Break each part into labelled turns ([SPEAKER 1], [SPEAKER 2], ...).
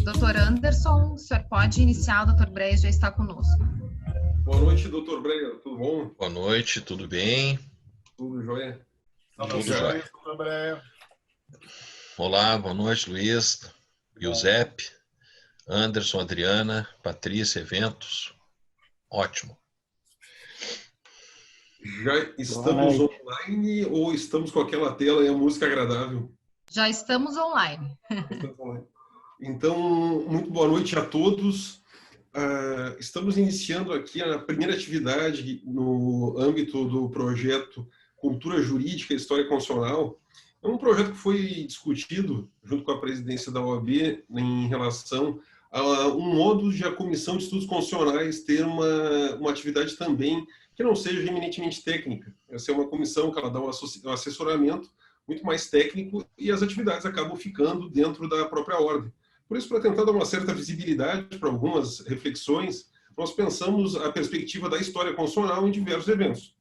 [SPEAKER 1] Doutor Anderson, o senhor pode iniciar, o doutor Breyer já está conosco.
[SPEAKER 2] Boa noite, doutor Breyer, tudo bom?
[SPEAKER 3] Boa noite, tudo bem?
[SPEAKER 2] Tudo jóia?
[SPEAKER 3] Tudo jóia. Olá, boa noite, Luiz, Giuseppe, Anderson, Adriana, Patrícia, Eventos. Ótimo.
[SPEAKER 2] Já estamos online ou estamos com aquela tela e a música agradável?
[SPEAKER 1] Já estamos online.
[SPEAKER 2] Então, muito boa noite a todos. Estamos iniciando aqui a primeira atividade no âmbito do projeto Cultura Jurídica e História Constitucional. É um projeto que foi discutido junto com a presidência da OAB em relação a um modo de a Comissão de Estudos Constitucionais ter uma atividade também que não seja eminentemente técnica. Essa é uma comissão que ela dá um assessoramento muito mais técnico e as atividades acabam ficando dentro da própria ordem. Por isso, para tentar dar uma certa visibilidade para algumas reflexões, nós pensamos a perspectiva da história constitucional em diversos eventos.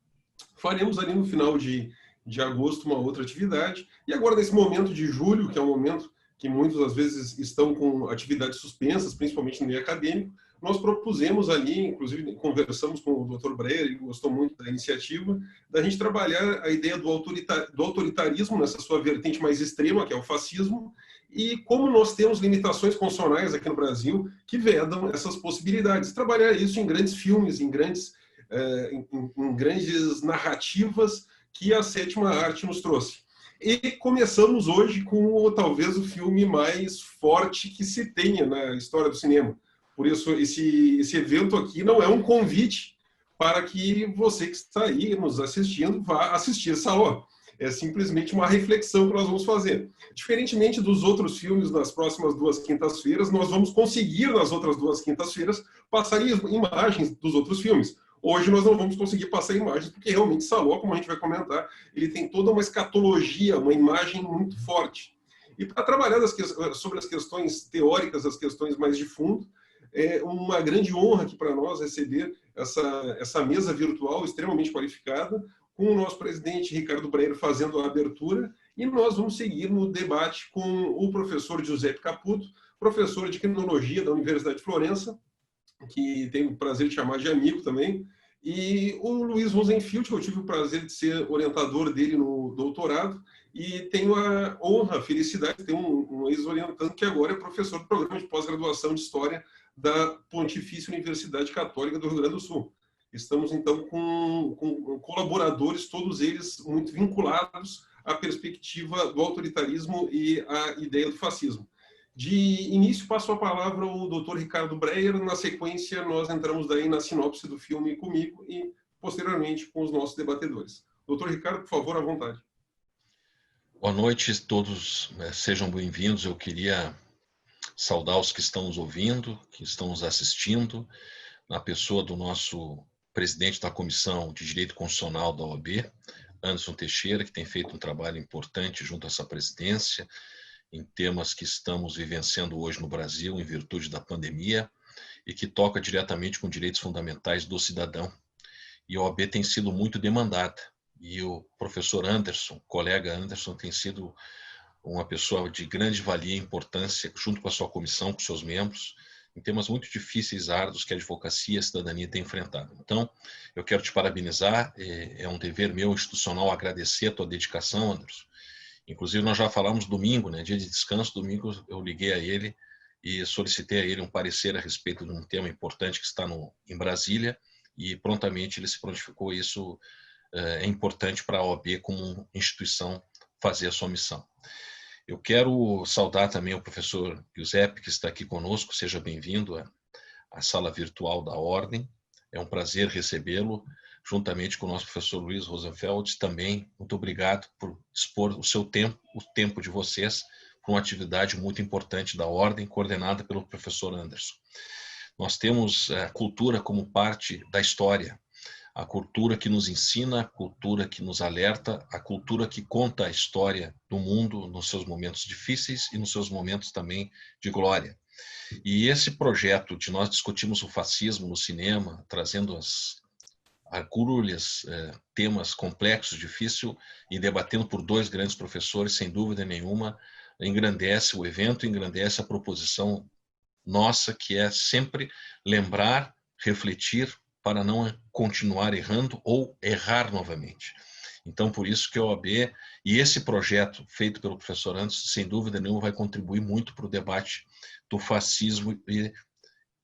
[SPEAKER 2] Faremos ali no final de agosto uma outra atividade, e agora nesse momento de julho, que é um momento que muitas às vezes estão com atividades suspensas, principalmente no meio acadêmico, nós propusemos ali, inclusive conversamos com o Dr. Breyer, ele gostou muito da iniciativa, da gente trabalhar a ideia do autoritarismo nessa sua vertente mais extrema, que é o fascismo, e como nós temos limitações constitucionais aqui no Brasil que vedam essas possibilidades. Trabalhar isso em grandes filmes, em grandes narrativas que a sétima arte nos trouxe. E começamos hoje com talvez o filme mais forte que se tenha na história do cinema. Por isso, esse evento aqui não é um convite para que você que está aí nos assistindo vá assistir Saló. É simplesmente uma reflexão que nós vamos fazer. Diferentemente dos outros filmes nas próximas 2 quintas-feiras, nós vamos conseguir nas outras 2 quintas-feiras passar imagens dos outros filmes. Hoje nós não vamos conseguir passar imagens, porque realmente Saló, como a gente vai comentar, ele tem toda uma escatologia, uma imagem muito forte. E para trabalhar sobre as questões teóricas, as questões mais de fundo, é uma grande honra aqui para nós receber essa mesa virtual extremamente qualificada, com o nosso presidente Ricardo Breyer fazendo a abertura, e nós vamos seguir no debate com o professor Giuseppe Caputo, professor de Criminologia da Universidade de Florença, que tenho o prazer de chamar de amigo também, e o Luiz Rosenfield, que eu tive o prazer de ser orientador dele no doutorado, e tenho a honra, a felicidade de ter um ex-orientando que agora é professor do programa de pós-graduação de História da Pontifícia Universidade Católica do Rio Grande do Sul. Estamos, então, com colaboradores, todos eles muito vinculados à perspectiva do autoritarismo e à ideia do fascismo. De início, passo a palavra ao Dr. Ricardo Breyer. Na sequência, nós entramos daí na sinopse do filme comigo e, posteriormente, com os nossos debatedores. Dr. Ricardo, por favor, à vontade.
[SPEAKER 3] Boa noite, todos sejam bem-vindos. Eu queria saudar os que estão nos ouvindo, que estão nos assistindo, na pessoa do nosso presidente da Comissão de Direito Constitucional da OAB, Anderson Teixeira, que tem feito um trabalho importante junto a essa presidência, em temas que estamos vivenciando hoje no Brasil, em virtude da pandemia, e que toca diretamente com direitos fundamentais do cidadão. E a OAB tem sido muito demandada. E o professor Anderson, colega Anderson, tem sido uma pessoa de grande valia e importância, junto com a sua comissão, com seus membros, em temas muito difíceis, árduos, que a advocacia e a cidadania têm enfrentado. Então, eu quero te parabenizar, é um dever meu institucional agradecer a tua dedicação, Anderson. Inclusive, nós já falamos domingo, né, dia de descanso, domingo eu liguei a ele e solicitei a ele um parecer a respeito de um tema importante que está em Brasília, e prontamente ele se prontificou. Isso é importante para a OAB como instituição fazer a sua missão. Eu quero saudar também o professor Giuseppe, que está aqui conosco. Seja bem-vindo à sala virtual da Ordem. É um prazer recebê-lo, juntamente com o nosso professor Luiz Rosenfeld. Também, muito obrigado por expor o seu tempo, o tempo de vocês, para uma atividade muito importante da Ordem, coordenada pelo professor Anderson. Nós temos a cultura como parte da história, a cultura que nos ensina, a cultura que nos alerta, a cultura que conta a história do mundo nos seus momentos difíceis e nos seus momentos também de glória. E esse projeto de nós discutirmos o fascismo no cinema, trazendo as agulhas, temas complexos, difíceis, e debatendo por 2 grandes professores, sem dúvida nenhuma, engrandece o evento, engrandece a proposição nossa, que é sempre lembrar, refletir, para não continuar errando ou errar novamente. Então, por isso que a OAB e esse projeto feito pelo professor Anderson, sem dúvida nenhuma, vai contribuir muito para o debate do fascismo e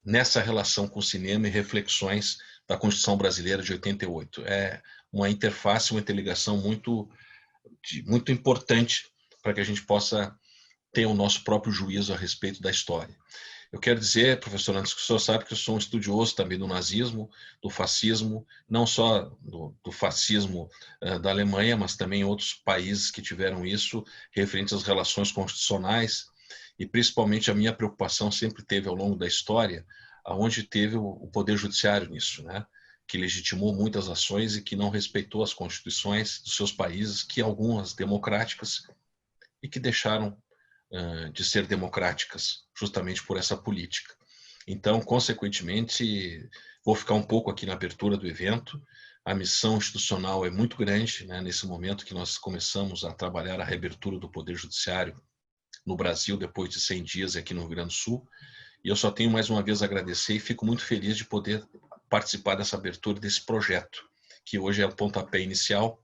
[SPEAKER 3] nessa relação com o cinema e reflexões da Constituição Brasileira de 88. É uma interface, uma interligação muito importante para que a gente possa ter o nosso próprio juízo a respeito da história. Eu quero dizer, professor Anderson, que o senhor sabe que eu sou um estudioso também do nazismo, do fascismo, não só do fascismo da Alemanha, mas também outros países que tiveram isso, referente às relações constitucionais, e principalmente a minha preocupação sempre teve ao longo da história, aonde teve o poder judiciário nisso, né? Que legitimou muitas ações e que não respeitou as constituições dos seus países, que algumas democráticas, e que deixaram de ser democráticas, justamente por essa política. Então, consequentemente, vou ficar um pouco aqui na abertura do evento. A missão institucional é muito grande, né, nesse momento que nós começamos a trabalhar a reabertura do Poder Judiciário no Brasil, depois de 100 dias aqui no Rio Grande do Sul. E eu só tenho mais uma vez a agradecer e fico muito feliz de poder participar dessa abertura desse projeto, que hoje é o pontapé inicial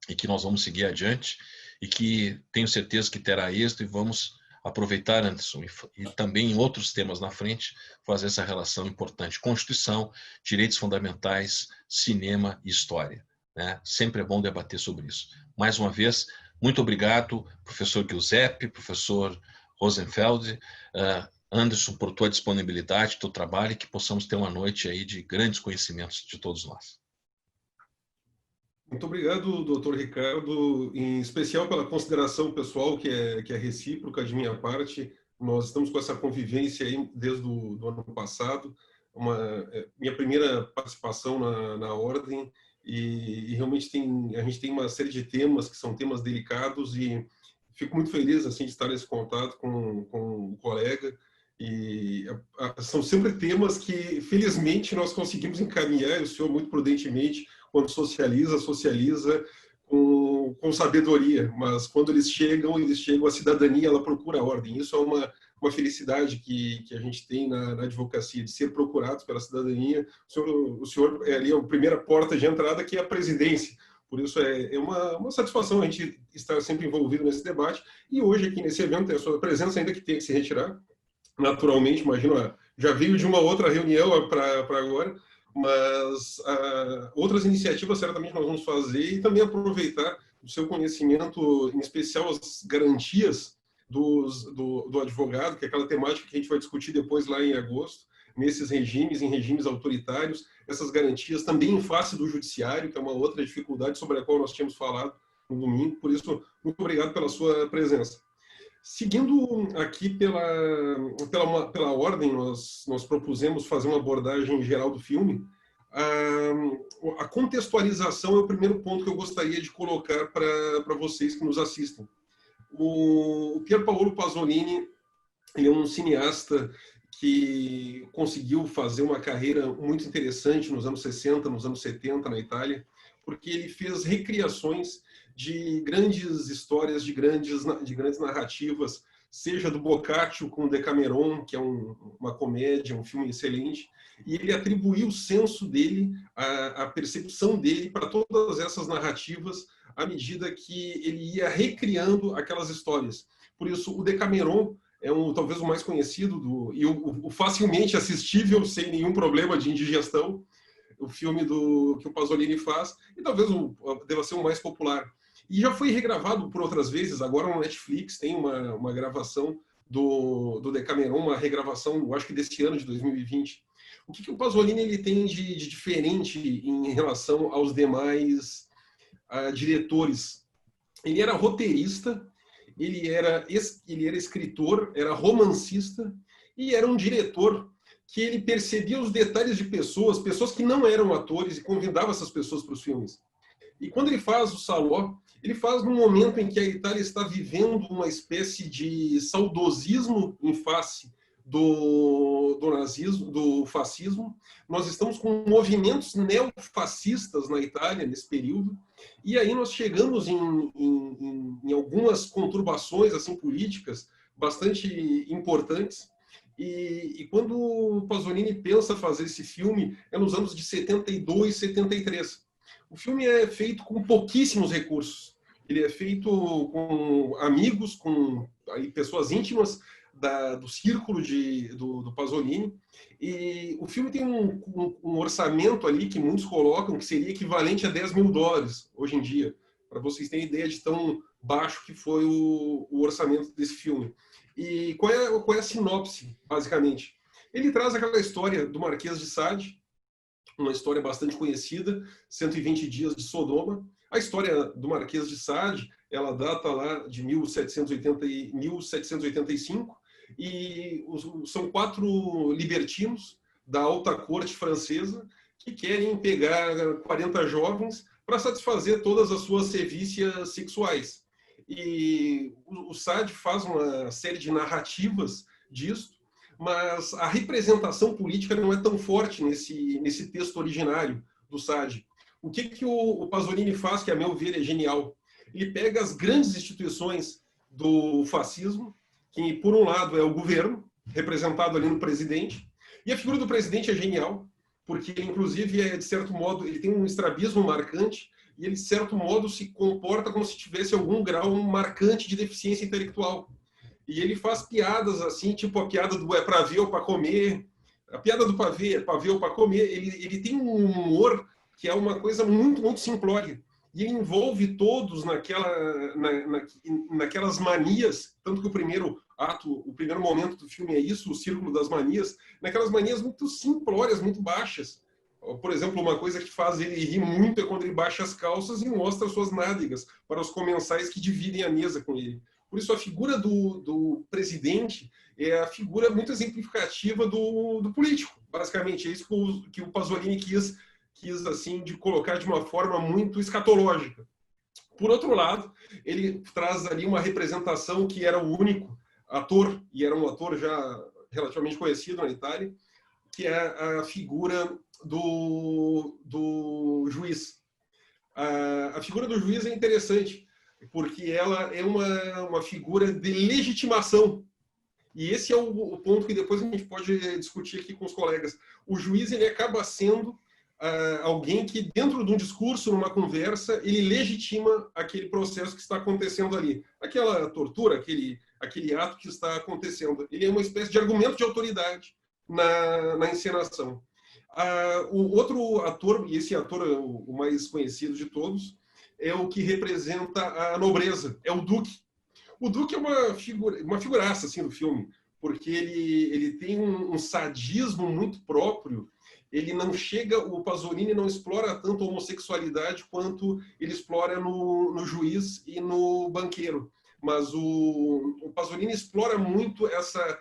[SPEAKER 3] e que nós vamos seguir adiante e que tenho certeza que terá êxito e vamos aproveitar, Anderson, e também em outros temas na frente, fazer essa relação importante. Constituição, direitos fundamentais, cinema e história, né? Sempre é bom debater sobre isso. Mais uma vez, muito obrigado, professor Giuseppe, professor Rosenfeld, Anderson, por tua disponibilidade, teu trabalho, e que possamos ter uma noite aí de grandes conhecimentos de todos nós.
[SPEAKER 2] Muito obrigado, doutor Ricardo, em especial pela consideração pessoal que é recíproca de minha parte. Nós estamos com essa convivência aí desde o ano passado, minha primeira participação na Ordem, e realmente a gente tem uma série de temas que são temas delicados, e fico muito feliz assim, de estar nesse contato com o colega. E são sempre temas que, felizmente, nós conseguimos encaminhar, e o senhor muito prudentemente, quando socializa com sabedoria, mas quando eles chegam, a cidadania, ela procura a ordem. Isso é uma felicidade que a gente tem na advocacia, de ser procurados pela cidadania. O senhor é ali a primeira porta de entrada, que é a presidência. Por isso é uma satisfação a gente estar sempre envolvido nesse debate. E hoje, aqui nesse evento, tem a sua presença, ainda que tenha que se retirar, naturalmente, imagino, já veio de uma outra reunião para agora, mas outras iniciativas certamente nós vamos fazer, e também aproveitar o seu conhecimento, em especial as garantias do advogado, que é aquela temática que a gente vai discutir depois lá em agosto, nesses regimes, em regimes autoritários, essas garantias também em face do judiciário, que é uma outra dificuldade sobre a qual nós tínhamos falado no domingo. Por isso, muito obrigado pela sua presença. Seguindo aqui pela ordem, nós propusemos fazer uma abordagem geral do filme. A contextualização é o primeiro ponto que eu gostaria de colocar para vocês que nos assistem. O Pier Paolo Pasolini, ele é um cineasta que conseguiu fazer uma carreira muito interessante nos anos 60, nos anos 70 na Itália, porque ele fez recriações de grandes histórias, de grandes narrativas, seja do Boccaccio com o Decameron, que é uma comédia, um filme excelente, e ele atribuiu o senso dele, a percepção dele para todas essas narrativas, à medida que ele ia recriando aquelas histórias. Por isso, o Decameron é talvez o mais conhecido e o facilmente assistível, sem nenhum problema de indigestão, o filme que o Pasolini faz, e talvez deva ser o mais popular. E já foi regravado por outras vezes, agora no Netflix tem uma gravação do Decameron, uma regravação, eu acho que desse ano, de 2020. O que o Pasolini ele tem de diferente em relação aos demais diretores? Ele era roteirista, ele era escritor, era romancista, e era um diretor que ele percebia os detalhes de pessoas que não eram atores, e convidava essas pessoas para os filmes. E quando ele faz o Salò, ele faz num momento em que a Itália está vivendo uma espécie de saudosismo em face do nazismo, do fascismo. Nós estamos com movimentos neofascistas na Itália nesse período, e aí nós chegamos em algumas conturbações assim políticas bastante importantes, E quando o Pasolini pensa fazer esse filme, é nos anos de 72, 73. O filme é feito com pouquíssimos recursos. Ele é feito com amigos, com aí, pessoas íntimas do círculo do Pasolini. E o filme tem um orçamento ali que muitos colocam que seria equivalente a $10 mil hoje em dia, para vocês terem ideia de tão baixo que foi o orçamento desse filme. E qual é a sinopse, basicamente? Ele traz aquela história do Marquês de Sade, uma história bastante conhecida, 120 Dias de Sodoma. A história do Marquês de Sade, ela data lá de 1785, e são 4 libertinos da alta corte francesa que querem pegar 40 jovens para satisfazer todas as suas sevícias sexuais. E o Sade faz uma série de narrativas disso, mas a representação política não é tão forte nesse texto originário do Sade. O que o Pasolini faz, que a meu ver é genial? Ele pega as grandes instituições do fascismo, que por um lado é o governo, representado ali no presidente, e a figura do presidente é genial, porque ele inclusive de certo modo, ele tem um estrabismo marcante, e ele de certo modo se comporta como se tivesse algum grau marcante de deficiência intelectual. E ele faz piadas assim, tipo a piada do é para ver ou para comer, a piada do para ver ou para comer. Ele tem um humor que é uma coisa muito, muito simplória. E ele envolve todos naquelas manias, tanto que o primeiro momento do filme é isso, o círculo das manias, naquelas manias muito simplórias, muito baixas. Por exemplo, uma coisa que faz ele rir muito é quando ele baixa as calças e mostra suas nádegas para os comensais que dividem a mesa com ele. Por isso, a figura do presidente é a figura muito exemplificativa do político. Basicamente, é isso que o Pasolini quis assim, de colocar de uma forma muito escatológica. Por outro lado, ele traz ali uma representação que era o único ator, e era um ator já relativamente conhecido na Itália, que é a figura do juiz. A figura do juiz é interessante, porque ela é uma figura de legitimação. E esse é o ponto que depois a gente pode discutir aqui com os colegas. O juiz ele acaba sendo alguém que, dentro de um discurso, numa conversa, ele legitima aquele processo que está acontecendo ali. Aquela tortura, aquele ato que está acontecendo. Ele é uma espécie de argumento de autoridade na encenação. O outro ator, e esse ator é o mais conhecido de todos, é o que representa a nobreza, é o Duque. O Duque é uma figuraça assim, do filme, porque ele tem um sadismo muito próprio. Ele não chega, o Pasolini não explora tanto a homossexualidade quanto ele explora no juiz e no banqueiro. Mas o Pasolini explora muito essa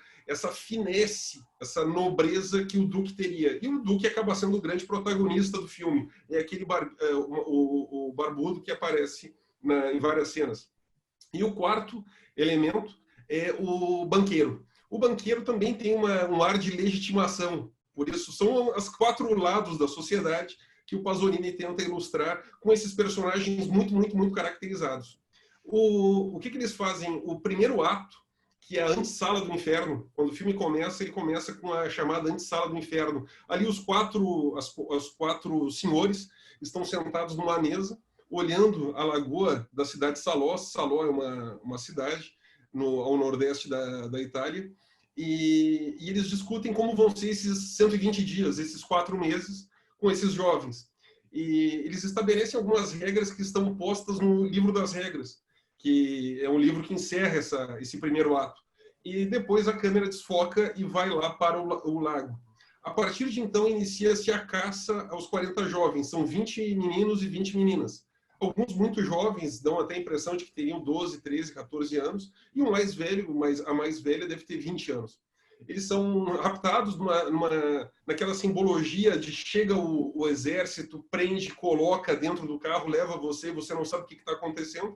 [SPEAKER 2] finesse, essa nobreza que o Duque teria. E o Duque acaba sendo o grande protagonista do filme. É aquele o barbudo que aparece em várias cenas. E o quarto elemento é o banqueiro. O banqueiro também tem um ar de legitimação. Por isso, são os 4 lados da sociedade que o Pasolini tenta ilustrar com esses personagens muito, muito, muito caracterizados. O que eles fazem? O primeiro ato, que é a antessala do inferno, quando o filme começa, ele começa com a chamada antessala do inferno. Ali os 4 senhores estão sentados numa mesa, olhando a lagoa da cidade de Salò. Salò é uma cidade ao nordeste da Itália, e eles discutem como vão ser esses 120 dias, esses 4 meses, com esses jovens. E eles estabelecem algumas regras que estão postas no livro das regras, que é um livro que encerra esse primeiro ato. E depois a câmera desfoca e vai lá para o lago. A partir de então, inicia-se a caça aos 40 jovens. São 20 meninos e 20 meninas. Alguns muito jovens dão até a impressão de que teriam 12, 13, 14 anos, e o mais velho, a mais velha deve ter 20 anos. Eles são raptados naquela simbologia de chega o exército, prende, coloca dentro do carro, leva você não sabe o que está acontecendo,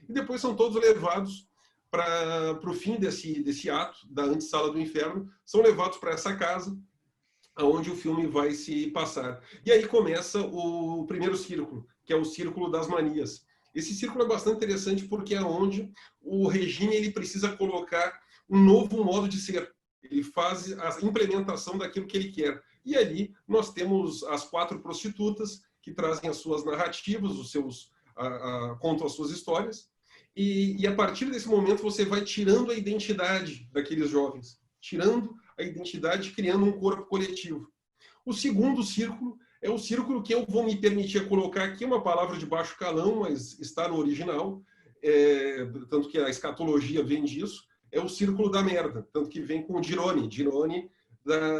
[SPEAKER 2] e depois são todos levados para o fim desse ato da antessala do inferno, são levados para essa casa, onde o filme vai se passar. E aí começa o primeiro círculo, que é o círculo das manias. Esse círculo é bastante interessante porque é onde o regime ele precisa colocar um novo modo de ser. ele faz a implementação daquilo que ele quer. E ali nós temos as 4 prostitutas que trazem as suas narrativas, os seus contam as suas histórias, e a partir desse momento você vai tirando a identidade daqueles jovens, tirando a identidade, criando um corpo coletivo. O segundo círculo é o círculo que eu vou me permitir colocar aqui, uma palavra de baixo calão, mas está no original, tanto que a escatologia vem disso, é o círculo da merda, tanto que vem com Girone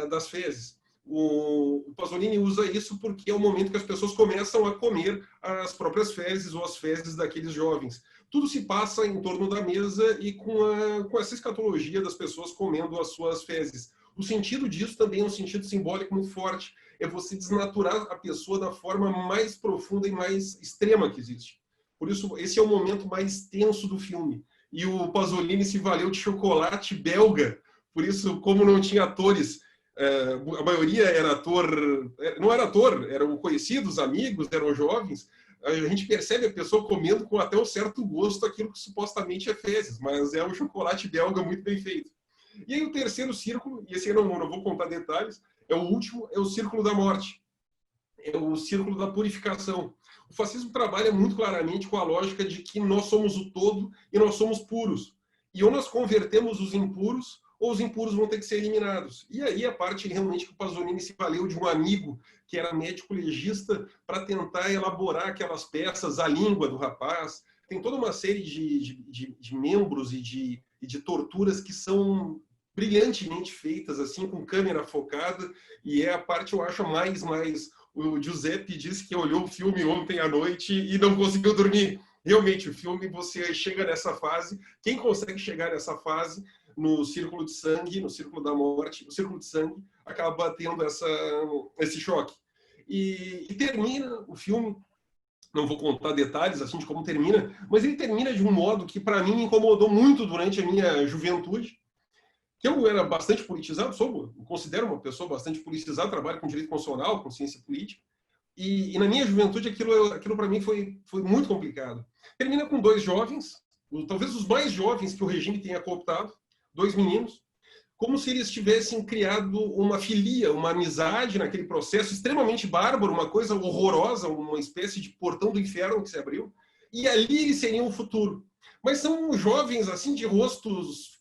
[SPEAKER 2] das fezes. O Pasolini usa isso porque é o momento que as pessoas começam a comer as próprias fezes ou as fezes daqueles jovens. Tudo se passa em torno da mesa e com essa escatologia das pessoas comendo as suas fezes. O sentido disso também é um sentido simbólico muito forte. É você desnaturar a pessoa da forma mais profunda e mais extrema que existe. Por isso, esse é o momento mais tenso do filme. E o Pasolini se valeu de chocolate belga. Por isso, como não tinha atores, a maioria era ator, não era ator, eram conhecidos, amigos, eram jovens, a gente percebe a pessoa comendo com até um certo gosto aquilo que supostamente é fezes, mas é um chocolate belga muito bem feito. E aí o terceiro círculo, e esse eu não vou contar detalhes, é o último, é o círculo da morte. É o círculo da purificação. O fascismo trabalha muito claramente com a lógica de que nós somos o todo e nós somos puros. E ou nós convertemos os impuros, ou os impuros vão ter que ser eliminados. E aí a parte realmente que o Pasolini se valeu de um amigo que era médico legista para tentar elaborar aquelas peças, a língua do rapaz. Tem toda uma série de membros e de torturas que são brilhantemente feitas, assim, com câmera focada, e é a parte, eu acho, mais... O Giuseppe disse que olhou o filme ontem à noite e não conseguiu dormir. Realmente, o filme, você chega nessa fase, quem consegue chegar nessa fase, no círculo de sangue, no círculo da morte, no círculo de sangue, acaba tendo esse choque. E termina o filme, não vou contar detalhes assim de como termina, mas ele termina de um modo que para mim me incomodou muito durante a minha juventude, que eu era bastante politizado, me considero uma pessoa bastante politizada, trabalho com direito constitucional, com ciência política, e na minha juventude aquilo para mim foi muito complicado. Termina com 2 jovens, talvez os mais jovens que o regime tenha cooptado, 2 meninos, como se eles tivessem criado uma filia, uma amizade naquele processo extremamente bárbaro, uma coisa horrorosa, uma espécie de portão do inferno que se abriu, e ali eles seriam o futuro. Mas são jovens assim de rostos,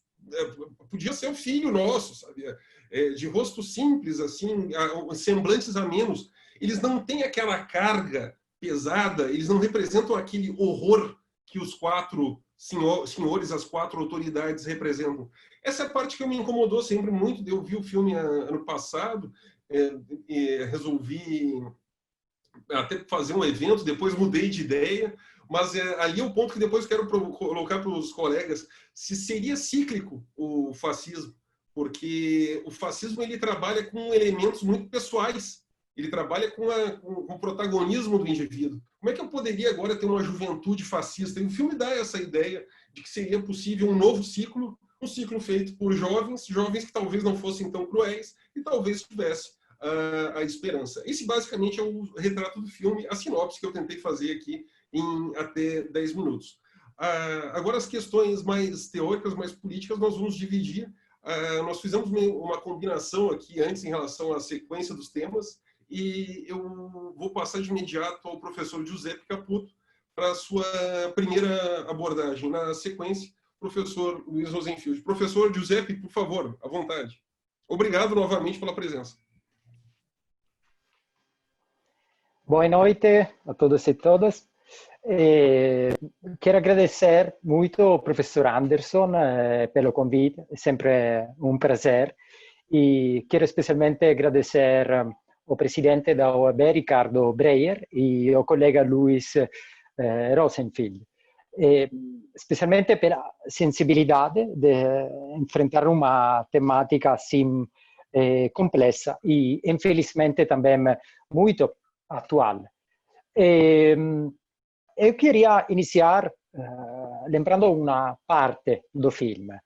[SPEAKER 2] podia ser o filho nosso, sabe? De rostos simples, assim, semblantes amenos. Eles não têm aquela carga pesada, eles não representam aquele horror que os 4 senhores, as 4 autoridades representam. Essa é a parte que me incomodou sempre muito. Eu vi o filme ano passado, resolvi até fazer um evento, depois mudei de ideia, mas ali é o ponto que depois quero colocar para os colegas, se seria cíclico o fascismo, porque o fascismo ele trabalha com elementos muito pessoais, ele trabalha com o protagonismo do indivíduo. Como é que eu poderia agora ter uma juventude fascista? E o filme dá essa ideia de que seria possível um novo ciclo, um ciclo feito por jovens que talvez não fossem tão cruéis e talvez tivesse a esperança. Esse basicamente é o retrato do filme, a sinopse que eu tentei fazer aqui em até 10 minutos. Agora as questões mais teóricas, mais políticas, nós vamos dividir. Nós fizemos uma combinação aqui antes em relação à sequência dos temas, e eu vou passar de imediato ao professor Giuseppe Caputo para a sua primeira abordagem. Na sequência, professor Luiz Rosenfield. Professor Giuseppe, por favor, à vontade. Obrigado novamente pela presença.
[SPEAKER 4] Boa noite a todos e todas. Quero agradecer muito ao professor Anderson pelo convite, é sempre um prazer. E quero especialmente agradecer ao presidente da OAB, Ricardo Breyer, e ao colega Luiz Rosenfield, especialmente pela sensibilidade de enfrentar uma temática assim complexa e, infelizmente, também muito atual. Eu queria iniciar lembrando uma parte do filme,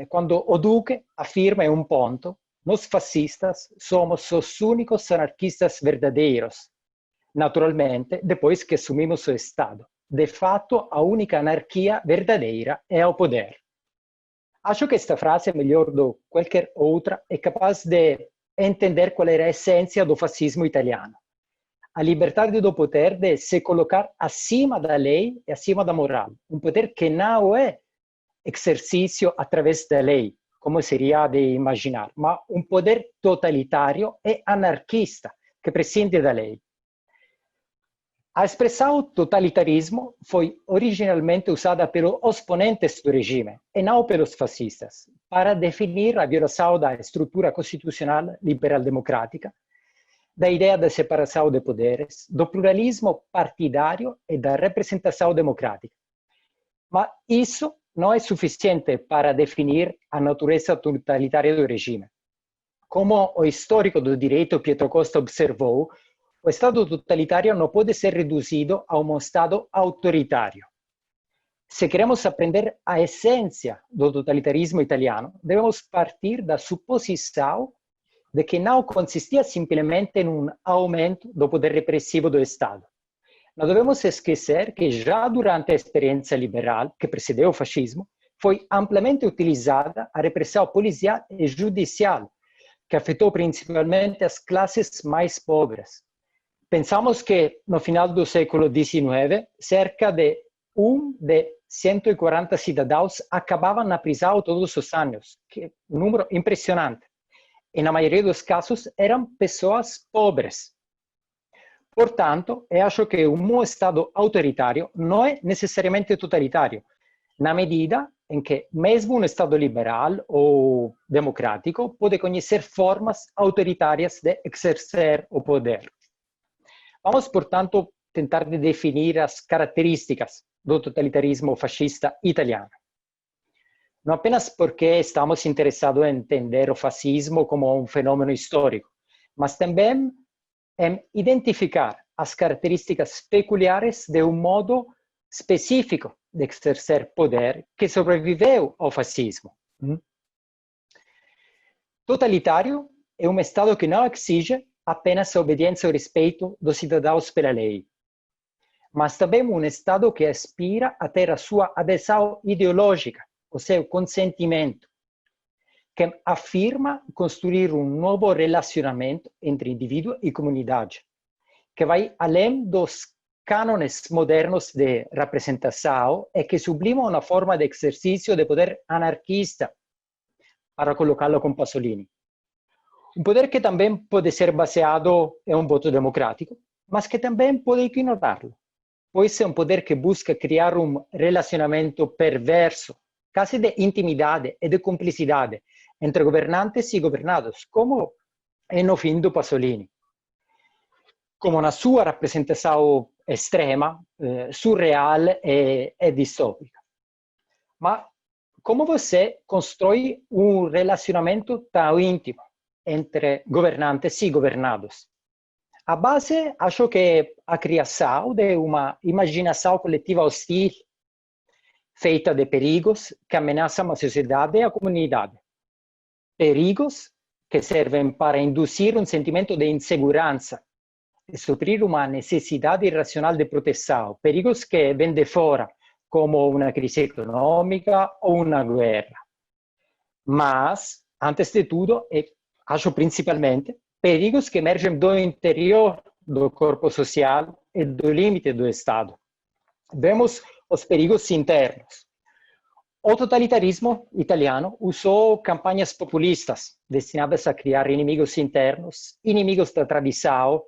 [SPEAKER 4] quando o Duque afirma em um ponto: nós fascistas somos os únicos anarquistas verdadeiros. Naturalmente, depois que assumimos o Estado. De fato, a única anarquia verdadeira é o poder. Acho que esta frase, melhor do que qualquer outra, é capaz de entender qual era a essência do fascismo italiano. A liberdade do poder de se colocar acima da lei e acima da moral. Um poder que não é exercício através da lei, como seria de imaginar, mas um poder totalitário e anarquista que prescinde da lei. A expressão totalitarismo foi originalmente usada pelos oponentes do regime, e não pelos fascistas, para definir a violação da estrutura constitucional liberal-democrática, da ideia da separação de poderes, do pluralismo partidário e da representação democrática. Mas isso não é suficiente para definir a natureza totalitária do regime. Como o histórico do direito Pietro Costa observou, o Estado totalitário não pode ser reduzido a um Estado autoritário. Se queremos aprender a essência do totalitarismo italiano, devemos partir da suposição de que não consistia simplesmente em um aumento do poder repressivo do Estado. Não devemos esquecer que já durante a experiência liberal, que precedeu o fascismo, foi amplamente utilizada a repressão policial e judicial, que afetou principalmente as classes mais pobres. Pensamos que no final do século XIX, cerca de 1 de 140 cidadãos acabavam na prisão todos os anos, que é um número impressionante. E na maioria dos casos eram pessoas pobres. Portanto, eu acho que um Estado autoritário não é necessariamente totalitário, na medida em que mesmo um Estado liberal ou democrático pode conhecer formas autoritárias de exercer o poder. Vamos, portanto, tentar de definir as características do totalitarismo fascista italiano. Não apenas porque estamos interessados em entender o fascismo como um fenômeno histórico, mas também em identificar as características peculiares de um modo específico de exercer poder que sobreviveu ao fascismo. Totalitário é um Estado que não exige apenas a obediência e o respeito dos cidadãos pela lei, mas também um Estado que aspira a ter a sua adesão ideológica, o seu consentimento, que afirma construir um novo relacionamento entre indivíduo e comunidade, que vai além dos cânones modernos de representação e que sublima uma forma de exercício de poder anarquista, para colocá-lo com Pasolini. Um poder que também pode ser baseado em um voto democrático, mas que também pode ignorá-lo, pois é um poder que busca criar um relacionamento perverso, quase de intimidade e de cumplicidade entre governantes e governados, como é no fim do Pasolini. Como na sua representação extrema, surreal e distópica. Mas como você constrói um relacionamento tão íntimo entre governantes e governados? A base, acho que é a criação de uma imaginação coletiva hostil, feita de perigos que ameaçam a sociedade e a comunidade. Perigos que servem para induzir um sentimento de insegurança e suprir uma necessidade irracional de proteção. Perigos que vêm de fora, como uma crise econômica ou uma guerra. Mas, antes de tudo, acho principalmente, perigos que emergem do interior do corpo social e do limite do Estado. Vemos os perigos internos. O totalitarismo italiano usou campanhas populistas destinadas a criar inimigos internos, inimigos da tradição,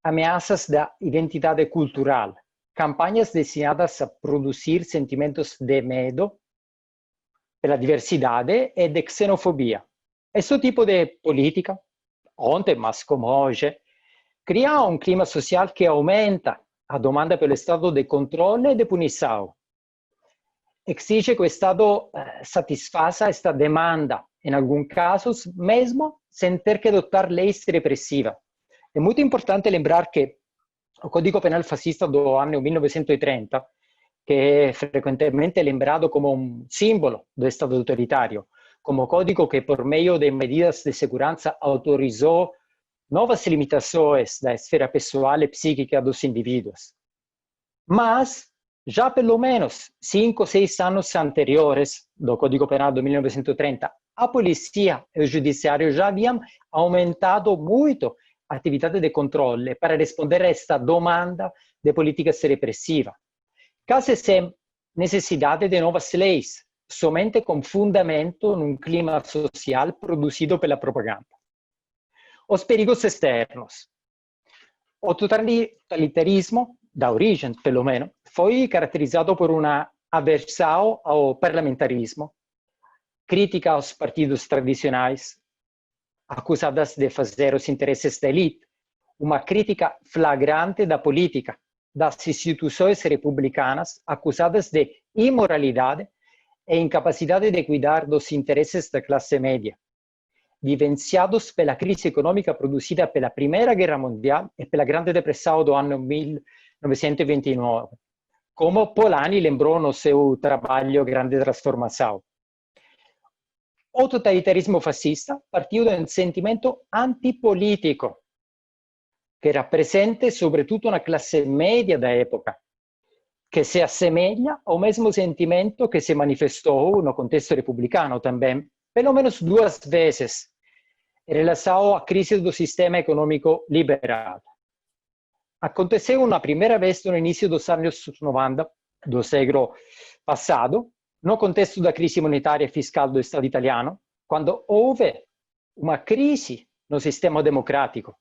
[SPEAKER 4] ameaças da identidade cultural, campanhas destinadas a produzir sentimentos de medo pela diversidade e de xenofobia. Esse tipo de política, ontem, mas como hoje, cria um clima social que aumenta a demanda pelo Estado de controle e de punição. Exige que o Estado satisfaça esta demanda, em alguns casos, mesmo sem ter que adotar leis repressivas. É muito importante lembrar que o Código Penal fascista do ano 1930, que é frequentemente lembrado como um símbolo do Estado autoritário, como código que, por meio de medidas de segurança, autorizou novas limitações da esfera pessoal e psíquica dos indivíduos. Mas Já pelo menos 5 ou 6 anos anteriores, do Código Penal de 1930, a polícia e o judiciário já haviam aumentado muito a atividade de controle para responder a esta demanda de políticas repressivas, quase sem necessidade de novas leis, somente com fundamento num clima social produzido pela propaganda. Os perigos externos. O totalitarismo, da origem, pelo menos, foi caracterizado por uma aversão ao parlamentarismo, crítica aos partidos tradicionais, acusadas de fazer os interesses da elite, uma crítica flagrante da política, das instituições republicanas, acusadas de imoralidade e incapacidade de cuidar dos interesses da classe média, vivenciados pela crise econômica produzida pela Primeira Guerra Mundial e pela Grande Depressão do ano 1929, como Polanyi lembrou no seu trabalho Grande Transformação. O totalitarismo fascista partiu de um sentimento antipolítico, que era presente sobretudo na classe média da época, que se assemelha ao mesmo sentimento que se manifestou no contexto republicano também, pelo menos 2 vezes, em relação à crise do sistema econômico liberal. Aconteceu uma primeira vez no início dos anos 90 do século passado, no contexto da crise monetária e fiscal do Estado italiano, quando houve uma crise no sistema democrático,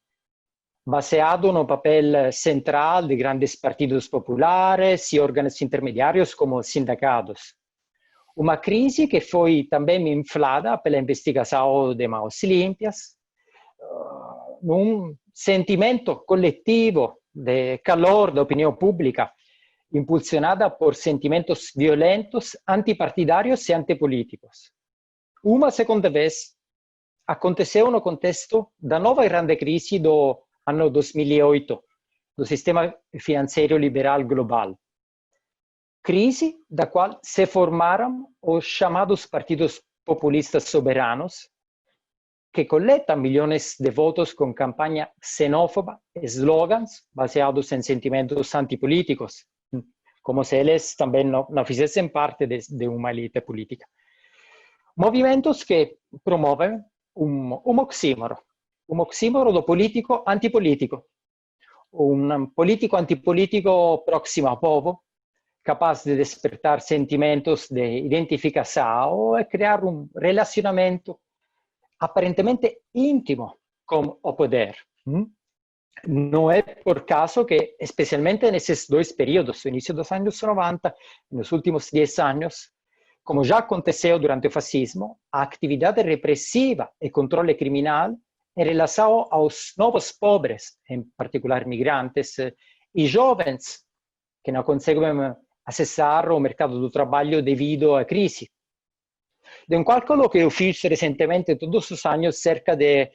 [SPEAKER 4] baseado no papel central de grandes partidos populares e órgãos intermediários como sindicatos. Uma crise que foi também inflada pela investigação de mãos limpas, num sentimento coletivo de calor da opinião pública, impulsionada por sentimentos violentos, antipartidários e antipolíticos. Uma segunda vez aconteceu no contexto da nova grande crise do ano 2008, do sistema financeiro liberal global. Crise da qual se formaram os chamados partidos populistas soberanos, que coletam milhões de votos com campanha xenófoba e slogans baseados em sentimentos antipolíticos, como se eles também não fizessem parte de uma elite política. Movimentos que promovem um oxímoro do político antipolítico, um político antipolítico próximo ao povo, capaz de despertar sentimentos de identificação e criar um relacionamento aparentemente íntimo com o poder. Não é por caso que, especialmente nesses 2 períodos, o início dos anos 90, nos últimos 10 anos, como já aconteceu durante o fascismo, a atividade repressiva e controle criminal em relação aos novos pobres, em particular migrantes e jovens, que não conseguem acessar o mercado do trabalho devido à crise. De um cálculo que eu fiz recentemente, todos os anos, cerca de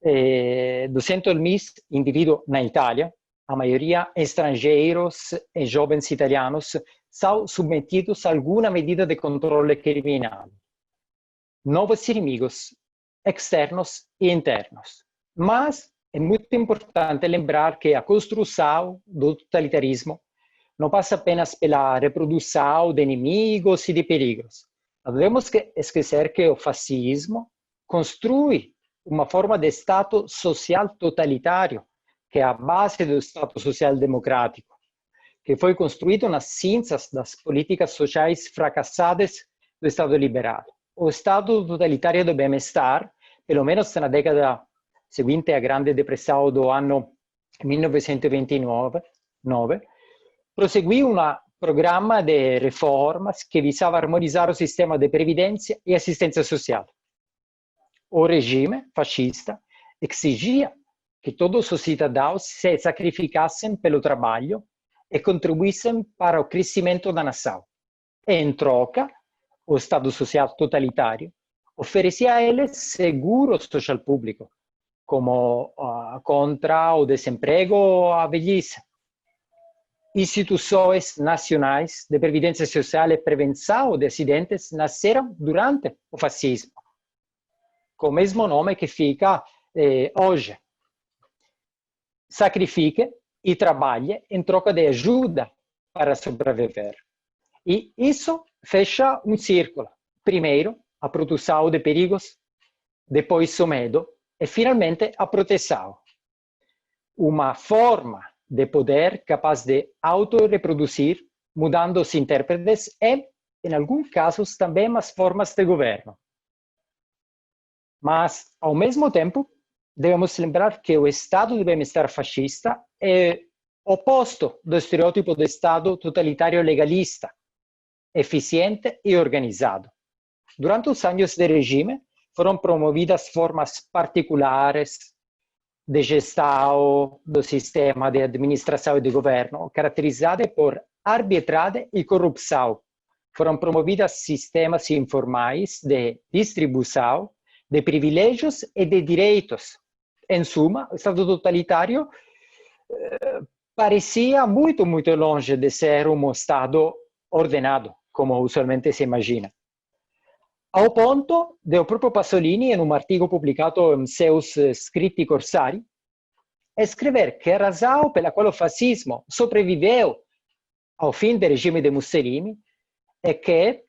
[SPEAKER 4] 200.000 indivíduos na Itália, a maioria estrangeiros e jovens italianos, são submetidos a alguma medida de controle criminal. Novos inimigos externos e internos. Mas é muito importante lembrar que a construção do totalitarismo não passa apenas pela reprodução de inimigos e de perigos. Não devemos esquecer que o fascismo construi uma forma de Estado social totalitário, que é a base do Estado social democrático, que foi construído nas cinzas das políticas sociais fracassadas do Estado liberal. O Estado totalitário do bem-estar, pelo menos na década seguinte à Grande Depressão do ano 1929, prosseguiu um programa de reformas que visava harmonizar o sistema de previdência e assistência social. O regime fascista exigia que todos os cidadãos se sacrificassem pelo trabalho e contribuíssem para o crescimento da nação. E, em troca, o Estado social totalitário oferecia a eles seguro social público, como contra o desemprego ou a velhice. Instituições nacionais de previdência social e prevenção de acidentes nasceram durante o fascismo, com o mesmo nome que fica hoje. Sacrifique e trabalhe em troca de ajuda para sobreviver. E isso fecha um círculo. Primeiro, a produção de perigos, depois o medo e, finalmente, a proteção. Uma forma de poder capaz de autorreproduzir, mudando os intérpretes e, em alguns casos, também as formas de governo. Mas, ao mesmo tempo, devemos lembrar que o estado de bem-estar fascista é oposto do estereótipo do estado totalitário legalista, eficiente e organizado. Durante os anos de regime, foram promovidas formas particulares de gestão do sistema de administração e de governo, caracterizadas por arbitrariedade e corrupção. Foram promovidos sistemas informais de distribuição de privilégios e de direitos. Em suma, o Estado totalitário parecia muito, muito longe de ser um Estado ordenado, como usualmente se imagina. Ao ponto de o próprio Pasolini, em um artigo publicado em seus Scritti Corsari, escrever que a razão pela qual o fascismo sobreviveu ao fim do regime de Mussolini é que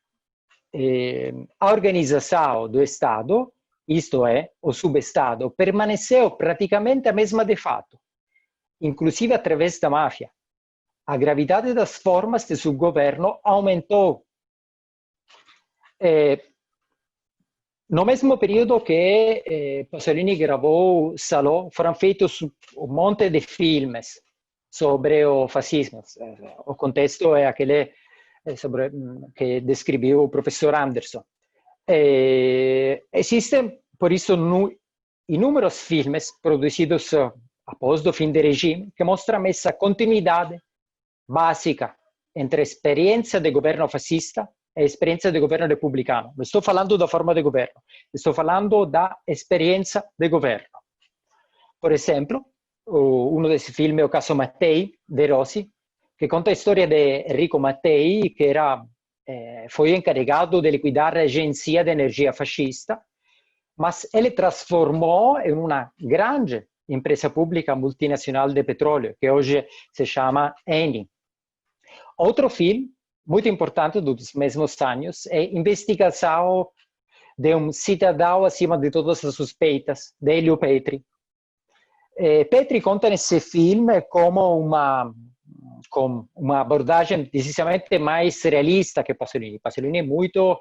[SPEAKER 4] a organização do Estado, isto é, o subestado, permaneceu praticamente a mesma de fato, inclusive através da máfia. A gravidade das formas de subgoverno aumentou. No mesmo período que Pasolini gravou Salò, foram feitos um monte de filmes sobre o fascismo. O contexto é aquele que descreveu o professor Anderson. Existem, por isso, inúmeros filmes produzidos após o fim do regime que mostram essa continuidade básica entre a experiência de governo fascista e a experiência de governo republicano. Não estou falando da forma de governo, estou falando da experiência de governo. Por exemplo, um desses filmes é o caso Mattei, de Rossi, que conta a história de Enrico Mattei, que foi encarregado de liquidar a agência de energia fascista, mas ele transformou em uma grande empresa pública multinacional de petróleo, que hoje se chama Eni. Outro filme muito importante dos mesmos anos é Investigação de um cidadão acima de todas as suspeitas, de Elio Petri. Petri conta nesse filme como com uma abordagem decisamente mais realista que Pasolini. Pasolini é muito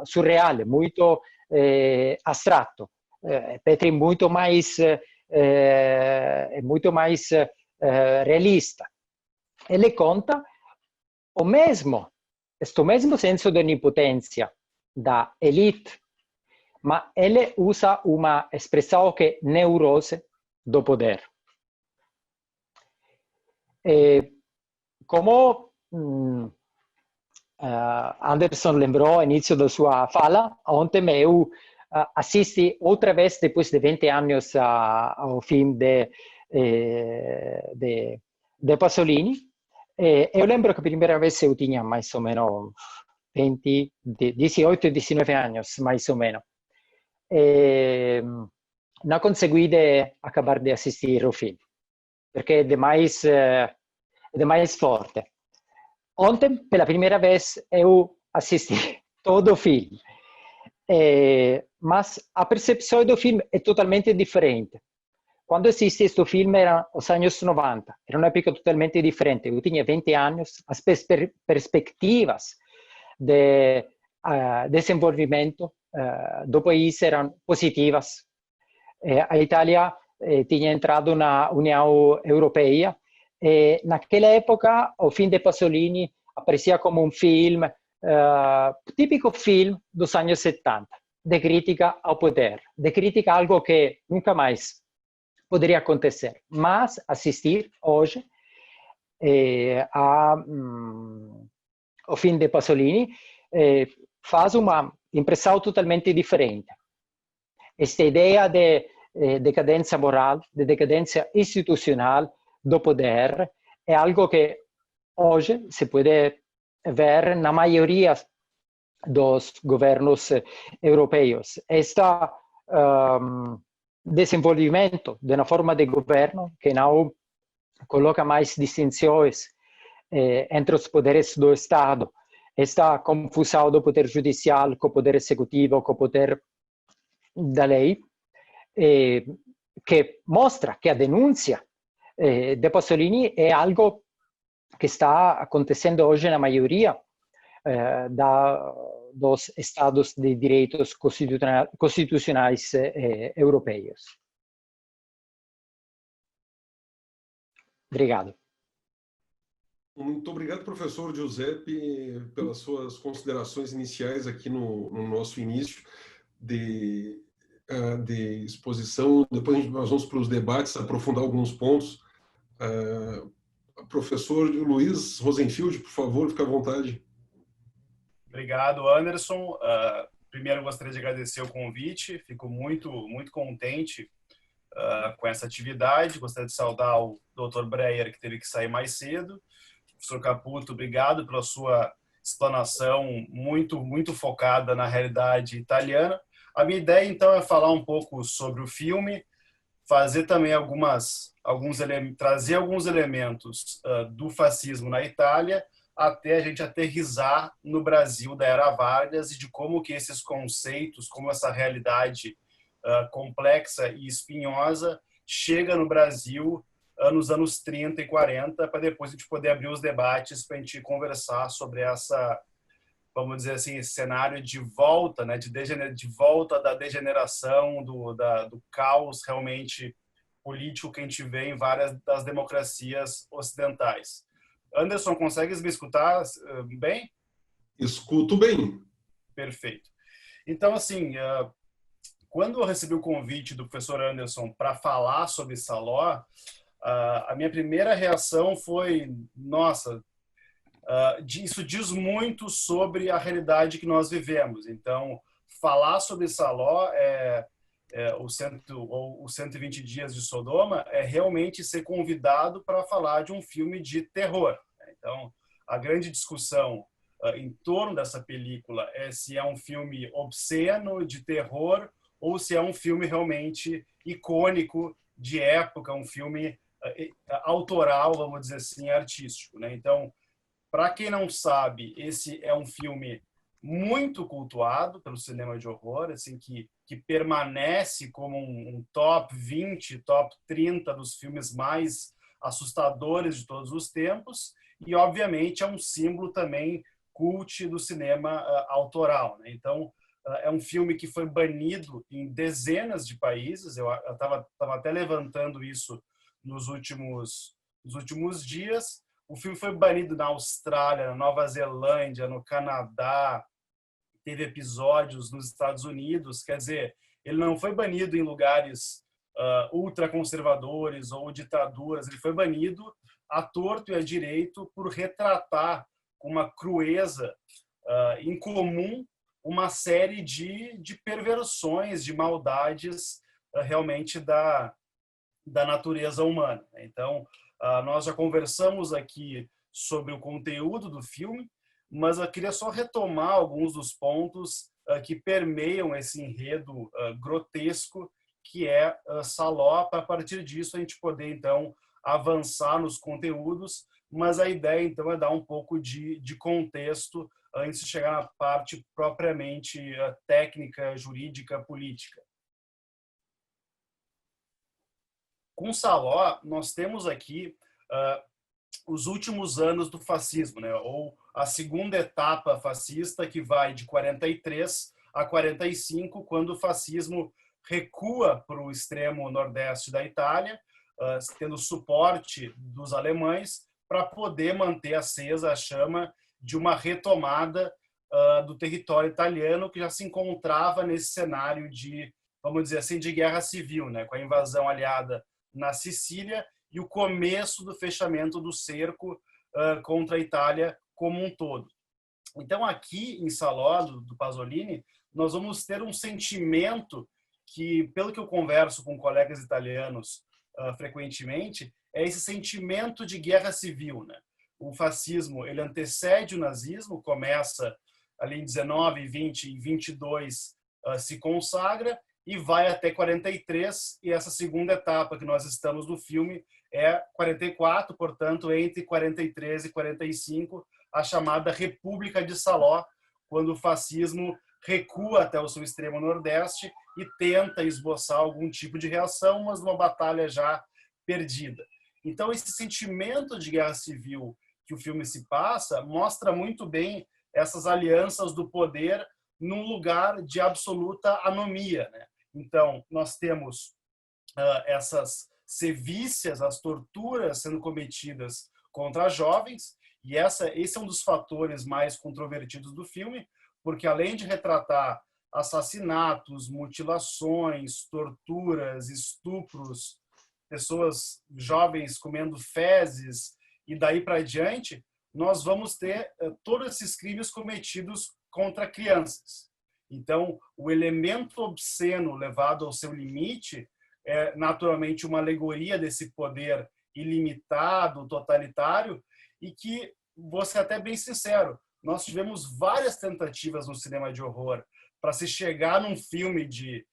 [SPEAKER 4] surreal, muito abstrato. Petri é muito mais realista. Ele conta este mesmo senso de onipotência da elite, mas ele usa uma expressão que é neurose do poder. Como Anderson lembrou no início da sua fala, ontem eu assisti outra vez, depois de 20 anos, ao filme de Pasolini. Eu lembro que a primeira vez eu tinha mais ou menos 18, 19 anos, mais ou menos. Não consegui acabar de assistir o filme, porque é demais forte. Ontem, pela primeira vez, eu assisti todo o filme. Mas a percepção do filme é totalmente diferente. Quando assisti este filme eram os anos 90, era uma época totalmente diferente. Eu tinha 20 anos, as perspectivas de desenvolvimento do país eram positivas. A Itália tinha entrado na União Europeia e naquela época o filme de Pasolini aparecia como um filme, típico filme dos anos 70, de crítica ao poder, de crítica a algo que nunca mais poderia acontecer. Mas assistir hoje ao filme de Pasolini faz uma impressão totalmente diferente. Esta ideia de decadência moral, de decadência institucional do poder, é algo que hoje se pode ver na maioria dos governos europeus. Este desenvolvimento de uma forma de governo que não coloca mais distinções entre os poderes do Estado. Esta confusão do poder judicial com o poder executivo, com o poder da lei, que mostra que a denúncia de Pasolini é algo que está acontecendo hoje na maioria dos estados de direitos constitucionais europeus. Obrigado.
[SPEAKER 2] Muito obrigado, professor Giuseppe, pelas suas considerações iniciais aqui no nosso início de exposição. Depois nós vamos para os debates, aprofundar alguns pontos. Professor Luiz Rosenfield, por favor, fique à vontade.
[SPEAKER 5] Obrigado, Anderson. Primeiro, gostaria de agradecer o convite. Fico muito contente com essa atividade. Gostaria de saudar o Dr. Breyer, que teve que sair mais cedo. Professor Caputo, obrigado pela sua explanação muito focada na realidade italiana. A minha ideia, então, é falar um pouco sobre o filme, fazer também trazer alguns elementos do fascismo na Itália, até a gente aterrissar no Brasil da Era Vargas e de como que esses conceitos, como essa realidade complexa e espinhosa chega no Brasil nos anos 30 e 40, para depois a gente poder abrir os debates para a gente conversar sobre essa, vamos dizer assim, esse cenário de volta, né, de volta da degeneração, do caos realmente político que a gente vê em várias das democracias ocidentais. Anderson, consegues me escutar bem?
[SPEAKER 2] Escuto bem.
[SPEAKER 5] Perfeito. Então, assim, quando eu recebi o convite do professor Anderson para falar sobre Saló, a minha primeira reação foi, nossa, isso diz muito sobre a realidade que nós vivemos. Então, falar sobre Saló, os 120 Dias de Sodoma, é realmente ser convidado para falar de um filme de terror. Então, a grande discussão em torno dessa película é se é um filme obsceno, de terror, ou se é um filme realmente icônico, de época, um filme autoral, vamos dizer assim, artístico, né? Então, para quem não sabe, esse é um filme muito cultuado pelo cinema de horror, assim, que permanece como um top 20, top 30 dos filmes mais assustadores de todos os tempos, e obviamente é um símbolo também cult do cinema autoral, né? Então, é um filme que foi banido em dezenas de países. Eu estava até levantando isso nos últimos dias. O filme foi banido na Austrália, na Nova Zelândia, no Canadá, teve episódios nos Estados Unidos. Quer dizer, ele não foi banido em lugares ultraconservadores ou ditaduras, ele foi banido à torto e à direito por retratar com uma crueza incomum uma série de perversões, de maldades realmente da natureza humana. Então, nós já conversamos aqui sobre o conteúdo do filme, mas eu queria só retomar alguns dos pontos que permeiam esse enredo grotesco que é Saló, para a partir disso a gente poder, então, avançar nos conteúdos, mas a ideia, então, é dar um pouco de contexto antes de chegar na parte propriamente técnica, jurídica, política. Com Saló, nós temos aqui os últimos anos do fascismo, né? Ou a segunda etapa fascista, que vai de 43 a 45, quando o fascismo recua para o extremo nordeste da Itália, tendo suporte dos alemães, para poder manter acesa a chama de uma retomada do território italiano, que já se encontrava nesse cenário de, vamos dizer assim, de guerra civil, né? Com a invasão aliada na Sicília e o começo do fechamento do cerco contra a Itália como um todo. Então, aqui em Saló, do Pasolini, nós vamos ter um sentimento que, pelo que eu converso com colegas italianos frequentemente, é esse sentimento de guerra civil, né? O fascismo, ele antecede o nazismo, começa ali em 19, 20 e 22, se consagra, e vai até 43, e essa segunda etapa que nós estamos no filme é 44, portanto, entre 43 e 45, a chamada República de Saló, quando o fascismo recua até o seu extremo nordeste e tenta esboçar algum tipo de reação, mas uma batalha já perdida. Então, esse sentimento de guerra civil que o filme se passa mostra muito bem essas alianças do poder num lugar de absoluta anomia, né? Então, nós temos essas sevícias, as torturas sendo cometidas contra jovens, e esse é um dos fatores mais controvertidos do filme, porque além de retratar assassinatos, mutilações, torturas, estupros, pessoas jovens comendo fezes e daí para diante, nós vamos ter todos esses crimes cometidos contra crianças. Então, o elemento obsceno levado ao seu limite é naturalmente uma alegoria desse poder ilimitado, totalitário, e que, vou ser até bem sincero, nós tivemos várias tentativas no cinema de horror para se chegar num filme que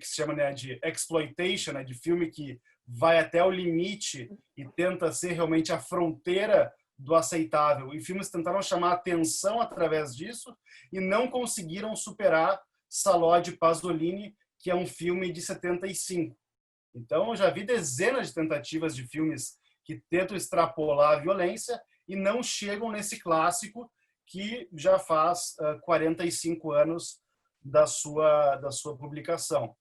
[SPEAKER 5] se chama, né, de exploitation, né, de filme que vai até o limite e tenta ser realmente a fronteira do aceitável. E filmes tentaram chamar atenção através disso e não conseguiram superar Salò de Pasolini, que é um filme de 75. Então, eu já vi dezenas de tentativas de filmes que tentam extrapolar a violência e não chegam nesse clássico que já faz 45 anos da sua publicação.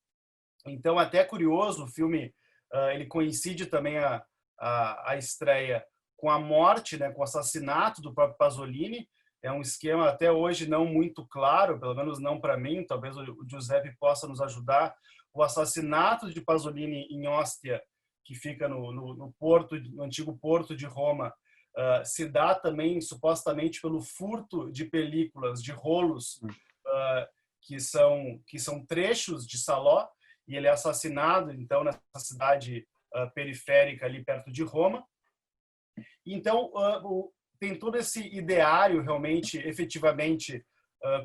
[SPEAKER 5] Então, até é curioso, o filme ele coincide também a estreia com a morte, né, com o assassinato do próprio Pasolini. É um esquema até hoje não muito claro, pelo menos não para mim, talvez o Giuseppe possa nos ajudar. O assassinato de Pasolini em Ostia, que fica no antigo porto de Roma, se dá também supostamente pelo furto de películas, de rolos, que são trechos de Salò, e ele é assassinado então nessa cidade periférica ali perto de Roma. Então tem todo esse ideário realmente, efetivamente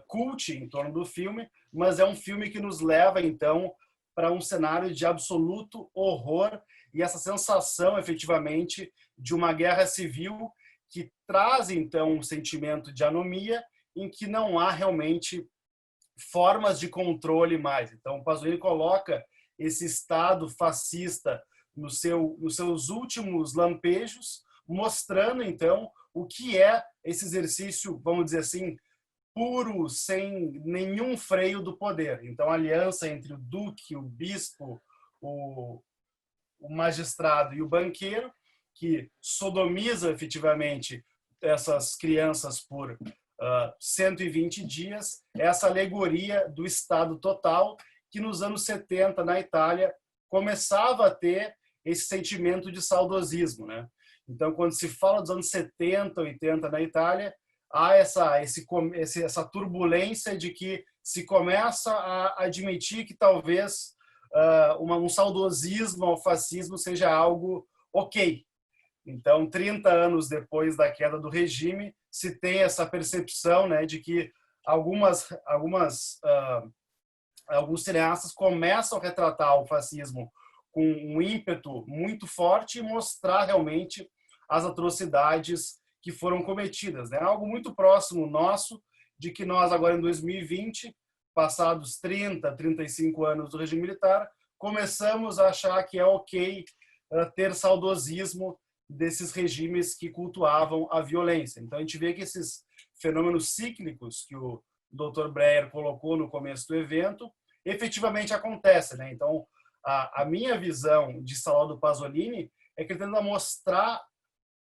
[SPEAKER 5] cult em torno do filme, mas é um filme que nos leva então para um cenário de absoluto horror e essa sensação efetivamente de uma guerra civil que traz então um sentimento de anomia em que não há realmente formas de controle mais. Então, o Pasolini coloca esse Estado fascista nos seus últimos lampejos, mostrando, então, o que é esse exercício, vamos dizer assim, puro, sem nenhum freio do poder. Então, a aliança entre o duque, o bispo, o magistrado e o banqueiro, que sodomiza efetivamente essas crianças por 120 dias, essa alegoria do Estado total, que nos anos 70, na Itália, começava a ter esse sentimento de saudosismo, né? Então, quando se fala dos anos 70, 80 na Itália, há essa turbulência de que se começa a admitir que talvez um saudosismo ao fascismo seja algo ok. Então, 30 anos depois da queda do regime, se tem essa percepção, né, de que alguns cineastas começam a retratar o fascismo com um ímpeto muito forte e mostrar realmente as atrocidades que foram cometidas, né? Algo muito próximo nosso, de que nós agora em 2020, passados 30, 35 anos do regime militar, começamos a achar que é ok ter saudosismo desses regimes que cultuavam a violência. Então, a gente vê que esses fenômenos cíclicos que o Dr. Breyer colocou no começo do evento, efetivamente acontecem, né? Então, a minha visão de Salò do Pasolini é que ele tenta mostrar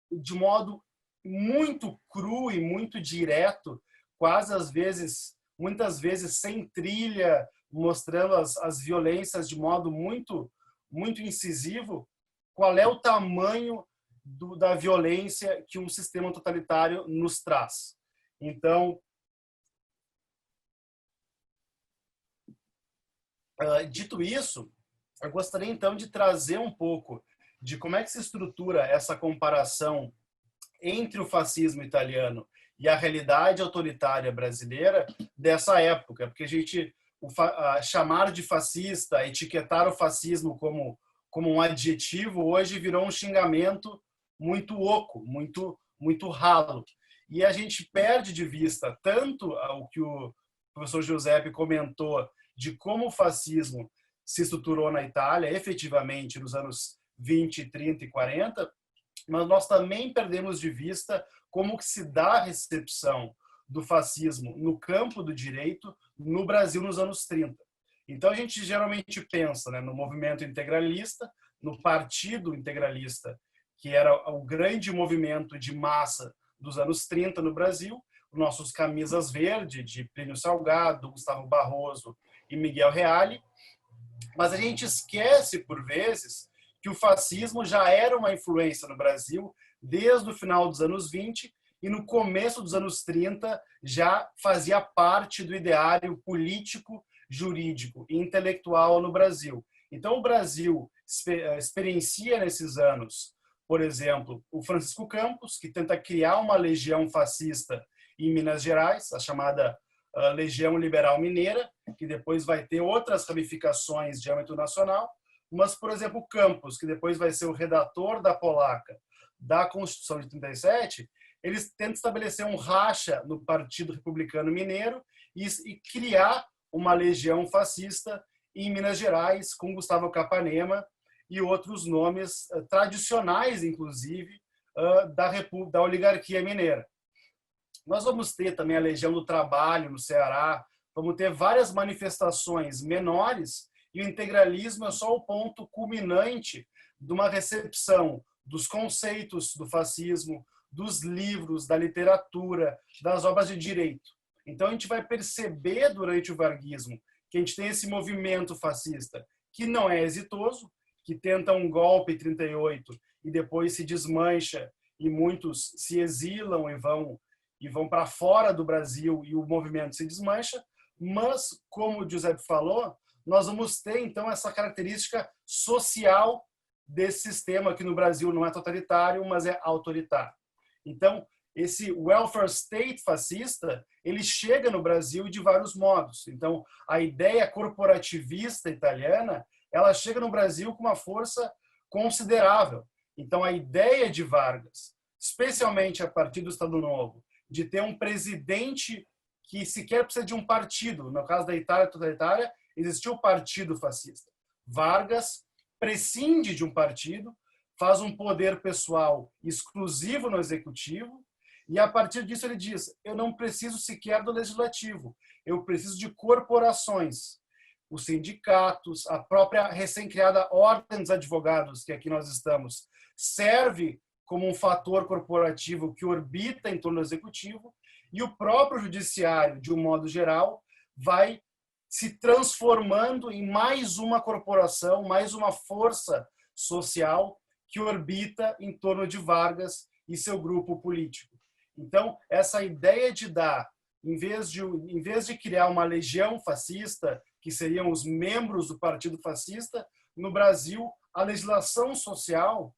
[SPEAKER 5] de modo muito cru e muito direto, quase às vezes, muitas vezes sem trilha, mostrando as violências de modo muito, muito incisivo, qual é o tamanho da violência que um sistema totalitário nos traz. Então, dito isso, eu gostaria então de trazer um pouco de como é que se estrutura essa comparação entre o fascismo italiano e a realidade autoritária brasileira dessa época, porque chamar de fascista, etiquetar o fascismo como um adjetivo, hoje virou um xingamento muito oco, muito ralo. E a gente perde de vista tanto o que o professor Giuseppe comentou de como o fascismo se estruturou na Itália, efetivamente, nos anos 20, 30 e 40, mas nós também perdemos de vista como que se dá a recepção do fascismo no campo do direito no Brasil nos anos 30. Então, a gente geralmente pensa, né, no movimento integralista, no partido integralista, que era o grande movimento de massa dos anos 30 no Brasil, nossos camisas verde, de Plínio Salgado, Gustavo Barroso e Miguel Reale, mas a gente esquece, por vezes, que o fascismo já era uma influência no Brasil desde o final dos anos 20 e no começo dos anos 30 já fazia parte do ideário político, jurídico e intelectual no Brasil. Então, o Brasil experiencia nesses anos, por exemplo, o Francisco Campos, que tenta criar uma legião fascista em Minas Gerais, a chamada Legião Liberal Mineira, que depois vai ter outras ramificações de âmbito nacional, mas, por exemplo, Campos, que depois vai ser o redator da polaca da Constituição de 37, eles tentam estabelecer um racha no Partido Republicano Mineiro e criar uma legião fascista em Minas Gerais, com Gustavo Capanema e outros nomes tradicionais, inclusive, da oligarquia mineira. Nós vamos ter também a Legião do Trabalho no Ceará, vamos ter várias manifestações menores, e o integralismo é só o ponto culminante de uma recepção dos conceitos do fascismo, dos livros, da literatura, das obras de direito. Então, a gente vai perceber durante o varguismo que a gente tem esse movimento fascista que não é exitoso, que tenta um golpe em 38 e depois se desmancha e muitos se exilam e vão para fora do Brasil e o movimento se desmancha, mas, como o Giuseppe falou, nós vamos ter, então, essa característica social desse sistema que no Brasil não é totalitário, mas é autoritário. Então, esse welfare state fascista, ele chega no Brasil de vários modos. Então, a ideia corporativista italiana, ela chega no Brasil com uma força considerável. Então, a ideia de Vargas, especialmente a partir do Estado Novo, de ter um presidente que sequer precisa de um partido. No caso da Itália totalitária, existiu o Partido Fascista. Vargas prescinde de um partido, faz um poder pessoal exclusivo no executivo, e a partir disso ele diz: eu não preciso sequer do legislativo, eu preciso de corporações. Os sindicatos, a própria recém-criada Ordem dos Advogados, que aqui nós estamos, serve como um fator corporativo que orbita em torno do executivo, e o próprio judiciário, de um modo geral, vai se transformando em mais uma corporação, mais uma força social que orbita em torno de Vargas e seu grupo político. Então, essa ideia de dar, em vez de criar uma legião fascista, que seriam os membros do Partido Fascista, no Brasil, a legislação social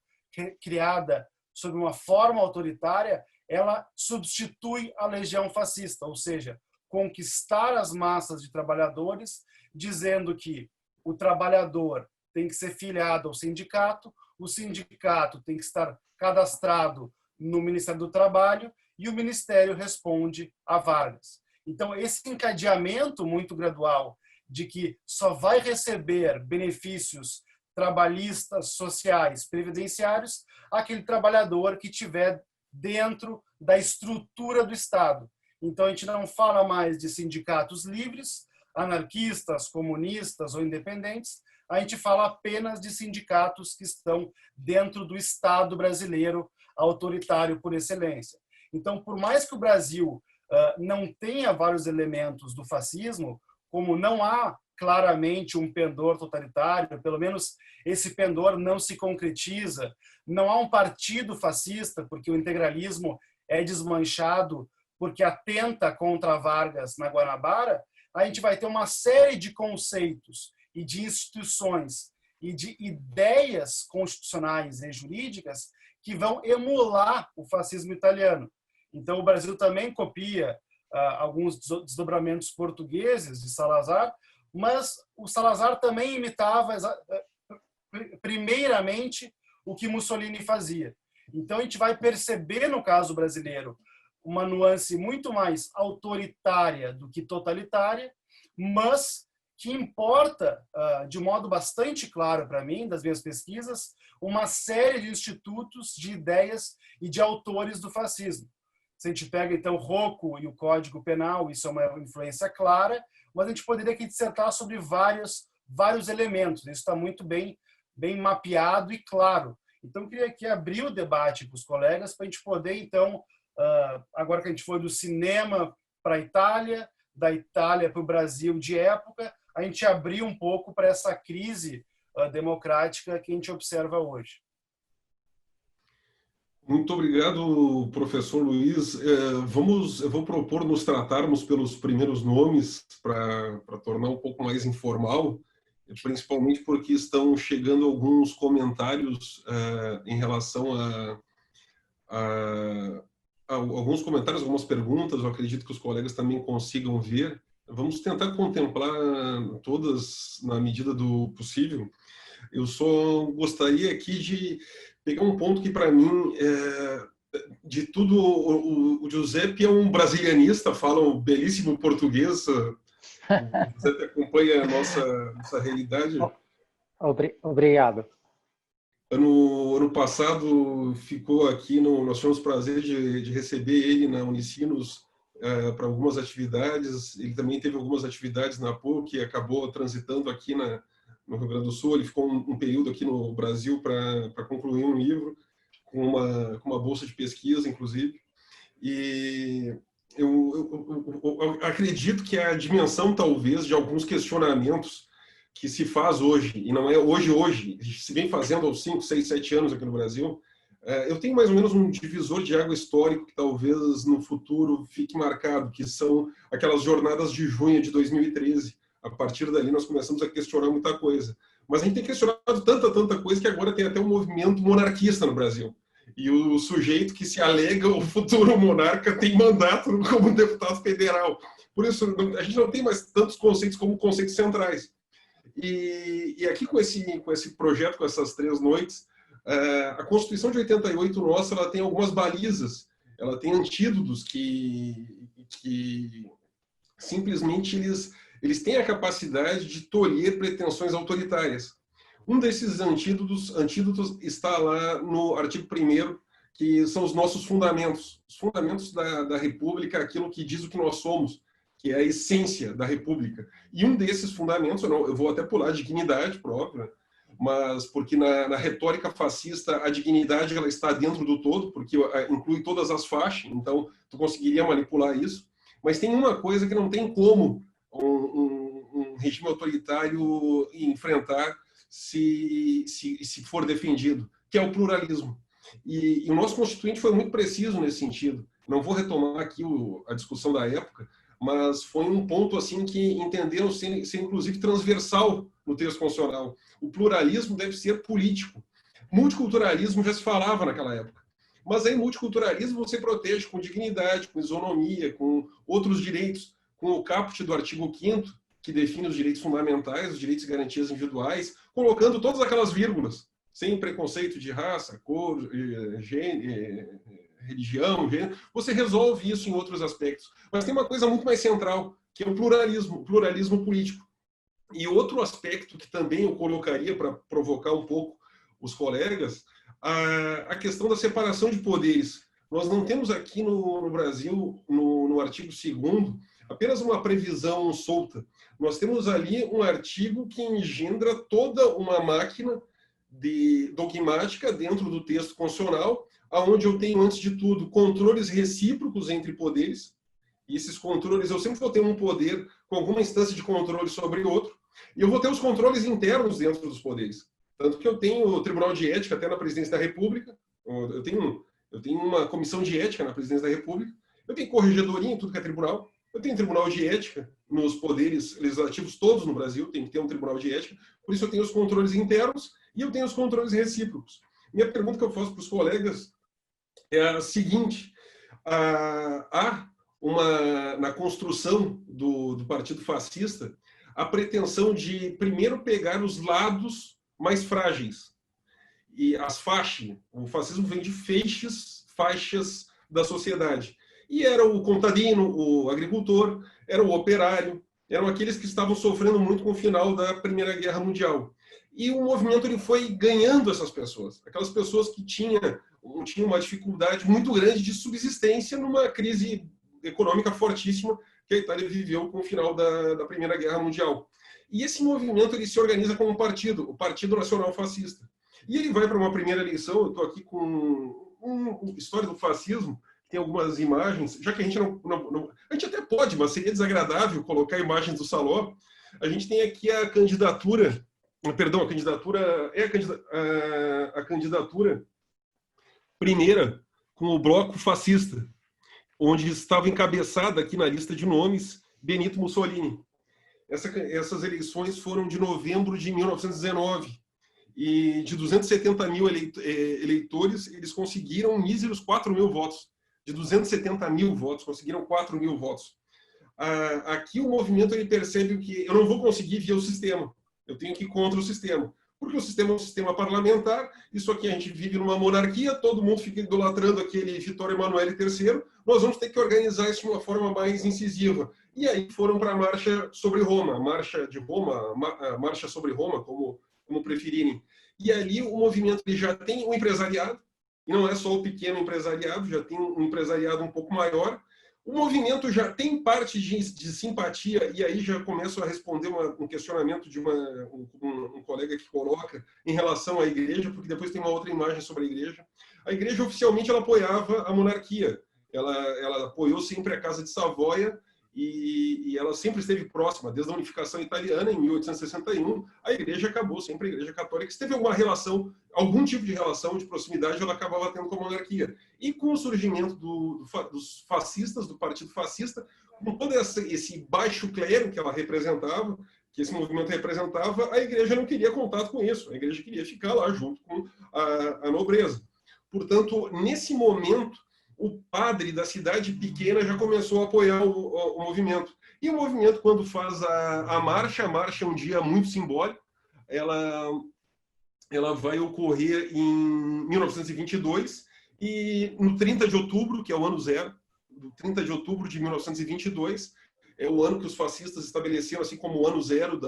[SPEAKER 5] criada sob uma forma autoritária, ela substitui a legião fascista, ou seja, conquistar as massas de trabalhadores, dizendo que o trabalhador tem que ser filiado ao sindicato, o sindicato tem que estar cadastrado no Ministério do Trabalho e o Ministério responde a Vargas. Então, esse encadeamento muito gradual de que só vai receber benefícios trabalhistas, sociais, previdenciários, aquele trabalhador que tiver dentro da estrutura do Estado. Então, a gente não fala mais de sindicatos livres, anarquistas, comunistas ou independentes, a gente fala apenas de sindicatos que estão dentro do Estado brasileiro, autoritário por excelência. Então, por mais que o Brasil não tenha vários elementos do fascismo, como não há claramente um pendor totalitário, pelo menos esse pendor não se concretiza, não há um partido fascista, porque o integralismo é desmanchado porque atenta contra Vargas na Guanabara, a gente vai ter uma série de conceitos e de instituições e de ideias constitucionais e jurídicas que vão emular o fascismo italiano. Então, o Brasil também copia alguns desdobramentos portugueses de Salazar, mas o Salazar também imitava primeiramente o que Mussolini fazia. Então a gente vai perceber no caso brasileiro uma nuance muito mais autoritária do que totalitária, mas que importa, de modo bastante claro para mim, das minhas pesquisas, uma série de institutos, de ideias e de autores do fascismo. Se a gente pega, então, Rocco e o Código Penal, isso é uma influência clara, mas a gente poderia aqui dissertar sobre vários elementos. Isso está muito bem mapeado e claro. Então, eu queria aqui abrir o debate para os colegas, para a gente poder, então, agora que a gente foi do cinema para a Itália, da Itália para o Brasil de época, a gente abrir um pouco para essa crise democrática que a gente observa hoje.
[SPEAKER 2] Muito obrigado, professor Luiz. Eu vou propor nos tratarmos pelos primeiros nomes para tornar um pouco mais informal, principalmente porque estão chegando alguns comentários em relação a alguns comentários, algumas perguntas. Eu acredito que os colegas também consigam ver. Vamos tentar contemplar todas na medida do possível. Eu só gostaria aqui de pegar um ponto que, para mim, de tudo, o Giuseppe é um brasilianista, fala um belíssimo português. O Giuseppe acompanha a nossa realidade.
[SPEAKER 4] Obrigado.
[SPEAKER 2] Ano passado ficou aqui, nós tivemos o prazer de receber ele na Unicinos para algumas atividades. Ele também teve algumas atividades na PUC, acabou transitando aqui no Rio Grande do Sul. Ele ficou um período aqui no Brasil para concluir um livro, com uma bolsa de pesquisa, inclusive. E eu acredito que a dimensão, talvez, de alguns questionamentos que se faz hoje, e não é hoje, se vem fazendo aos 5, 6, 7 anos aqui no Brasil, eu tenho mais ou menos um divisor de água histórico que talvez no futuro fique marcado, que são aquelas jornadas de junho de 2013. A partir dali nós começamos a questionar muita coisa. Mas a gente tem questionado tanta coisa que agora tem até um movimento monarquista no Brasil. E o sujeito que se alega o futuro monarca tem mandato como deputado federal. Por isso, a gente não tem mais tantos conceitos como conceitos centrais. E aqui com esse projeto, com essas 3 noites, a Constituição de 88 nossa, ela tem algumas balizas, ela tem antídotos que simplesmente eles têm a capacidade de tolher pretensões autoritárias. Um desses antídotos está lá no artigo 1º, que são os nossos fundamentos. Os fundamentos da República, aquilo que diz o que nós somos, que é a essência da República. E um desses fundamentos, eu vou até pular a dignidade própria, mas porque na retórica fascista a dignidade ela está dentro do todo, porque inclui todas as faixas, então tu conseguiria manipular isso. Mas tem uma coisa que não tem como um regime autoritário enfrentar se for defendido, que é o pluralismo. E o nosso constituinte foi muito preciso nesse sentido. Não vou retomar aqui a discussão da época, mas foi um ponto assim que entenderam ser inclusive transversal no texto constitucional. O pluralismo deve ser político. Multiculturalismo já se falava naquela época. Mas aí multiculturalismo você protege com dignidade, com isonomia, com outros direitos, com o caput do artigo 5º, que define os direitos fundamentais, os direitos e garantias individuais, colocando todas aquelas vírgulas, sem preconceito de raça, cor, gênero, religião, gênero. Você resolve isso em outros aspectos. Mas tem uma coisa muito mais central, que é o pluralismo político. E outro aspecto que também eu colocaria para provocar um pouco os colegas, a questão da separação de poderes. Nós não temos aqui no Brasil, no artigo 2º, apenas uma previsão solta. Nós temos ali um artigo que engendra toda uma máquina dogmática dentro do texto constitucional, onde eu tenho, antes de tudo, controles recíprocos entre poderes. E esses controles, eu sempre vou ter um poder com alguma instância de controle sobre outro, e eu vou ter os controles internos dentro dos poderes. Tanto que eu tenho o Tribunal de Ética até na Presidência da República, eu tenho uma comissão de ética na Presidência da República, eu tenho corregedoria em tudo que é tribunal, eu tenho tribunal de ética nos poderes legislativos todos no Brasil, tem que ter um tribunal de ética, por isso eu tenho os controles internos e eu tenho os controles recíprocos. Minha pergunta que eu faço para os colegas é a seguinte: há na construção do Partido Fascista, a pretensão de primeiro pegar os lados mais frágeis. E as faixas, o fascismo vem de faixas da sociedade. E era o contadino, o agricultor, era o operário, eram aqueles que estavam sofrendo muito com o final da Primeira Guerra Mundial. E o movimento ele foi ganhando essas pessoas, aquelas pessoas que tinham uma dificuldade muito grande de subsistência numa crise econômica fortíssima que a Itália viveu com o final da Primeira Guerra Mundial. E esse movimento ele se organiza como um partido, o Partido Nacional Fascista. E ele vai para uma primeira eleição, eu estou aqui com uma história do fascismo, tem algumas imagens, já que a gente a gente até pode, mas seria desagradável colocar imagens do Saló. A gente tem aqui a candidatura, perdão, a candidatura primeira com o bloco fascista, onde estava encabeçada aqui na lista de nomes Benito Mussolini. Essas eleições foram de novembro de 1919. E de 270 mil eleitores, eles conseguiram míseros 4 mil votos. De 270 mil votos, conseguiram 4 mil votos. Aqui o movimento ele percebe que eu não vou conseguir via o sistema, eu tenho que ir contra o sistema. Porque o sistema é um sistema parlamentar, isso aqui a gente vive numa monarquia, todo mundo fica idolatrando aquele Vittorio Emanuele III, nós vamos ter que organizar isso de uma forma mais incisiva. E aí foram para a Marcha sobre Roma, a Marcha de Roma, a Marcha sobre Roma, como preferirem. E ali o movimento ele já tem um empresariado, e não é só o pequeno empresariado, já tem um empresariado um pouco maior. O movimento já tem parte de simpatia, e aí já começo a responder um questionamento de um colega que coloca em relação à igreja, porque depois tem uma outra imagem sobre a igreja. A igreja oficialmente ela apoiava a monarquia, ela apoiou sempre a Casa de Savoia, e ela sempre esteve próxima, desde a unificação italiana, em 1861, a igreja acabou sempre, a igreja católica, se teve alguma relação, algum tipo de relação de proximidade, ela acabava tendo com a monarquia. E com o surgimento dos fascistas, do Partido Fascista, com todo esse baixo clero que ela representava, que esse movimento representava, a igreja não queria contato com isso, a igreja queria ficar lá junto com a nobreza. Portanto, nesse momento, o padre da cidade pequena já começou a apoiar o movimento. E o movimento, quando faz a marcha é um dia muito simbólico, ela vai ocorrer em 1922, e no 30 de outubro, que é o ano zero, do 30 de outubro de 1922, é o ano que os fascistas estabeleceram assim como o ano zero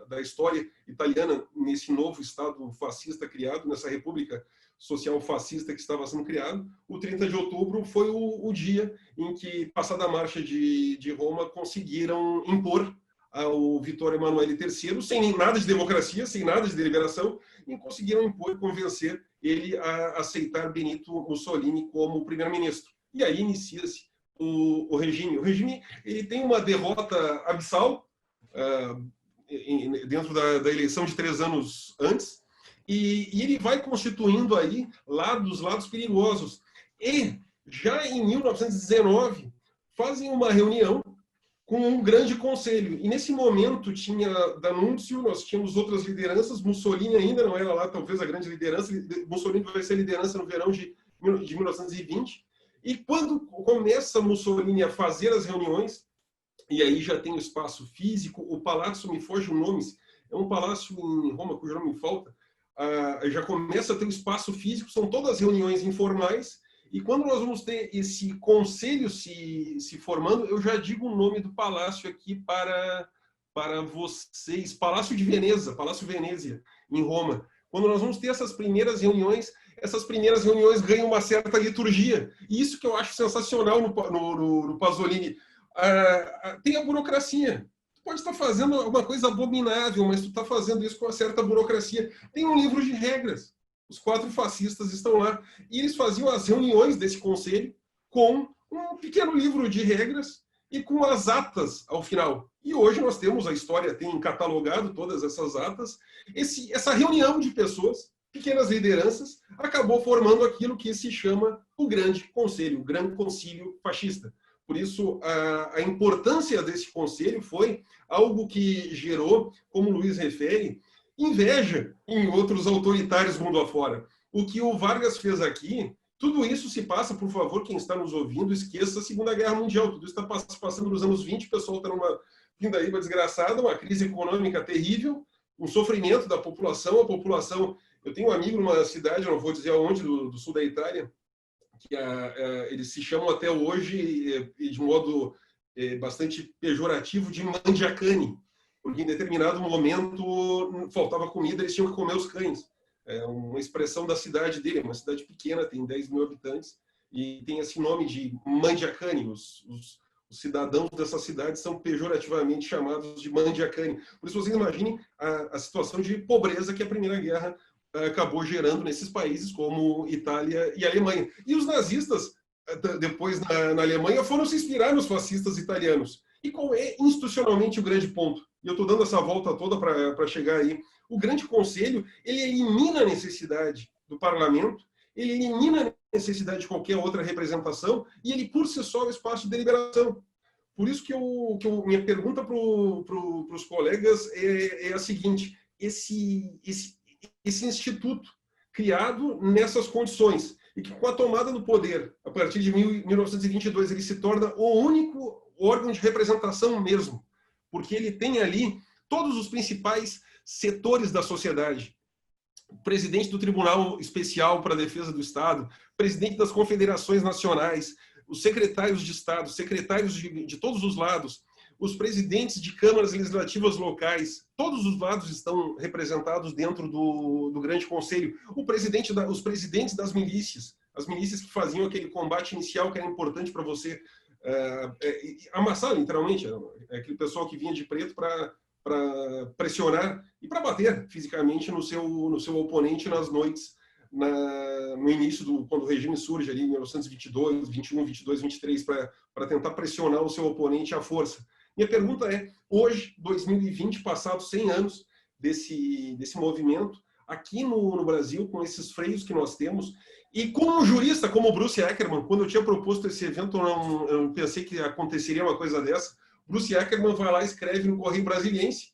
[SPEAKER 2] da história italiana, nesse novo Estado fascista criado, nessa República Social Fascista que estava sendo criado. O 30 de outubro foi o dia em que, passada a Marcha de Roma, conseguiram impor ao Vittorio Emanuele III, sem nada de democracia, sem nada de deliberação, e conseguiram impor e convencer ele a aceitar Benito Mussolini como primeiro-ministro. E aí inicia-se o regime. O regime ele tem uma derrota abissal dentro da eleição de 3 anos antes, e ele vai constituindo aí lados perigosos. E já em 1919 fazem uma reunião com um grande conselho. E nesse momento tinha D'Annunzio, nós tínhamos outras lideranças, Mussolini ainda não era lá, talvez a grande liderança, Mussolini vai ser liderança no verão de 1920. E quando começa Mussolini a fazer as reuniões, e aí já tem o espaço físico, o palácio, me foge o nome, é um palácio em Roma, cujo nome me falta, já começa a ter o espaço físico, são todas reuniões informais, e quando nós vamos ter esse conselho se formando, eu já digo o nome do palácio aqui para vocês, Palácio de Veneza, Palácio Venezia, em Roma. Quando nós vamos ter essas primeiras reuniões ganham uma certa liturgia. E isso que eu acho sensacional no Pasolini. Tem a burocracia. Tu pode estar fazendo uma coisa abominável, mas tu está fazendo isso com uma certa burocracia. Tem um livro de regras. Os 4 fascistas estão lá. E eles faziam as reuniões desse conselho com um pequeno livro de regras e com as atas ao final. E hoje nós temos, a história tem catalogado todas essas atas. Essa reunião de pessoas, pequenas lideranças, acabou formando aquilo que se chama o Grande Conselho, o Grande Concílio Fascista. Por isso, a importância desse conselho foi algo que gerou, como o Luiz refere, inveja em outros autoritários mundo afora. O que o Vargas fez aqui, tudo isso se passa, por favor, quem está nos ouvindo, esqueça a Segunda Guerra Mundial. Tudo isso está passando nos anos 20, o pessoal está pindaíba desgraçada, uma crise econômica terrível, um sofrimento da população. A população... Eu tenho um amigo numa cidade, não vou dizer aonde, do sul da Itália, que eles se chamam até hoje, de modo bastante pejorativo, de mangiacani, porque em determinado momento faltava comida, eles tinham que comer os cães. É uma expressão da cidade dele, é uma cidade pequena, tem 10 mil habitantes, e tem esse nome de mangiacani. Os cidadãos dessa cidade são pejorativamente chamados de mangiacani. Por isso, vocês imaginem a situação de pobreza que a Primeira Guerra acabou gerando nesses países como Itália e Alemanha. E os nazistas, depois na Alemanha, foram se inspirar nos fascistas italianos. E qual é institucionalmente o grande ponto? E eu estou dando essa volta toda para chegar aí. O Grande Conselho, ele elimina a necessidade do parlamento, ele elimina a necessidade de qualquer outra representação e ele, por si só, é o espaço de deliberação. Por isso que minha pergunta para os colegas é a seguinte: esse instituto criado nessas condições e que, com a tomada do poder, a partir de 1922, ele se torna o único órgão de representação mesmo, porque ele tem ali todos os principais setores da sociedade. O presidente do Tribunal Especial para a Defesa do Estado, presidente das confederações nacionais, os secretários de Estado, secretários de todos os lados, os presidentes de câmaras legislativas locais, todos os lados estão representados dentro do Grande Conselho. Os presidentes das milícias, as milícias que faziam aquele combate inicial que era importante para você amassar, literalmente, aquele pessoal que vinha de preto para pressionar e para bater fisicamente no seu oponente nas noites, no início, quando o regime surge ali em 1922, 21, 22, 23, para tentar pressionar o seu oponente à força. Minha pergunta é, hoje, 2020, passados 100 anos desse movimento, aqui no Brasil, com esses freios que nós temos, e como um jurista, como o Bruce Ackerman, quando eu tinha proposto esse evento, eu não pensei que aconteceria uma coisa dessa. Bruce Ackerman vai lá e escreve no Correio Brasiliense.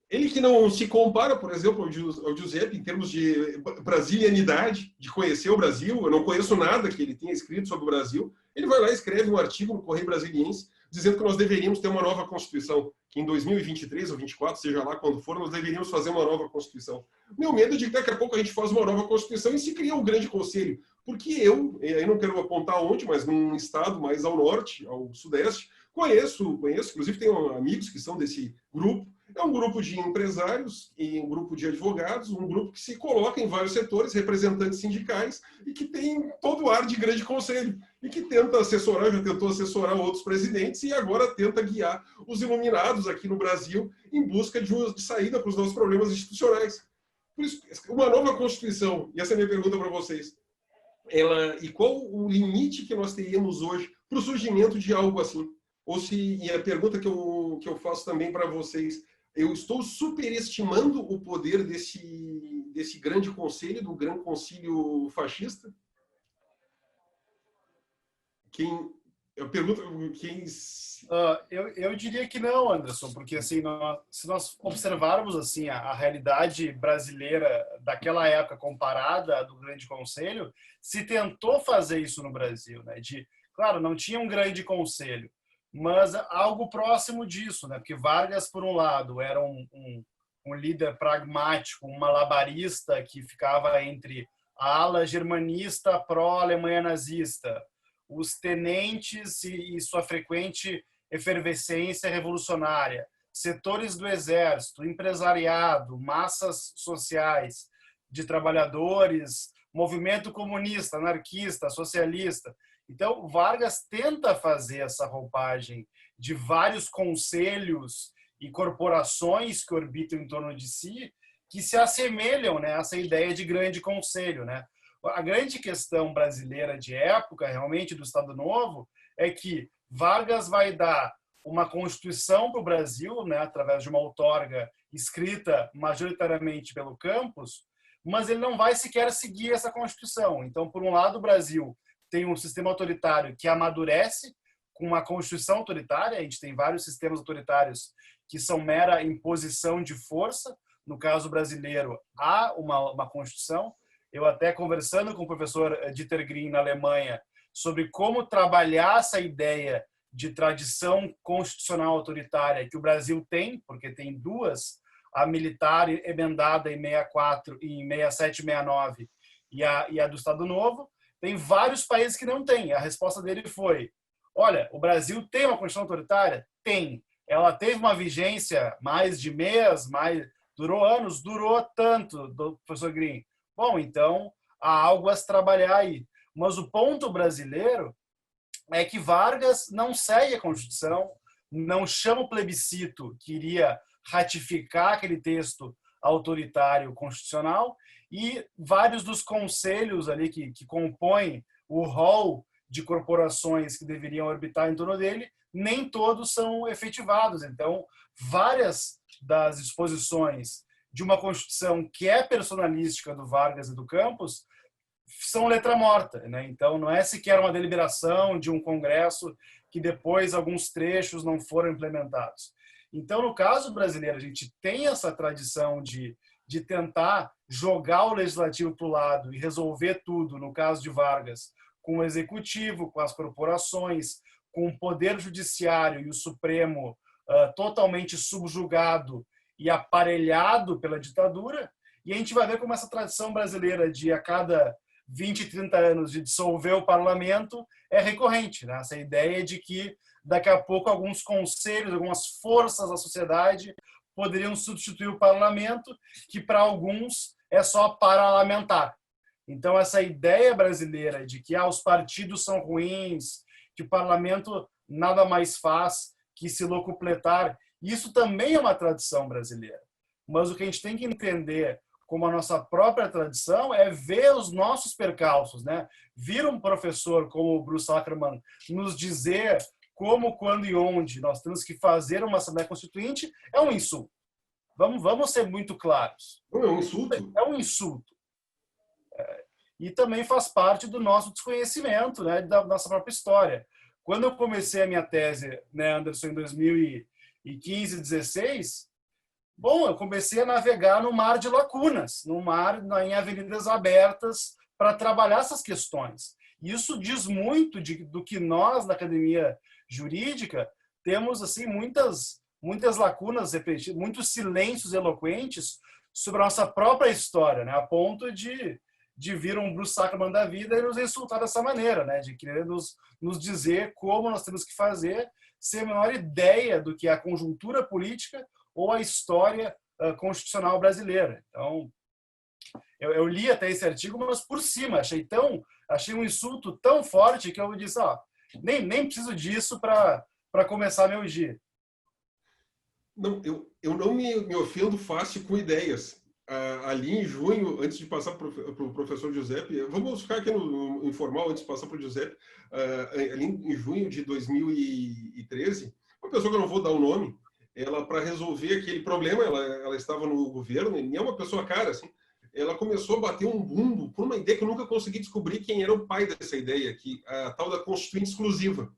[SPEAKER 2] Ele que não se compara, por exemplo, ao Giuseppe, em termos de brasilianidade, de conhecer o Brasil, eu não conheço nada que ele tenha escrito sobre o Brasil, ele vai lá e escreve um artigo no Correio Brasiliense, dizendo que nós deveríamos ter uma nova Constituição, que em 2023 ou 2024, seja lá quando for, nós deveríamos fazer uma nova Constituição. Meu medo é de que daqui a pouco a gente faz uma nova Constituição e se cria um grande conselho. Porque eu não quero apontar onde, mas num estado mais ao norte, ao sudeste, conheço, inclusive tenho amigos que são desse grupo. É um grupo de empresários e um grupo de advogados, um grupo que se coloca em vários setores, representantes sindicais, e que tem todo o ar de grande conselho, e que tenta assessorar, já tentou assessorar outros presidentes, e agora tenta guiar os iluminados aqui no Brasil em busca de saída para os nossos problemas institucionais. Por isso, uma nova Constituição, e essa é a minha pergunta para vocês, e qual o limite que nós teríamos hoje para o surgimento de algo assim? E a pergunta que eu faço também para vocês, eu estou superestimando o poder desse grande conselho, do Grande Concílio Fascista? Eu pergunto quem...
[SPEAKER 5] Eu diria que não, Anderson, porque assim, se nós observarmos assim, a realidade brasileira daquela época comparada à do Grande Conselho, se tentou fazer isso no Brasil, né? Claro, não tinha um grande conselho, mas algo próximo disso, né? Porque Vargas, por um lado, era um líder pragmático, um malabarista que ficava entre a ala germanista pró-Alemanha nazista, os tenentes e sua frequente efervescência revolucionária, setores do exército, empresariado, massas sociais de trabalhadores, movimento comunista, anarquista, socialista. Então, Vargas tenta fazer essa roupagem de vários conselhos e corporações que orbitam em torno de si, que se assemelham, né, a essa ideia de grande conselho, né? A grande questão brasileira de época, realmente, do Estado Novo, é que Vargas vai dar uma Constituição para o Brasil, né, através de uma outorga escrita majoritariamente pelo Campos, mas ele não vai sequer seguir essa Constituição. Então, por um lado, o Brasil tem um sistema autoritário que amadurece com uma Constituição autoritária. A gente tem vários sistemas autoritários que são mera imposição de força. No caso brasileiro, há uma Constituição. Eu até conversando com o professor Dieter Green na Alemanha sobre como trabalhar essa ideia de tradição constitucional autoritária que o Brasil tem, porque tem duas, a militar emendada em 64 e em 67 e 69 e a do Estado Novo, tem vários países que não têm. A resposta dele foi: olha, o Brasil tem uma Constituição autoritária? Tem. Ela teve uma vigência mais de mês, durou anos? Durou tanto, do professor Green. Bom, então há algo a se trabalhar aí. Mas o ponto brasileiro é que Vargas não segue a Constituição, não chama o plebiscito que iria ratificar aquele texto autoritário constitucional, e vários dos conselhos ali que compõem o rol de corporações que deveriam orbitar em torno dele, nem todos são efetivados. Então, várias das disposições de uma Constituição que é personalística do Vargas e do Campos são letra morta, né? Então, não é sequer uma deliberação de um congresso que depois alguns trechos não foram implementados. Então, no caso brasileiro, a gente tem essa tradição de tentar jogar o legislativo para o lado e resolver tudo, no caso de Vargas, com o executivo, com as corporações, com o poder judiciário e o Supremo totalmente subjugado e aparelhado pela ditadura. E a gente vai ver como essa tradição brasileira de a cada 20, 30 anos de dissolver o parlamento é recorrente, né? Essa ideia de que daqui a pouco alguns conselhos, algumas forças da sociedade poderiam substituir o parlamento, que para alguns é só parlamentar. Então, essa ideia brasileira de que os partidos são ruins, que o parlamento nada mais faz que se locupletar, isso também é uma tradição brasileira. Mas o que a gente tem que entender como a nossa própria tradição é ver os nossos percalços, né? Vir um professor como o Bruce Ackerman nos dizer como, quando e onde nós temos que fazer uma Assembleia Constituinte é um insulto. Vamos ser muito claros.
[SPEAKER 2] Não é um insulto?
[SPEAKER 5] É um insulto. E também faz parte do nosso desconhecimento, né, da nossa própria história. Quando eu comecei a minha tese, né, Anderson, em 2015, 2016, bom, eu comecei a navegar no mar de lacunas, em avenidas abertas para trabalhar essas questões. Isso diz muito do que nós, na academia jurídica, temos assim muitas lacunas, muitos silêncios eloquentes sobre a nossa própria história, né, a ponto de vir um Bruce Ackerman da vida e nos insultar dessa maneira, né, de querer nos dizer como nós temos que fazer, sem a menor ideia do que é a conjuntura política ou a história constitucional brasileira. Então, eu li até esse artigo, mas por cima, achei um insulto tão forte que eu disse, nem preciso disso para começar meu dia.
[SPEAKER 2] Não, eu não me ofendo fácil com ideias. Ali em junho, antes de passar para o professor Giuseppe, vamos ficar aqui no informal antes de passar para o Giuseppe, ali em junho de 2013, uma pessoa que eu não vou dar o nome, ela, para resolver aquele problema, ela estava no governo, e é uma pessoa cara, assim, ela começou a bater um bumbo por uma ideia que eu nunca consegui descobrir quem era o pai dessa ideia, que a tal da Constituinte Exclusiva.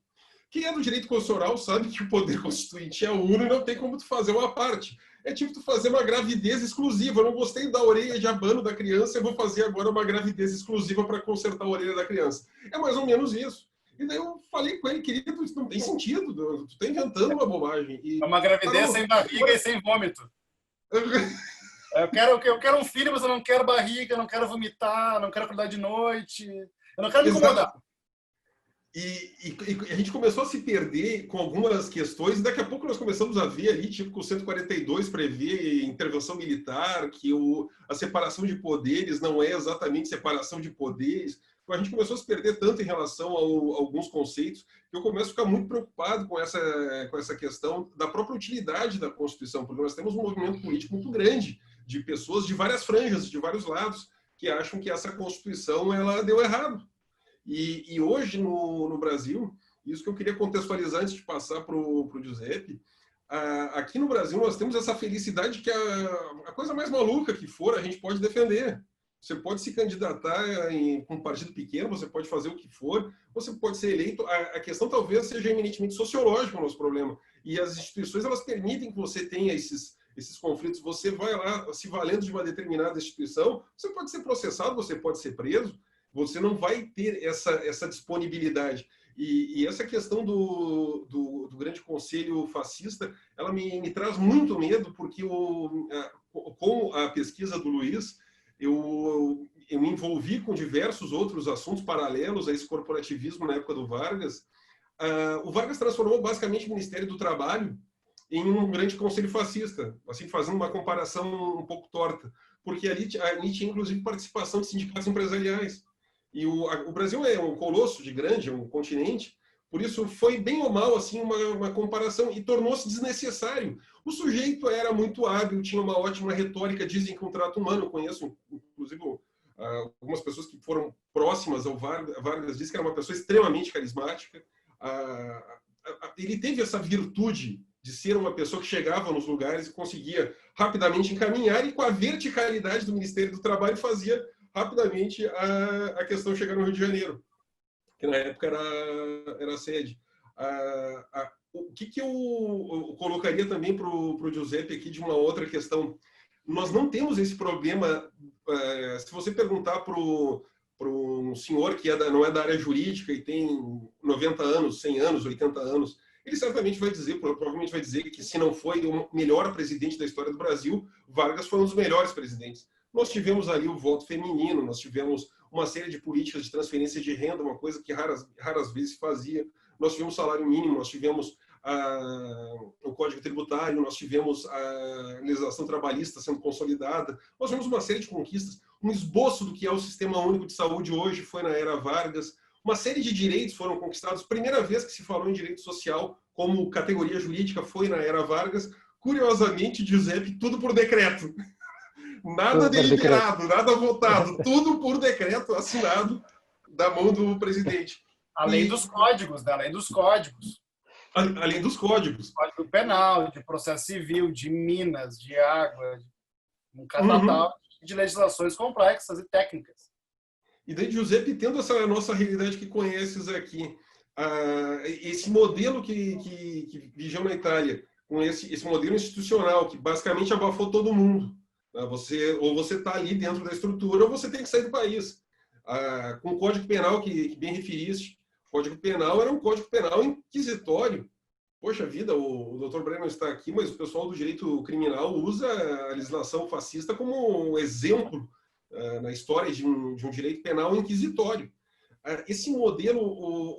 [SPEAKER 2] Quem é do direito constitucional sabe que o poder constituinte é uno e não tem como tu fazer uma parte. É tipo tu fazer uma gravidez exclusiva. Eu não gostei da orelha de abano da criança, eu vou fazer agora uma gravidez exclusiva para consertar a orelha da criança. É mais ou menos isso. E daí eu falei com ele, querido, isso não tem sentido, tu está inventando uma bobagem.
[SPEAKER 5] É uma gravidez sem barriga e sem vômito. Eu quero um filho, mas eu não quero barriga, eu não quero vomitar, não quero acordar de noite, eu não quero me incomodar.
[SPEAKER 2] E a gente começou a se perder com algumas questões, e daqui a pouco nós começamos a ver ali, tipo, que o 142 prevê intervenção militar, que a separação de poderes não é exatamente separação de poderes. A gente começou a se perder tanto em relação a alguns conceitos, que eu começo a ficar muito preocupado com essa questão da própria utilidade da Constituição, porque nós temos um movimento político muito grande de pessoas de várias franjas, de vários lados, que acham que essa Constituição ela deu errado. E hoje, no Brasil, isso que eu queria contextualizar antes de passar para o Giuseppe, aqui no Brasil nós temos essa felicidade que a coisa mais maluca que for, a gente pode defender. Você pode se candidatar com um partido pequeno, você pode fazer o que for, você pode ser eleito. A questão talvez seja eminentemente sociológica o nosso problema. E as instituições, elas permitem que você tenha esses conflitos. Você vai lá, se valendo de uma determinada instituição, você pode ser processado, você pode ser preso, você não vai ter essa disponibilidade. E essa questão do grande conselho fascista, ela me traz muito medo, porque com a pesquisa do Luiz, eu me envolvi com diversos outros assuntos paralelos a esse corporativismo na época do Vargas. O Vargas transformou basicamente o Ministério do Trabalho em um grande conselho fascista, assim, fazendo uma comparação um pouco torta, porque ali tinha inclusive participação de sindicatos empresariais. E o Brasil é um colosso de grande, é um continente, por isso foi bem ou mal assim uma comparação e tornou-se desnecessário. O sujeito era muito hábil, tinha uma ótima retórica, dizem que um trato humano, eu conheço inclusive algumas pessoas que foram próximas ao Vargas, dizem que era uma pessoa extremamente carismática. Ele teve essa virtude de ser uma pessoa que chegava nos lugares e conseguia rapidamente encaminhar, e com a verticalidade do Ministério do Trabalho fazia rapidamente a questão chegar no Rio de Janeiro, que na época era a sede. O que eu colocaria também para o Giuseppe aqui de uma outra questão? Nós não temos esse problema. Se você perguntar para um senhor que não é da área jurídica e tem 90 anos, 100 anos, 80 anos, ele certamente vai dizer, provavelmente vai dizer que se não foi o melhor presidente da história do Brasil, Vargas foi um dos melhores presidentes. Nós tivemos ali o voto feminino, nós tivemos uma série de políticas de transferência de renda, uma coisa que raras vezes se fazia. Nós tivemos salário mínimo, nós tivemos o Código Tributário, nós tivemos a legislação trabalhista sendo consolidada, nós tivemos uma série de conquistas. Um esboço do que é o Sistema Único de Saúde hoje foi na era Vargas. Uma série de direitos foram conquistados. Primeira vez que se falou em direito social como categoria jurídica foi na era Vargas. Curiosamente, Giuseppe, tudo por decreto. Nada deliberado, nada votado. Tudo por decreto assinado da mão do presidente.
[SPEAKER 5] Além dos códigos, né? Além dos códigos.
[SPEAKER 2] Além dos códigos.
[SPEAKER 5] Código penal, de processo civil, de minas, de água, um catatal de legislações complexas e técnicas.
[SPEAKER 2] E daí, Giuseppe, tendo essa nossa realidade que conheces aqui, esse modelo que vigiu na Itália, com esse modelo institucional que basicamente abafou todo mundo, né? Ou você está ali dentro da estrutura ou você tem que sair do país. Com o Código Penal que bem referiste, o Código Penal era um Código Penal inquisitório. Poxa vida, o Dr. Breno está aqui, mas o pessoal do direito criminal usa a legislação fascista como um exemplo na história de um direito penal inquisitório. Esse modelo,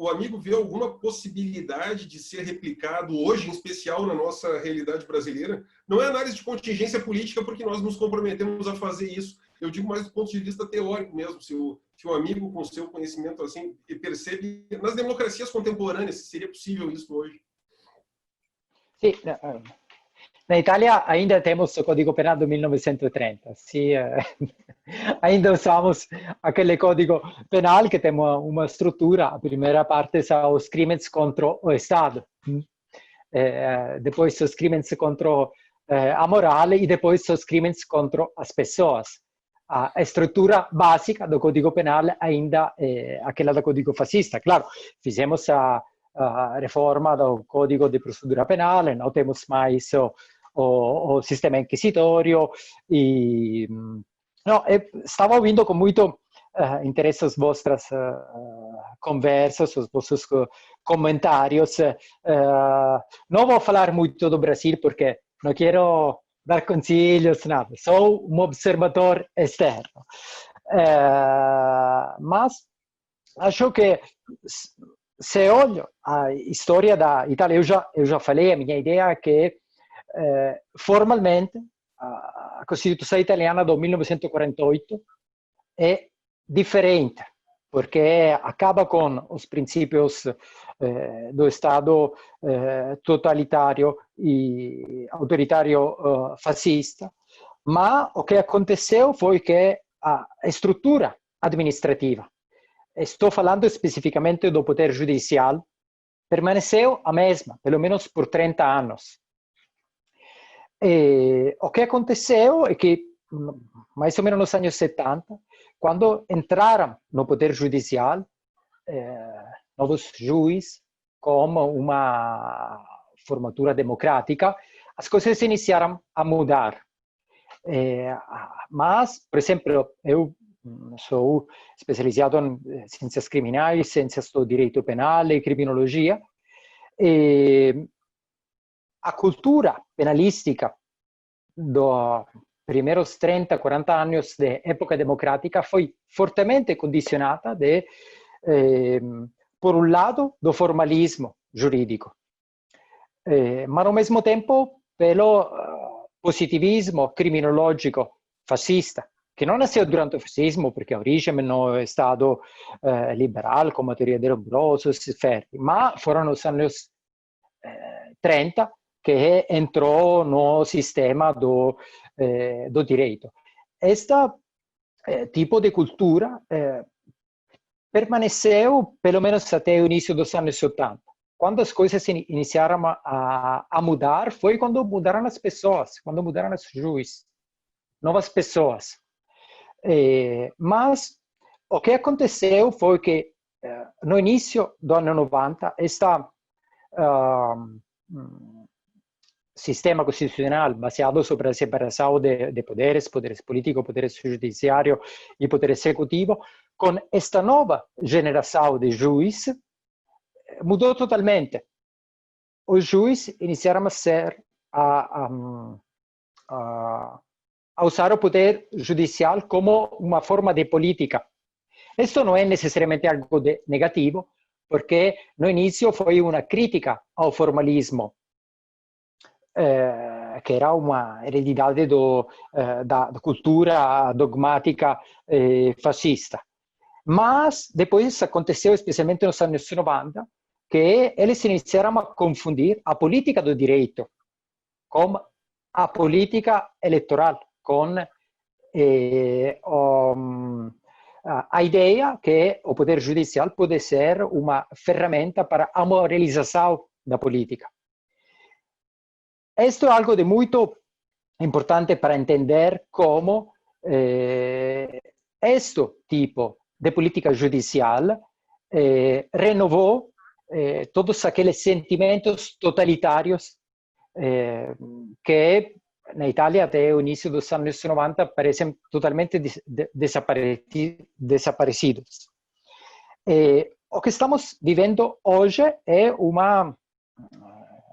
[SPEAKER 2] o amigo vê alguma possibilidade de ser replicado hoje, em especial na nossa realidade brasileira? Não é análise de contingência política, porque nós nos comprometemos a fazer isso. Eu digo mais do ponto de vista teórico mesmo. Se o amigo, com seu conhecimento assim, percebe nas democracias contemporâneas, se seria possível isso hoje.
[SPEAKER 4] Sim, na Itália ainda temos o Código Penal de 1930. Sim, ainda usamos aquele Código Penal que tem uma estrutura. A primeira parte são os crimes contra o Estado, depois os crimes contra a moral e depois os crimes contra as pessoas. A estrutura básica do Código Penal ainda é aquela do Código Fascista. Claro, fizemos a reforma do Código de Procedura Penal, não temos mais o sistema inquisitório e não, estava ouvindo com muito interesse as vossas conversas, os vossos comentários. Não vou falar muito do Brasil porque não quero dar conselhos, nada. Sou um observador externo. Mas acho que se olho a história da Itália, eu já falei, a minha ideia é que formalmente a Costituição italiana do 1948 é diferente, porque acaba com os princípios do Estado totalitário e autoritário fascista, mas o que aconteceu foi que a estrutura administrativa, estou falando especificamente do Poder Judicial, permaneceu a mesma, pelo menos por 30 anos. E o que aconteceu é que, mais ou menos nos anos 70, quando entraram no Poder Judicial, novos juízes, como uma formatura democrática, as coisas iniciaram a mudar. Mas, por exemplo, eu sou especializado em ciências criminais, ciências do direito penal e criminologia. E a cultura penalística dos primeiros 30, 40 anos da época democrática foi fortemente condicionada por um lado, do formalismo jurídico, mas ao mesmo tempo pelo positivismo criminológico fascista, que não nasceu durante o fascismo, porque a origem não é Estado liberal, como a teoria de Lombroso, Ferri, mas foram nos anos 30 que entrou no sistema do direito. Este tipo de cultura permaneceu pelo menos até o início dos anos 80. Quando as coisas iniciaram a mudar, foi quando mudaram as pessoas, quando mudaram os juízes, novas pessoas. Mas o que aconteceu foi que no início do ano 90, este sistema constitucional baseado sobre a separação de poderes político, poder judiciário e poder executivo, com esta nova geração de juízes, mudou totalmente. Os juízes iniciaram a usar o poder judicial como uma forma de política. Isso não é necessariamente algo negativo, porque no início foi uma crítica ao formalismo, que era uma heredidade da cultura dogmática fascista. Mas depois aconteceu, especialmente nos anos 90, que eles iniciaram a confundir a política do direito com a política eleitoral, com a ideia que o poder judicial pode ser uma ferramenta para a moralização da política. Isto é algo de muito importante para entender como este tipo de política judicial renovou todos aqueles sentimentos totalitários que na Itália até o início dos anos 90 parecem totalmente desaparecidos. O que estamos vivendo hoje é uma...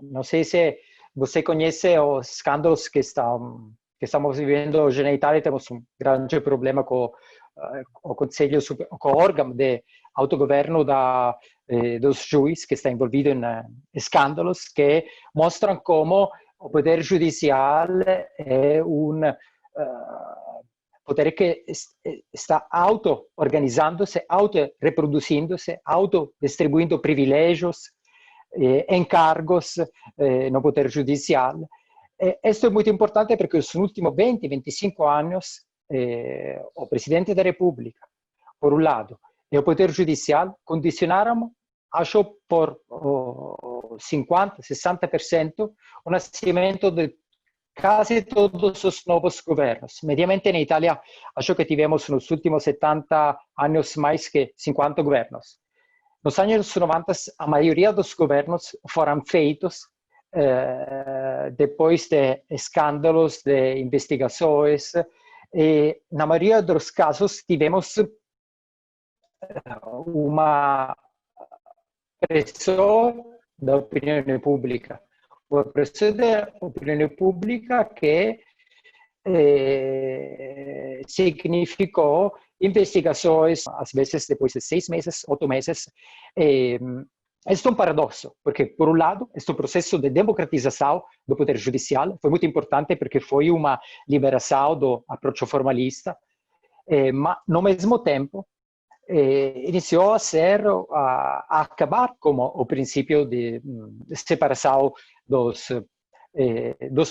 [SPEAKER 4] Não sei se você conhece os escândalos que estamos vivendo hoje na Itália. Temos um grande problema com o Conselho, com o órgão de autogoverno dos juízes, que está envolvido em escândalos que mostram como o poder judicial é poder que está auto-organizando-se, auto-reproduzindo-se, auto-distribuindo privilégios, encargos no poder judicial. Isso é muito importante porque nos últimos 20, 25 anos, o presidente da República, por um lado, e o poder judicial condicionaram, acho, por 50%, 60%, o nascimento de quase todos os novos governos. Mediamente, na Itália, acho que tivemos nos últimos 70 anos mais que 50 governos. Nos anos 90, a maioria dos governos foram feitos depois de escândalos, de investigações, e na maioria dos casos tivemos uma pressão da opinião pública. Uma pressão da opinião pública que significou investigações, às vezes depois de 6 meses, 8 meses. Este é um paradoxo, porque, por um lado, este processo de democratização do poder judicial foi muito importante porque foi uma liberação do approach formalista, mas, no mesmo tempo, iniciou a acabar com o princípio de separação dos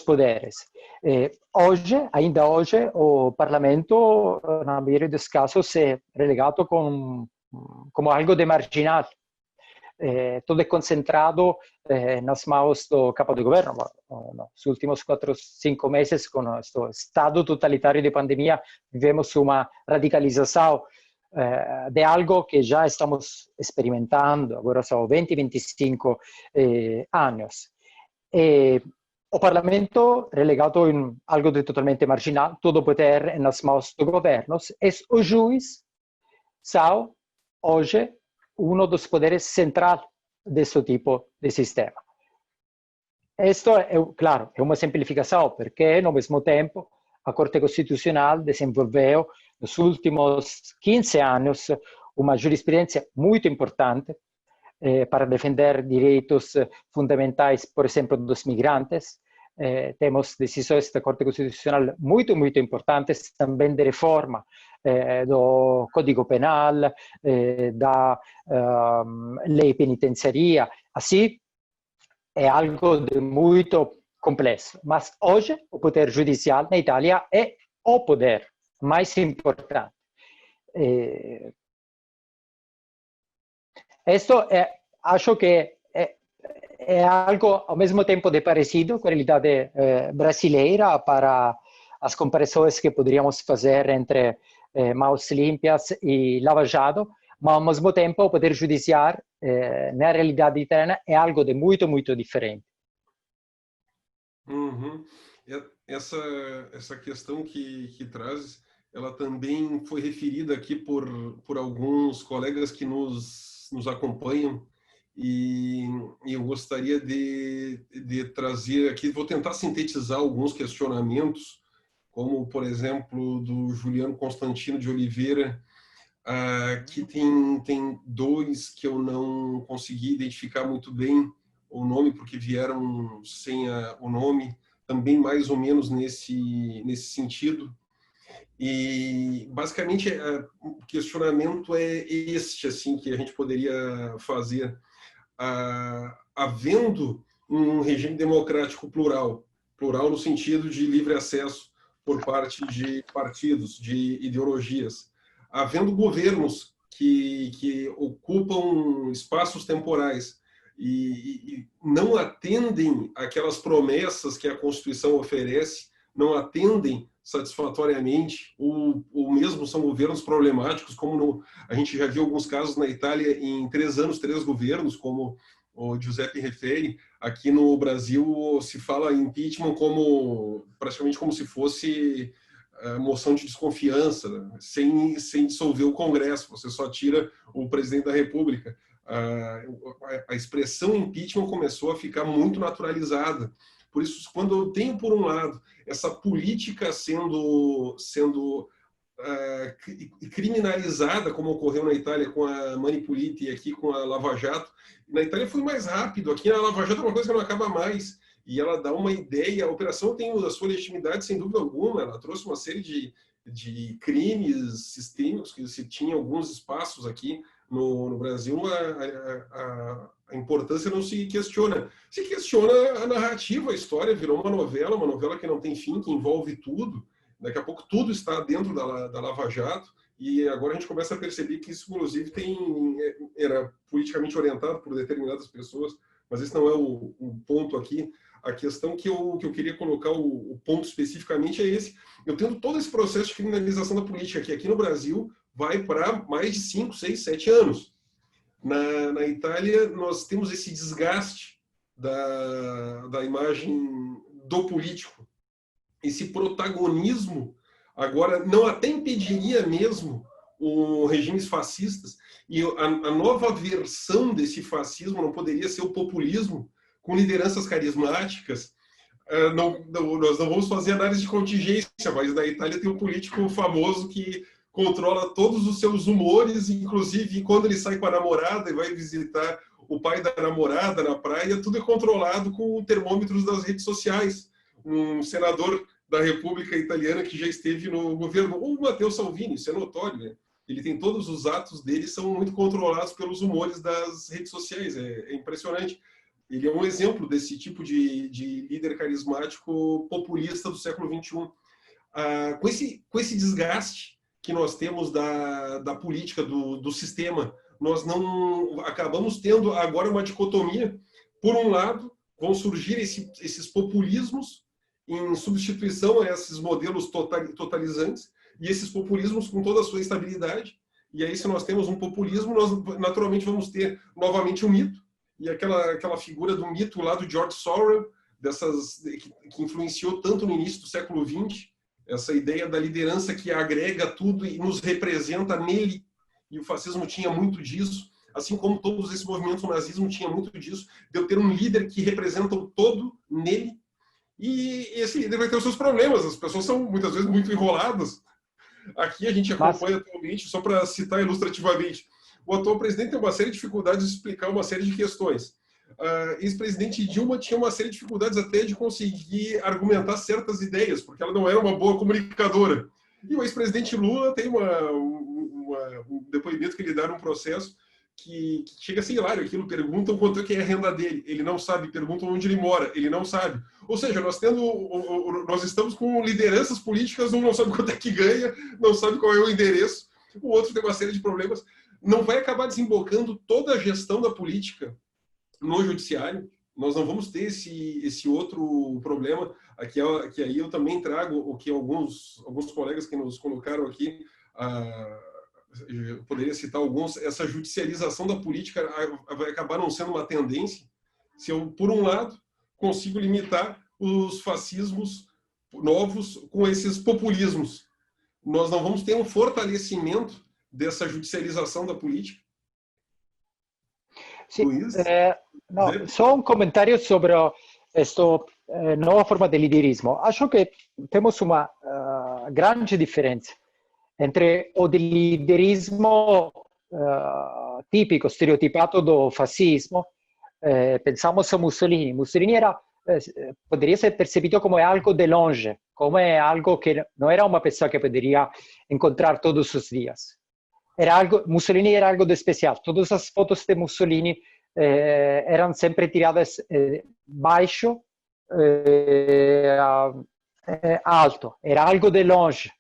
[SPEAKER 4] poderes. Ainda hoje, o parlamento, na maioria dos casos, é relegado como algo de marginal. Tudo é concentrado nas mãos do capo do governo. Nos últimos 4, 5 meses, com o estado totalitário de pandemia, vivemos uma radicalização de algo que já estamos experimentando, agora são 20, 25 anos. o Parlamento relegato em algo de totalmente marginal, todo poder nas mãos dos governos, e o juiz são, hoje, um dos poderes centrais desse tipo de sistema. Isto, claro, é uma simplificação, porque, ao mesmo tempo, a Corte Constitucional desenvolveu, nos últimos 15 anos, uma jurisprudência muito importante para defender direitos fundamentais, por exemplo, dos migrantes. Temos decisões da Corte Constitucional muito, muito importantes, também de reforma do Código Penal, da lei penitenciária. Assim, é algo de muito complexo. Mas hoje, o poder judicial na Itália é o poder mais importante. Acho que é algo ao mesmo tempo de parecido com a realidade brasileira para as comparações que poderíamos fazer entre mãos limpas e Lava Jato, mas ao mesmo tempo o poder judicial na realidade italiana é algo de muito, muito diferente.
[SPEAKER 2] Uhum. Essa questão que traz, ela também foi referida aqui por alguns colegas que nos acompanham, e eu gostaria de trazer aqui, vou tentar sintetizar alguns questionamentos, como, por exemplo, do Juliano Constantino de Oliveira, que tem dois que eu não consegui identificar muito bem o nome, porque vieram sem o nome, também mais ou menos nesse sentido. E, basicamente, o questionamento é este, assim, que a gente poderia fazer. Havendo um regime democrático plural no sentido de livre acesso por parte de partidos, de ideologias, havendo governos que ocupam espaços temporais e não atendem aquelas promessas que a Constituição oferece, não atendem satisfatoriamente, ou mesmo são governos problemáticos, como a gente já viu alguns casos na Itália em 3 anos, 3 governos, como o Giuseppe refere. Aqui no Brasil se fala em impeachment praticamente como se fosse moção de desconfiança, né? sem dissolver o Congresso, você só tira o presidente da República. A expressão impeachment começou a ficar muito naturalizada. Por isso, quando eu tenho, por um lado, essa política sendo criminalizada, como ocorreu na Itália com a Mani Puliti e aqui com a Lava Jato, na Itália foi mais rápido, aqui na Lava Jato é uma coisa que não acaba mais, e ela dá uma ideia, a operação tem a sua legitimidade sem dúvida alguma, ela trouxe uma série de crimes sistêmicos, que se tinha alguns espaços aqui no Brasil, a importância não se questiona. Se questiona a narrativa, a história virou uma novela que não tem fim, que envolve tudo. Daqui a pouco tudo está dentro da Lava Jato, e agora a gente começa a perceber que isso, inclusive, era politicamente orientado por determinadas pessoas, mas esse não é o ponto aqui. A questão que eu queria colocar, o ponto especificamente é esse. Eu tendo todo esse processo de criminalização da política, que aqui no Brasil vai para mais de 5, 6, 7 anos. Na Itália, nós temos esse desgaste da imagem do político. Esse protagonismo, agora, não até impediria mesmo os regimes fascistas, e a nova versão desse fascismo não poderia ser o populismo, com lideranças carismáticas. Nós não vamos fazer análise de contingência, mas na Itália tem um político famoso que controla todos os seus humores, inclusive quando ele sai com a namorada e vai visitar o pai da namorada na praia, tudo é controlado com termômetros das redes sociais. Um senador da República Italiana que já esteve no governo, o Matteo Salvini, isso é notório, né? Ele tem todos os atos dele, são muito controlados pelos humores das redes sociais, é impressionante. Ele é um exemplo desse tipo de líder carismático populista do século XXI. Com esse desgaste que nós temos da política, do sistema, nós não acabamos tendo agora uma dicotomia. Por um lado, vão surgir esses populismos em substituição a esses modelos totalizantes, e esses populismos com toda a sua instabilidade. E aí, se nós temos um populismo, nós naturalmente vamos ter novamente um mito, e aquela figura do mito lá do George Soros, que influenciou tanto no início do século XX, essa ideia da liderança que agrega tudo e nos representa nele, e o fascismo tinha muito disso, assim como todos esses movimentos, o nazismo tinha muito disso, de eu ter um líder que representa o todo nele, e esse líder vai ter os seus problemas, as pessoas são muitas vezes muito enroladas. Aqui a gente acompanha atualmente, só para citar ilustrativamente, o atual presidente tem uma série de dificuldades de explicar uma série de questões. Ex-presidente Dilma tinha uma série de dificuldades até de conseguir argumentar certas ideias, porque ela não era uma boa comunicadora. E o ex-presidente Lula tem um depoimento que ele dá num processo que chega a ser hilário. Aquilo, perguntam quanto é que é a renda dele, ele não sabe, perguntam onde ele mora, ele não sabe. Ou seja, nós estamos com lideranças políticas, um não sabe quanto é que ganha, não sabe qual é o endereço, o outro tem uma série de problemas. Não vai acabar desembocando toda a gestão da política no judiciário. Nós não vamos ter esse outro problema. Que aí eu também trago o que alguns colegas que nos colocaram aqui, eu poderia citar alguns, essa judicialização da política vai acabar não sendo uma tendência se eu, por um lado, consigo limitar os fascismos novos com esses populismos. Nós não vamos ter um fortalecimento dessa judicialização da política.
[SPEAKER 4] Sì, no, só un comentario sobre questa nuova forma di liderismo. Acho che temos uma grande diferença entre o del liderismo tipico, stereotipato do fascismo. Pensamos a Mussolini. Mussolini poderia ser percebido como algo de longe, como algo que não era uma pessoa que poderia encontrar todos os dias. Mussolini era algo de especial. Todas as fotos de Mussolini eram sempre tiradas baixo, alto. Era algo de longe.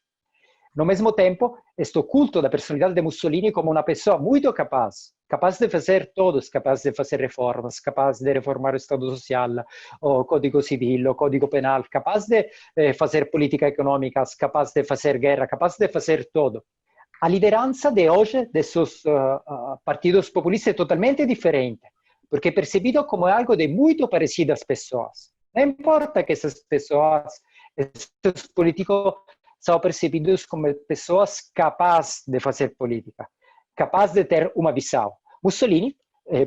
[SPEAKER 4] No mesmo tempo, este culto da personalidade de Mussolini como uma pessoa muito capaz de fazer todos, capaz de fazer reformas, capaz de reformar o Estado Social, o Código Civil, o Código Penal, capaz de fazer política econômica, capaz de fazer guerra, capaz de fazer todo. A liderança de hoje desses partidos populistas é totalmente diferente, porque é percebido como algo de muito parecido às pessoas. Não importa que essas pessoas, esses políticos, são percebidos como pessoas capazes de fazer política, capazes de ter uma visão. Mussolini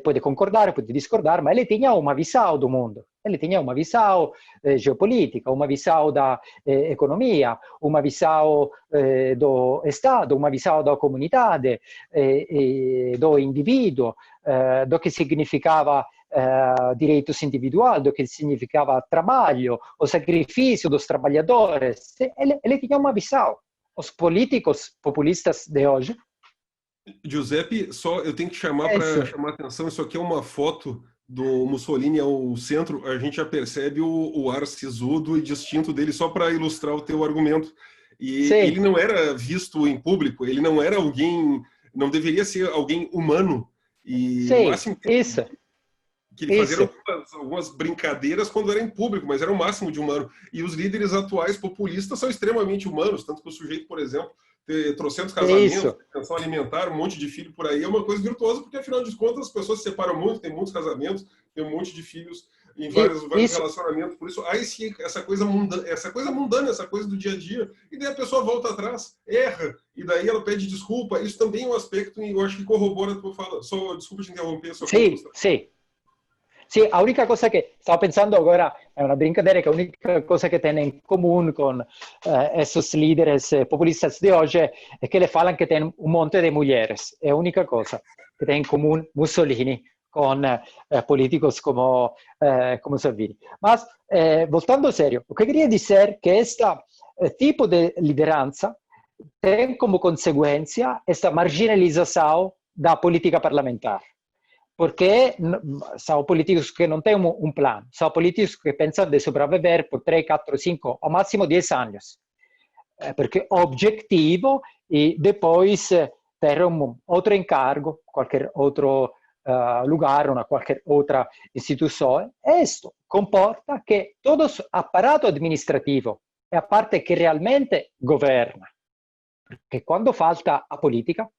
[SPEAKER 4] pode concordar, pode discordar, mas ele tinha uma visão do mundo. Ele tinha uma visão geopolítica, uma visão da economia, uma visão do Estado, uma visão da comunidade, do indivíduo, do que significava direitos individuais, do que significava trabalho, o sacrifício dos trabalhadores. Ele tinha uma visão. Os políticos populistas de hoje...
[SPEAKER 2] Giuseppe, só eu tenho que chamar para chamar a atenção, isso aqui é uma foto do Mussolini ao centro, a gente já percebe o ar sisudo e distinto dele, só para ilustrar o teu argumento. E ele não era visto em público, ele não era alguém, não deveria ser alguém humano. E o máximo que ele fazia algumas brincadeiras quando era em público, mas era o máximo de humano. E os líderes atuais populistas são extremamente humanos, tanto que o sujeito, por exemplo, ter trocentos casamentos, pensão alimentar, um monte de filho por aí, é uma coisa virtuosa, porque afinal de contas as pessoas se separam muito, tem muitos casamentos, tem um monte de filhos em vários relacionamentos, por isso há essa coisa mundana, essa coisa do dia a dia, e daí a pessoa volta atrás, erra, e daí ela pede desculpa. Isso também é um aspecto, eu acho que corrobora a tua fala. Desculpa te interromper.
[SPEAKER 4] Sì, a única cosa che stavo pensando agora è una brincadeira, che a única cosa che tem em comum com esses líderes populistas de hoje é que eles falam que tem um monte de mulheres. É a única cosa que tem em comum Mussolini com políticos como Salvini. Mas, voltando a sério, o que eu queria dizer é que este tipo de liderança tem como consequência esta marginalização da política parlamentar. Porque são políticos que não têm um plano, são políticos que pensam de sobreviver por 3, 4, 5, ao máximo 10 anos. Porque o objetivo é depois ter outro encargo, qualquer outro lugar, ou qualquer outra instituição. Isto comporta que todo o aparato administrativo é a parte que realmente governa. Porque quando falta a política,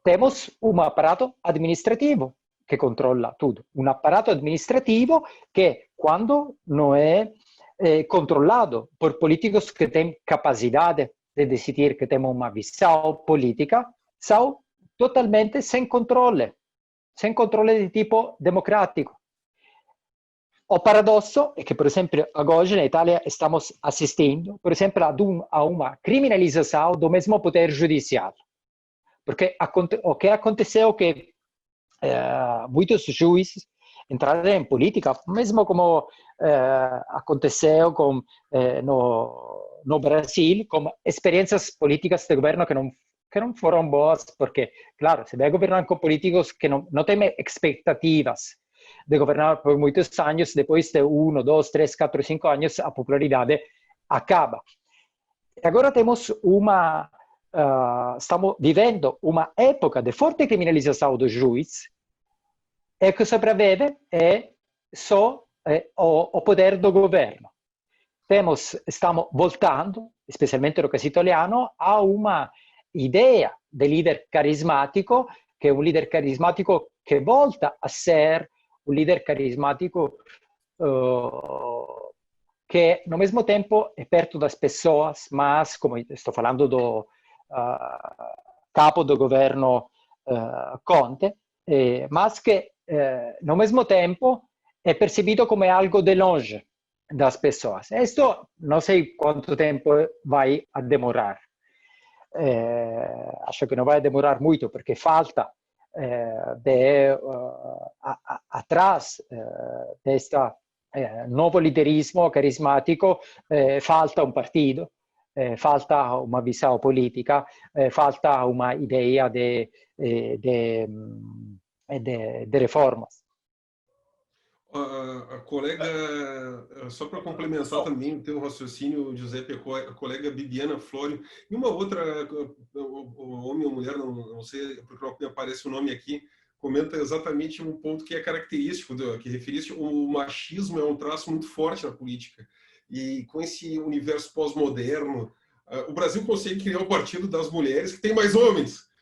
[SPEAKER 4] temos um aparato administrativo que controla tudo. Um aparato administrativo que, quando não é controlado por políticos que têm capacidade de decidir, que têm uma visão política, são totalmente sem controle de tipo democrático. O paradosso é que, por exemplo, hoje na Itália estamos assistindo, por exemplo, a uma criminalização do mesmo poder judicial. Porque o que aconteceu é que muitos juízes entraram em política, mesmo como aconteceu no Brasil, com experiências políticas de governo que não foram boas, porque, claro, se vai governar com políticos que não têm expectativas de governar por muitos anos, depois de 1, 2, 3, 4, 5 anos, a popularidade acaba. E agora estamos vivendo uma época de forte criminalização dos juízes, e o que sobrevive é só o poder do governo. Estamos voltando, especialmente no caso italiano, a uma ideia de líder carismático, que é um líder carismático que volta a ser um líder carismático que, no mesmo tempo, é perto das pessoas, mas, como estou falando do capo do governo Conte, mas que, no mesmo tempo, é percebido como algo de longe das pessoas. Isto não sei quanto tempo vai demorar. Acho que não vai demorar muito, porque falta atrás deste novo liderismo carismático, falta um partido, falta uma visão política, falta uma ideia de reformas.
[SPEAKER 2] A colega, só para complementar também o teu raciocínio, Giuseppe, a colega Bibiana Florio, e uma outra, homem ou mulher, não sei, porque não me aparece o nome aqui, comenta exatamente um ponto que é característico, que referiste, o machismo é um traço muito forte na política. E com esse universo pós-moderno, o Brasil consegue criar um partido das mulheres que tem mais homens.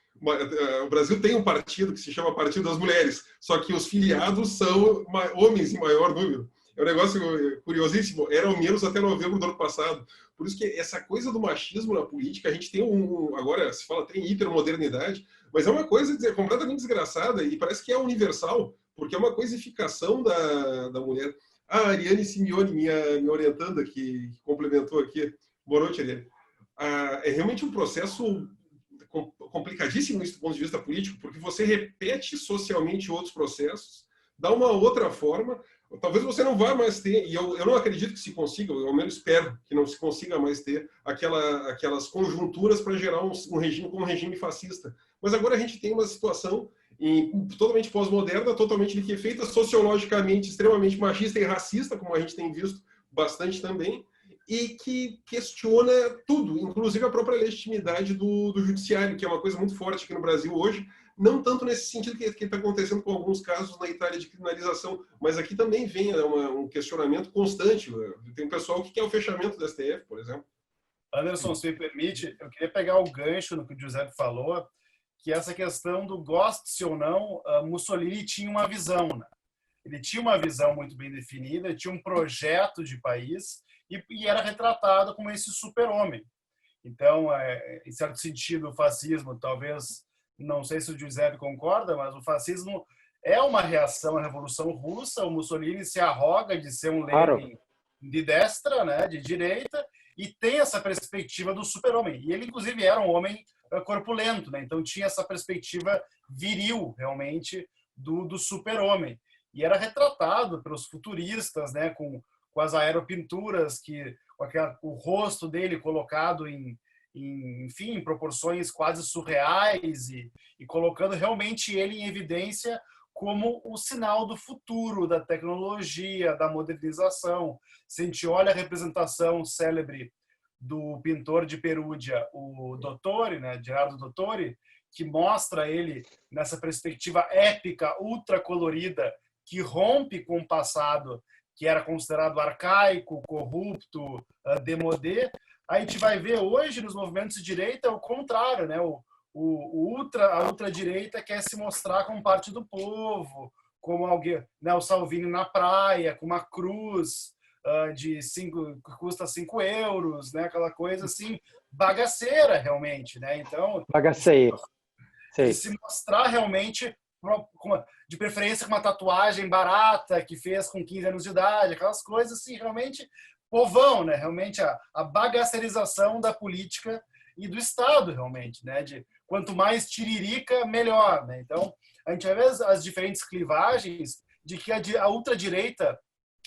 [SPEAKER 2] O Brasil tem um partido que se chama Partido das Mulheres, só que os filiados são homens em maior número. É um negócio curiosíssimo, eram menos até novembro do ano passado. Por isso que essa coisa do machismo na política, a gente tem agora se fala tem hipermodernidade, mas é uma coisa completamente desgraçada e parece que é universal, porque é uma coisificação da mulher. A Ariane Simeone me orientando aqui, complementou aqui. Boa noite, Ariane. É realmente um processo complicadíssimo do ponto de vista político, porque você repete socialmente outros processos, dá uma outra forma, talvez você não vá mais ter, e eu não acredito que se consiga, eu ao menos espero que não se consiga mais ter aquelas conjunturas para gerar um regime como um regime fascista. Mas agora a gente tem uma situação totalmente pós-moderna, totalmente feita sociologicamente extremamente machista e racista, como a gente tem visto bastante também, e que questiona tudo, inclusive a própria legitimidade do judiciário, que é uma coisa muito forte aqui no Brasil hoje, não tanto nesse sentido que está acontecendo com alguns casos na Itália de criminalização, mas aqui também vem um questionamento constante. Tem um pessoal que quer o fechamento do STF, por exemplo.
[SPEAKER 5] Anderson, se me permite, eu queria pegar o gancho no que o Giuseppe falou, que essa questão do goste-se ou não, Mussolini tinha uma visão, né? Ele tinha uma visão muito bem definida, tinha um projeto de país, e era retratado como esse super-homem. Então, em certo sentido, o fascismo, talvez, não sei se o Giuseppe concorda, mas o fascismo é uma reação à Revolução Russa. O Mussolini se arroga de ser um Lenin de destra, né, de direita, e tem essa perspectiva do super-homem. E ele, inclusive, era um homem corpulento, né? Então tinha essa perspectiva viril, realmente, do super-homem. E era retratado pelos futuristas, né, com as aeropinturas, com o rosto dele colocado enfim, em proporções quase surreais e colocando realmente ele em evidência como o sinal do futuro, da tecnologia, da modernização. Se a gente olha a representação célebre do pintor de Perugia, o Dottore, né, Gerardo Dottore, que mostra ele nessa perspectiva épica, ultra colorida, que rompe com o passado, que era considerado arcaico, corrupto, démodé. A gente vai ver hoje nos movimentos de direita o contrário, né? a ultradireita quer se mostrar como parte do povo, como alguém, né, o Salvini na praia, com uma cruz que custa 5 euros, né, aquela coisa assim, bagaceira realmente, né? Então,
[SPEAKER 4] Bagaceiro.
[SPEAKER 5] de se mostrar realmente, de preferência com uma tatuagem barata que fez com 15 anos de idade, aquelas coisas assim, realmente povão, né? Realmente a bagaceirização da política e do Estado, realmente, né? De quanto mais tiririca, melhor, né? Então, a gente vai ver as diferentes clivagens de que a ultradireita,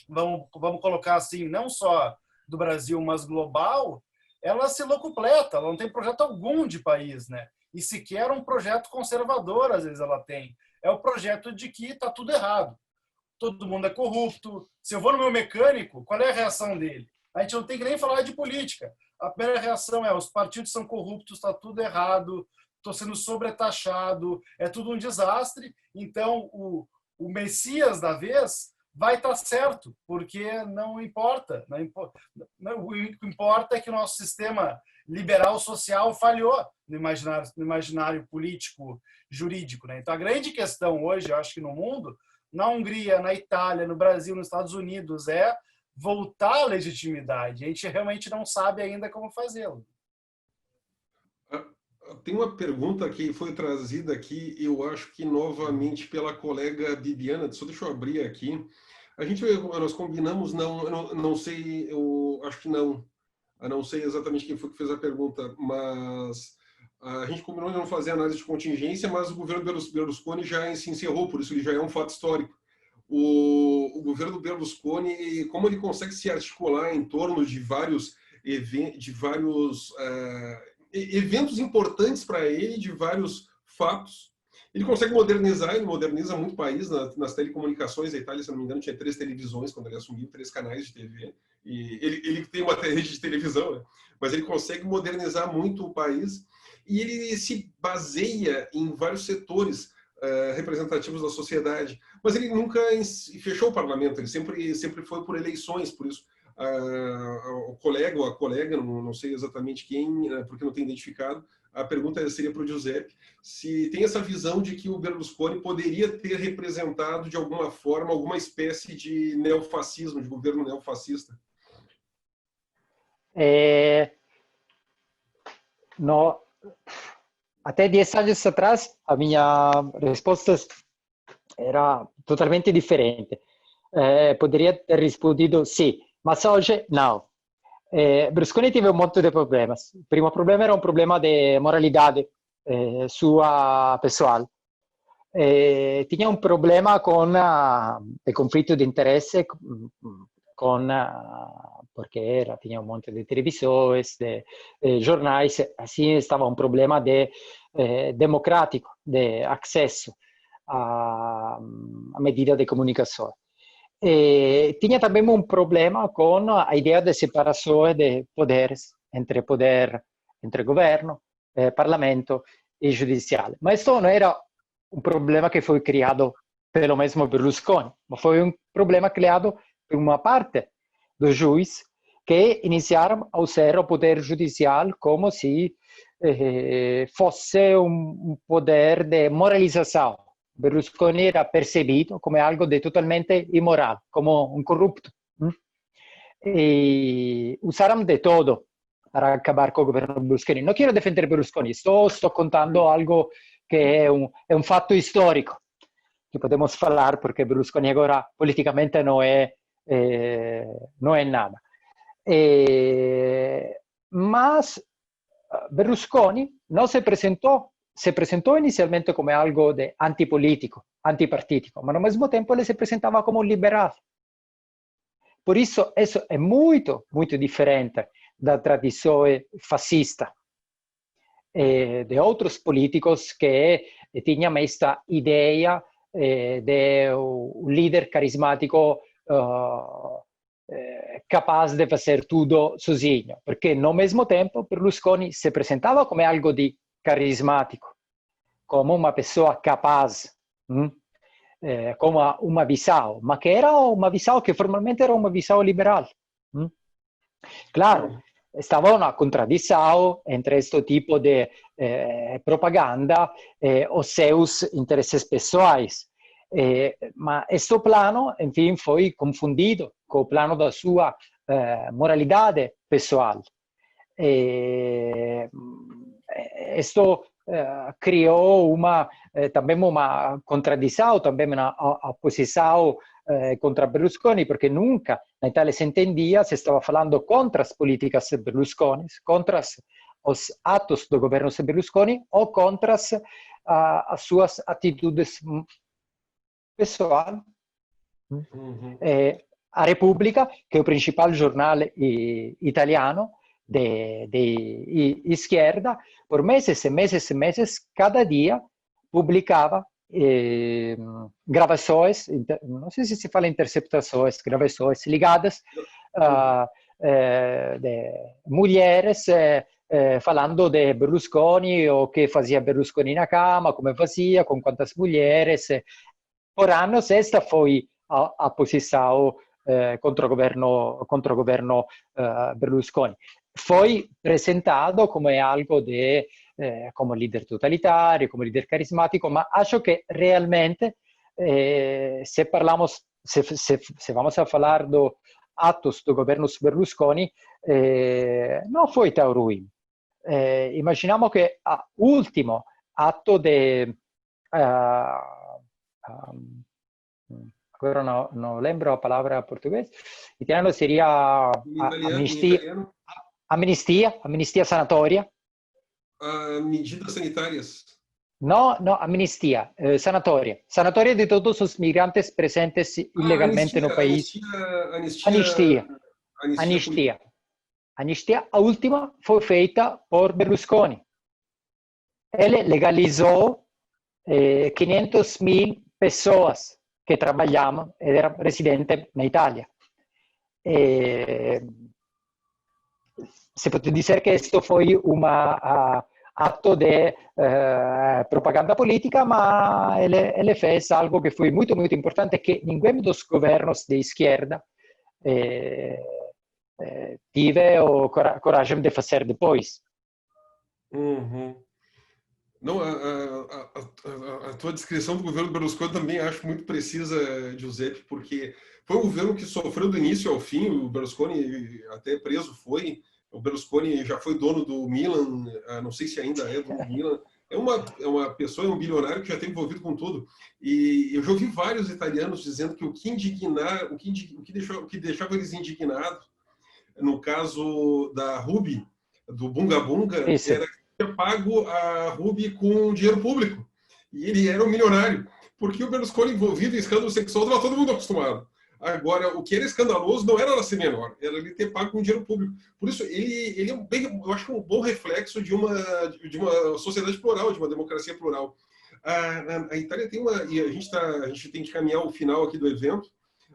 [SPEAKER 5] vamos colocar assim, não só do Brasil, mas global, ela se locupleta, ela não tem projeto algum de país, né? E sequer um projeto conservador, às vezes ela tem. É o projeto de que está tudo errado. Todo mundo é corrupto. Se eu vou no meu mecânico, qual é a reação dele? A gente não tem que nem falar de política. A primeira reação é: os partidos são corruptos, está tudo errado, estou sendo sobretaxado, é tudo um desastre. Então, o Messias da vez vai estar certo, porque não importa. O que importa é que o nosso sistema liberal social falhou no imaginário político jurídico, né? Então, a grande questão hoje, eu acho que no mundo, na Hungria, na Itália, no Brasil, nos Estados Unidos, é voltar à legitimidade. A gente realmente não sabe ainda como fazê-lo.
[SPEAKER 2] Tem uma pergunta que foi trazida aqui, eu acho que novamente pela colega Bibiana, só deixa eu abrir aqui. Nós combinamos, não sei, eu acho que não. Eu não sei exatamente quem foi que fez a pergunta, mas a gente combinou de não fazer análise de contingência, mas o governo Berlusconi já se encerrou, por isso ele já é um fato histórico. O governo Berlusconi, como ele consegue se articular em torno de vários eventos importantes para ele, de vários fatos, ele consegue modernizar, ele moderniza muito o país nas telecomunicações. A Itália, se não me engano, tinha 3 televisões quando ele assumiu, 3 canais de TV. E ele tem uma rede de televisão, né? Mas ele consegue modernizar muito o país e ele se baseia em vários setores representativos da sociedade. Mas ele nunca fechou o parlamento, ele sempre foi por eleições, por isso o colega ou a colega, não sei exatamente quem, porque não tem identificado, a pergunta seria para o Giuseppe, se tem essa visão de que o Berlusconi poderia ter representado de alguma forma alguma espécie de neofascismo, de governo neofascista.
[SPEAKER 4] No, até 10 anos atrás, a minha resposta era totalmente diferente. Poderia ter respondido sim, mas hoje não. Berlusconi teve um monte de problemas. O primo problema era um problema de moralidade sua pessoal. Tinha um problema com o conflito de interesse porque tinha um monte de televisões, de jornais, assim estava um problema democrático, de acesso à medida de comunicação. Tinha também um problema com a ideia de separação de poderes entre governo, parlamento e judiciário. Mas isso não era um problema que foi criado pelo mesmo Berlusconi, mas foi um problema criado por uma parte dos juízes que iniciaram a usar o poder judicial como se fosse um poder de moralização. Berlusconi era percebido como algo de totalmente imoral, como um corrupto. E usaram de todo para acabar com o governo Berlusconi. Não quero defender Berlusconi, estou contando algo que é um fato histórico, que podemos falar, porque Berlusconi agora politicamente não é nada. Mas Berlusconi não se apresentou inicialmente como algo de antipolítico, antipartítico, mas ao mesmo tempo ele se apresentava como liberal. Por isso é muito, muito diferente da tradição fascista de outros políticos que tinham esta ideia de um líder carismático capaz de fazer tudo sozinho, porque no mesmo tempo Berlusconi se apresentava como algo de carismático, como uma pessoa capaz, como uma visão, mas que era uma visão que formalmente era uma visão liberal. Claro, estaba una contradicción entre este tipo de propaganda o seus intereses pessoais. Ma este plano, enfim, foi confundido com o plano da sua moralidade pessoal. Isto criou também uma contradição, também uma oposição contra Berlusconi, porque nunca na Itália se entendia se estava falando contra as políticas de Berlusconi, contra os atos do governo de Berlusconi ou contra as suas atitudes pessoais.
[SPEAKER 2] Uhum.
[SPEAKER 4] A Repubblica, que é o principal jornal italiano de esquerda, por meses e meses e meses, cada dia publicava gravações, não sei se fala interceptações, gravações ligadas de mulheres falando de Berlusconi, o que fazia Berlusconi na cama, como fazia, com quantas mulheres. Por anos, esta foi a posição contra o governo Berlusconi. Foi apresentado como algo como líder totalitário, como líder carismático, mas acho que realmente, se vamos a falar dos atos do governo Berlusconi, não foi tão ruim. Imaginamos que o último ato agora não lembro a palavra português, italiano seria amnistia sanatória.
[SPEAKER 2] Medidas sanitárias.
[SPEAKER 4] Não, amnistia, sanatória. Sanatória de todos os migrantes presentes ilegalmente no país. Anistia. A última foi feita por Berlusconi. Ele legalizou 500.000 pessoas que trabalhavam e eram residentes na Itália. Se pode dizer que isto foi ato de propaganda política, mas ele fez algo que foi muito, muito importante, que nenhum dos governos de esquerda tive a coragem de fazer depois.
[SPEAKER 2] Uhum. Não, a tua descrição do governo Berlusconi também acho muito precisa, Giuseppe, porque foi um governo que sofreu do início ao fim. O Berlusconi até preso foi. O Berlusconi já foi dono do Milan, não sei se ainda é dono do Milan. É uma pessoa, é um bilionário que já tem envolvido com tudo. E eu já ouvi vários italianos dizendo que o que deixava eles indignados, no caso da Ruby, do Bunga Bunga, era que tinha pago a Ruby com dinheiro público. E ele era um milionário. Porque o Berlusconi envolvido em escândalo sexual estava todo mundo acostumado. Agora, o que era escandaloso não era ela ser menor, era ele ter pago com dinheiro público. Por isso, ele é eu acho que um bom reflexo de uma sociedade plural, de uma democracia plural. A Itália tem e a gente tem que caminhar o final aqui do evento,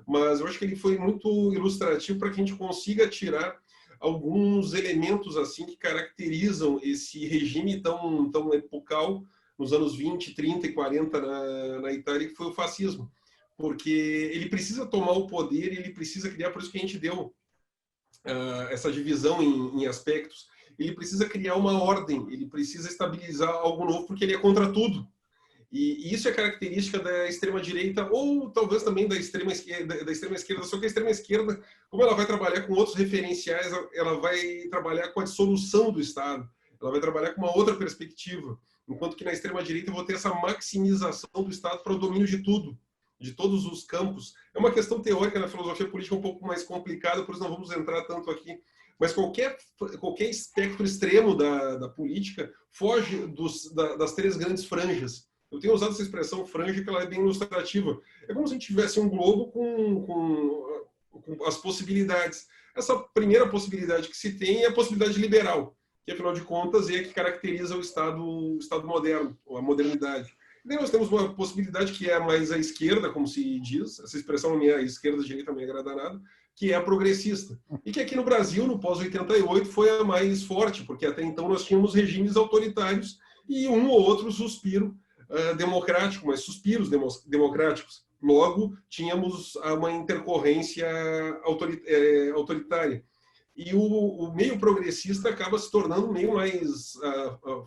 [SPEAKER 2] mas eu acho que ele foi muito ilustrativo para que a gente consiga tirar alguns elementos assim que caracterizam esse regime tão epocal nos anos 20, 30 e 40 na Itália, que foi o fascismo. Porque ele precisa tomar o poder e ele precisa criar, por isso que a gente deu essa divisão em aspectos. Ele precisa criar uma ordem, ele precisa estabilizar algo novo, porque ele é contra tudo. E isso é característica da extrema-direita, ou talvez também da extrema-esquerda, só que a extrema-esquerda, como ela vai trabalhar com outros referenciais, ela vai trabalhar com a dissolução do Estado, ela vai trabalhar com uma outra perspectiva, enquanto que na extrema-direita eu vou ter essa maximização do Estado para o domínio de tudo, de todos os campos. É uma questão teórica na filosofia política um pouco mais complicada, por isso não vamos entrar tanto aqui. Mas qualquer espectro extremo da política foge das três grandes franjas. Eu tenho usado essa expressão franja, que ela é bem ilustrativa. É como se a gente tivesse um globo com as possibilidades. Essa primeira possibilidade que se tem é a possibilidade liberal, que afinal de contas é a que caracteriza o Estado moderno, a modernidade. E daí nós temos uma possibilidade que é mais à esquerda, como se diz, essa expressão não é esquerda, direita, não me agrada nada, que é a progressista. E que aqui no Brasil, no pós-88, foi a mais forte, porque até então nós tínhamos regimes autoritários e um ou outro suspiro democrático, mas suspiros democráticos. Logo, tínhamos uma intercorrência autoritária. e o meio progressista acaba se tornando um meio mais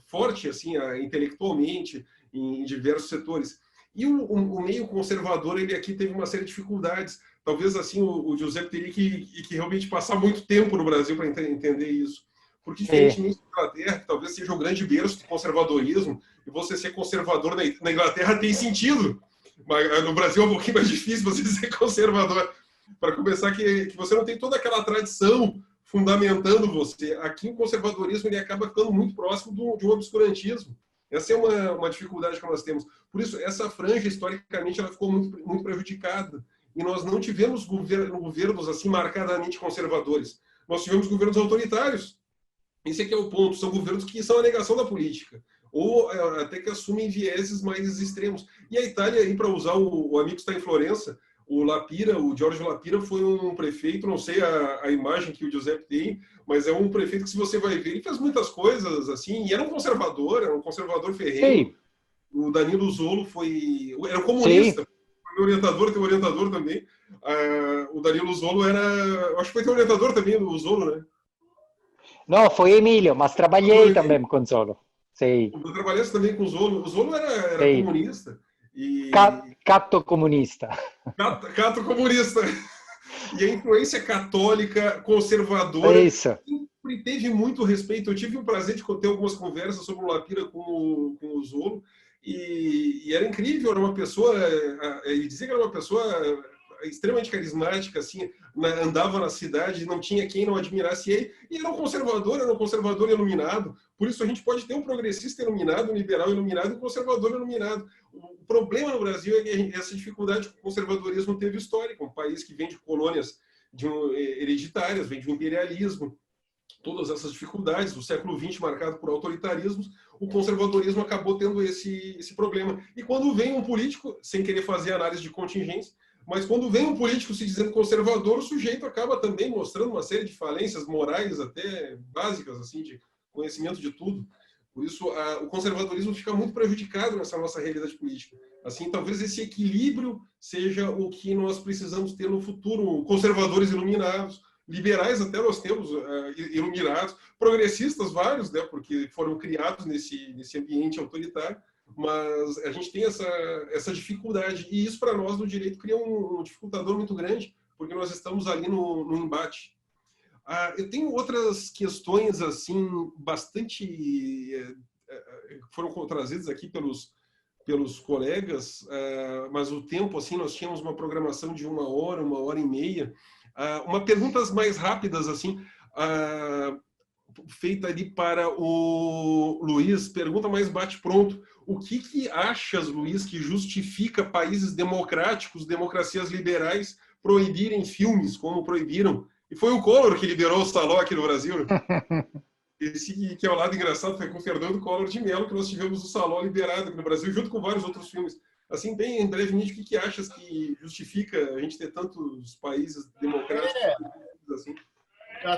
[SPEAKER 2] forte, assim, intelectualmente, em diversos setores. E o meio conservador, ele aqui teve uma série de dificuldades. Talvez, assim, o Giuseppe teria que realmente passar muito tempo no Brasil para entender isso. Porque, diferentemente da Inglaterra, que talvez seja o grande berço do conservadorismo, e você ser conservador na Inglaterra tem sentido. Mas no Brasil é um pouquinho mais difícil você ser conservador. Para começar, que você não tem toda aquela tradição fundamentando você. Aqui o conservadorismo ele acaba ficando muito próximo de um obscurantismo. Essa é uma dificuldade que nós temos. Por isso, essa franja, historicamente, ela ficou muito prejudicada. E nós não tivemos governos assim marcadamente conservadores. Nós tivemos governos autoritários. Esse aqui é o ponto. São governos que são a negação da política. Ou até que assumem vieses mais extremos. E a Itália, aí, para usar o amigo que está em Florença, o Giorgio Lapira foi um prefeito, não sei a imagem que o Giuseppe tem, mas é um prefeito que, se você vai ver, ele fez muitas coisas, assim, e era um conservador ferrenho. Sim. O Danilo Zolo era um comunista. Meu orientador, tem um orientador também. O Danilo Zolo acho que foi teu orientador também, do Zolo, né?
[SPEAKER 4] Não, foi Emílio, mas trabalhei também com o Zolo. Sim.
[SPEAKER 2] Eu trabalhei também com o Zolo. O Zolo era comunista.
[SPEAKER 4] Cato comunista.
[SPEAKER 2] Cato comunista. E a influência católica, conservadora, sempre teve muito respeito. Eu tive o prazer de ter algumas conversas sobre o Lapira com o Zolo, e era incrível. Era uma pessoa, ele dizia que era uma pessoa extremamente carismática, assim, andava na cidade, não tinha quem não admirasse ele, e era um conservador iluminado. Por isso a gente pode ter um progressista iluminado, um liberal iluminado e um conservador iluminado. O problema no Brasil é que essa dificuldade que o conservadorismo teve histórica, um país que vem de colônias hereditárias, vem de um imperialismo, todas essas dificuldades do século XX marcado por autoritarismos, o conservadorismo acabou tendo esse problema. E quando vem um político, sem querer fazer análise de contingência, mas quando vem um político se dizendo conservador, o sujeito acaba também mostrando uma série de falências morais até básicas, assim, de conhecimento de tudo. Por isso, o conservadorismo fica muito prejudicado nessa nossa realidade política. Assim, talvez esse equilíbrio seja o que nós precisamos ter no futuro. Conservadores iluminados, liberais até nós temos iluminados, progressistas vários, né, porque foram criados nesse ambiente autoritário. Mas a gente tem essa dificuldade, e isso para nós no direito cria um dificultador muito grande, porque nós estamos ali no embate. Eu tenho outras questões assim bastante foram trazidas aqui pelos colegas, mas o tempo, assim, nós tínhamos uma programação de 1 hora e meia. Uma perguntas mais rápidas, assim, feita ali para o Luiz, pergunta mais bate-pronto. O que achas, Luiz, que justifica países democráticos, democracias liberais, proibirem filmes como proibiram? E foi o Collor que liberou o Saló aqui no Brasil. Esse que é o lado engraçado, foi com o Fernando Collor de Mello que nós tivemos o Saló liberado aqui no Brasil, junto com vários outros filmes. Assim, bem brevemente, o que achas que justifica a gente ter tantos países democráticos? Assim?
[SPEAKER 5] Eu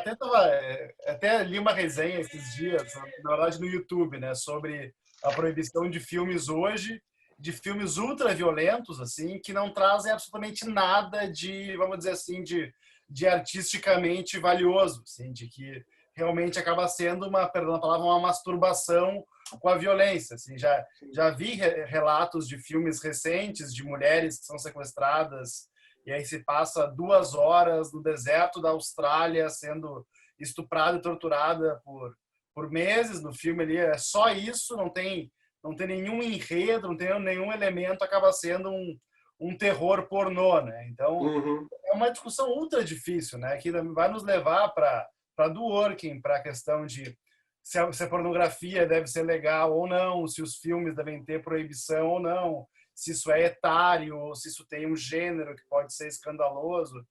[SPEAKER 5] até li uma resenha esses dias, na verdade no YouTube, né, sobre a proibição de filmes hoje, de filmes ultraviolentos, assim, que não trazem absolutamente nada de, vamos dizer assim, de artisticamente valioso, assim, de que realmente acaba sendo perdão a palavra, uma masturbação com a violência. Assim, já vi relatos de filmes recentes de mulheres que são sequestradas e aí se passa 2 horas no deserto da Austrália sendo estuprada e torturada por meses. No filme ali é só isso, não tem nenhum enredo, não tem nenhum elemento, acaba sendo um terror pornô, né? Então, é uma discussão ultra difícil, né? Que vai nos levar para do working, para a questão de se a pornografia deve ser legal ou não, se os filmes devem ter proibição ou não, se isso é etário ou se isso tem um gênero que pode ser escandaloso.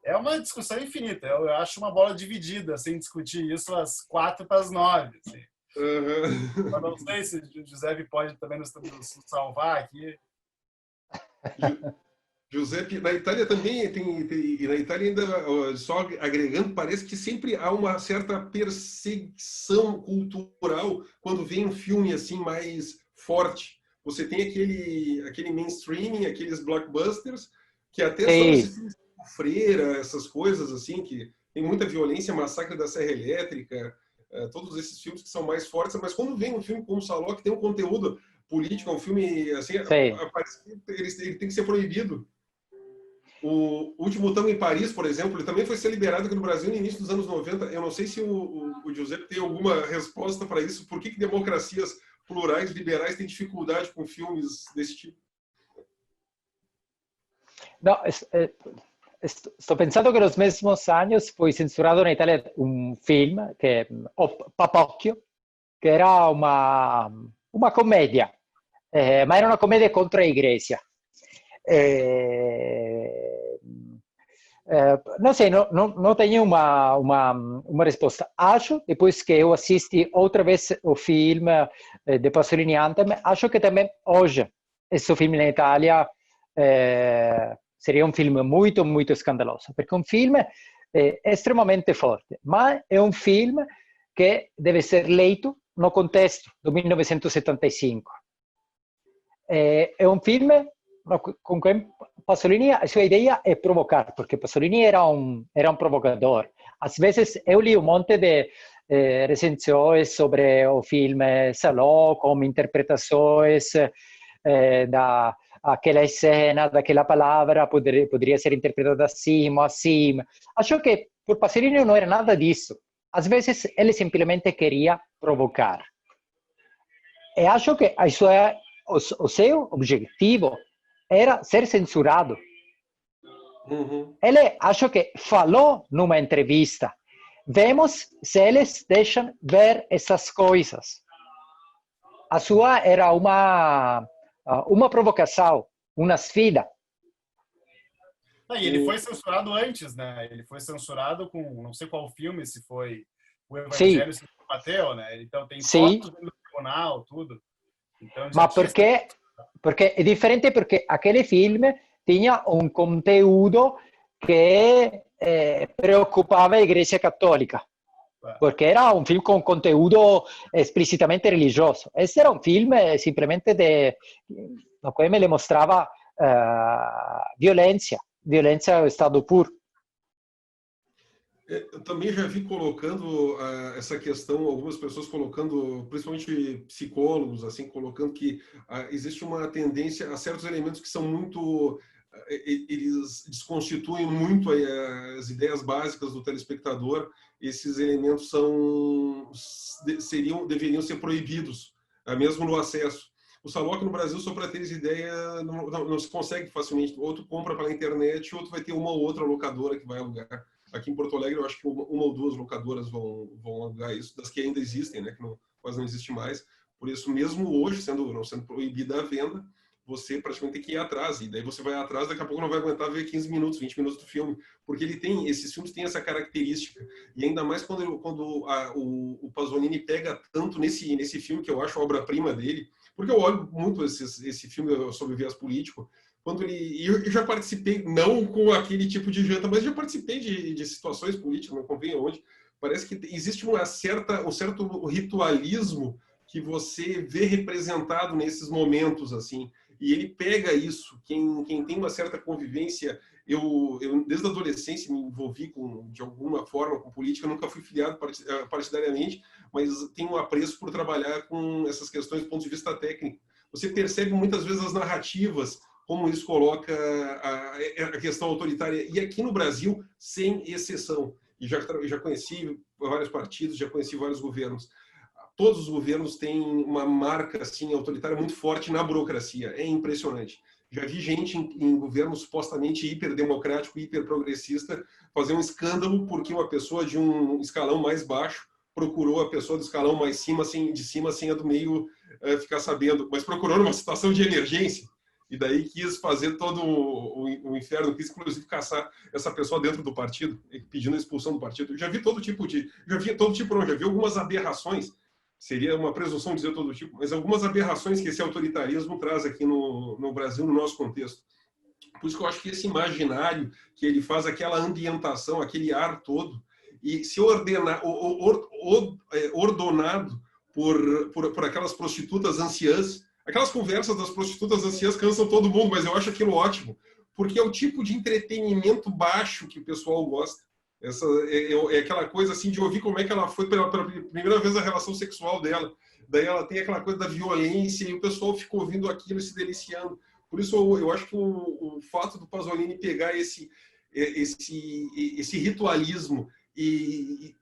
[SPEAKER 5] É uma discussão infinita. Eu acho uma bola dividida, sem discutir isso às 8:45. Assim. Eu não sei se o Giuseppe pode também nos salvar aqui.
[SPEAKER 2] Giuseppe, na Itália também e na Itália ainda, só agregando, parece que sempre há uma certa perseguição cultural quando vem um filme assim mais forte. Você tem aquele mainstreaming, aqueles blockbusters, que até são esses filmes como Freira, essas coisas assim, que tem muita violência, Massacre da Serra Elétrica, todos esses filmes que são mais fortes, mas quando vem um filme como o Saló, que tem um conteúdo político, um filme assim, parece que ele tem que ser proibido. O Último Tango em Paris, por exemplo, ele também foi ser liberado aqui no Brasil no início dos anos 90. Eu não sei se o Giuseppe tem alguma resposta para isso. Por que democracias plurais, liberais, têm dificuldade com filmes desse tipo?
[SPEAKER 4] No, sto pensando che nos mesmos años foi censurado na Italia un film, che Papocchio, che era una commedia, ma era una commedia contro la Iglesia. Não sei, não tenho uma resposta. Acho, depois que eu assisti outra vez o filme de Pasolini Anthem, acho que também hoje esse filme na Itália seria um filme muito, muito escandaloso, perché un film è estremamente forte, ma è un film che deve essere letto no contesto del 1975. È un film con cui Pasolini, a sua ideia é provocar, porque Pasolini era un provocador. Às vezes eu li um monte de recensiões sobre o filme Salò, como interpretações daquela cena, daquela palavra, poderia ser interpretada assim ou assim. Acho que por Pasolini não era nada disso. Às vezes ele simplesmente queria provocar. E acho que o seu objetivo era ser censurado. Ele, acho que falou numa entrevista, vemos se eles deixam ver essas coisas. A sua era uma provocação, uma sfida.
[SPEAKER 5] E ele foi censurado antes, né? Ele foi censurado com, não sei qual filme, se foi o Evangelho de Mateo, né? Então tem fotos do tribunal, tudo. Então,
[SPEAKER 4] mas porque é diferente, porque aquele filme tinha um conteúdo que preocupava a Igreja Católica, porque era um filme com conteúdo explicitamente religioso. Esse era um filme simplesmente no qual ele mostrava violência ao estado puro.
[SPEAKER 2] Eu também já vi colocando essa questão, algumas pessoas colocando, principalmente psicólogos, assim, colocando que existe uma tendência a certos elementos que são muito, eles desconstituem muito as ideias básicas do telespectador. Esses elementos deveriam ser proibidos, mesmo no acesso. O Saló aqui no Brasil, só para ter ideia, não se consegue facilmente. Outro compra pela internet, outro vai ter uma ou outra locadora que vai alugar. Aqui em Porto Alegre, eu acho que uma ou duas locadoras vão alugar isso, das que ainda existem, né, que quase não existe mais. Por isso, mesmo hoje, não sendo proibida a venda, você praticamente tem que ir atrás. E daí você vai atrás, daqui a pouco não vai aguentar ver 15 minutos, 20 minutos do filme. Porque esses filmes têm essa característica. E ainda mais quando o Pasolini pega tanto nesse filme, que eu acho a obra-prima dele, porque eu olho muito esse filme sobre o viés político. Eu já participei, não com aquele tipo de janta, mas já participei de situações políticas, não convém onde. Parece que existe um certo ritualismo que você vê representado nesses momentos, assim. E ele pega isso. Quem tem uma certa convivência, eu desde a adolescência me envolvi de alguma forma com política, eu nunca fui filiado partidariamente, mas tenho um apreço por trabalhar com essas questões do ponto de vista técnico. Você percebe muitas vezes as narrativas, como isso coloca a questão autoritária. E aqui no Brasil, sem exceção. E já conheci vários partidos, já conheci vários governos. Todos os governos têm uma marca assim, autoritária muito forte na burocracia. É impressionante. Já vi gente em governo supostamente hiperdemocrático, hiperprogressista, fazer um escândalo porque uma pessoa de um escalão mais baixo procurou a pessoa do escalão mais de cima, sem a do meio ficar sabendo. Mas procurou numa situação de emergência. E daí quis fazer todo o inferno, quis inclusive caçar essa pessoa dentro do partido, pedindo a expulsão do partido. Já vi já vi algumas aberrações, seria uma presunção dizer todo tipo, mas algumas aberrações que esse autoritarismo traz aqui no Brasil, no nosso contexto. Por isso que eu acho que esse imaginário que ele faz, aquela ambientação, aquele ar todo, e se ordenado por aquelas prostitutas anciãs. Aquelas conversas das prostitutas anciãs cansam todo mundo, mas eu acho aquilo ótimo, porque é o tipo de entretenimento baixo que o pessoal gosta. É aquela coisa assim de ouvir como é que ela foi pela primeira vez a relação sexual dela. Daí ela tem aquela coisa da violência e o pessoal fica ouvindo aquilo e se deliciando. Por isso eu acho que o fato do Pasolini pegar esse ritualismo e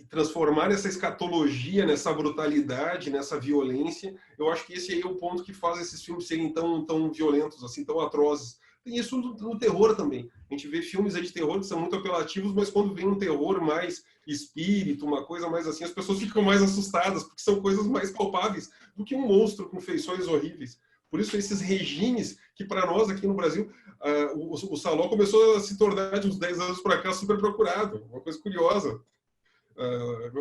[SPEAKER 2] transformar essa escatologia nessa brutalidade, nessa violência, eu acho que esse aí é o ponto que faz esses filmes serem tão violentos, assim, tão atrozes. Tem isso no terror também. A gente vê filmes aí de terror que são muito apelativos, mas quando vem um terror mais espírito, uma coisa mais assim, as pessoas ficam mais assustadas, porque são coisas mais palpáveis do que um monstro com feições horríveis. Por isso, esses regimes que, para nós aqui no Brasil, o Saló começou a se tornar, de uns 10 anos para cá, super procurado. Uma coisa curiosa.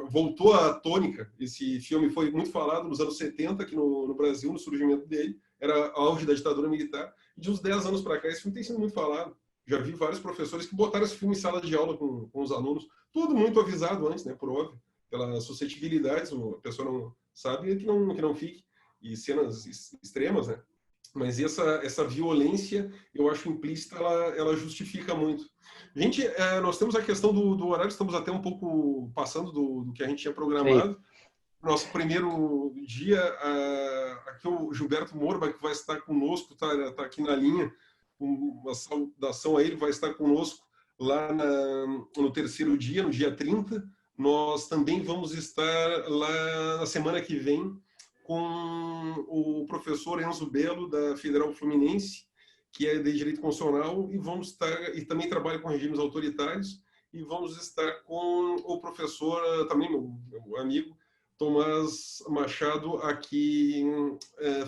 [SPEAKER 2] Voltou à tônica. Esse filme foi muito falado nos anos 70 aqui no Brasil, no surgimento dele. Era auge da ditadura militar. E de uns 10 anos para cá, esse filme tem sido muito falado. Já vi vários professores que botaram esse filme em sala de aula com os alunos. Tudo muito avisado antes, né, por óbvio. Pelas suscetibilidades, a pessoa não sabe que não fique. E cenas extremas, né? Mas essa violência, eu acho implícita, ela justifica muito. Gente, nós temos a questão do horário, estamos até um pouco passando do que a gente tinha programado. Sim. Nosso primeiro dia, aqui o Gilberto Morba, que vai estar conosco, tá aqui na linha, uma saudação a ele, vai estar conosco lá no terceiro dia, no dia 30. Nós também vamos estar lá na semana que vem com o professor Enzo Belo, da Federal Fluminense, que é de Direito Constitucional, e também trabalha com regimes autoritários, e vamos estar com o professor, também meu amigo, Tomás Machado, aqui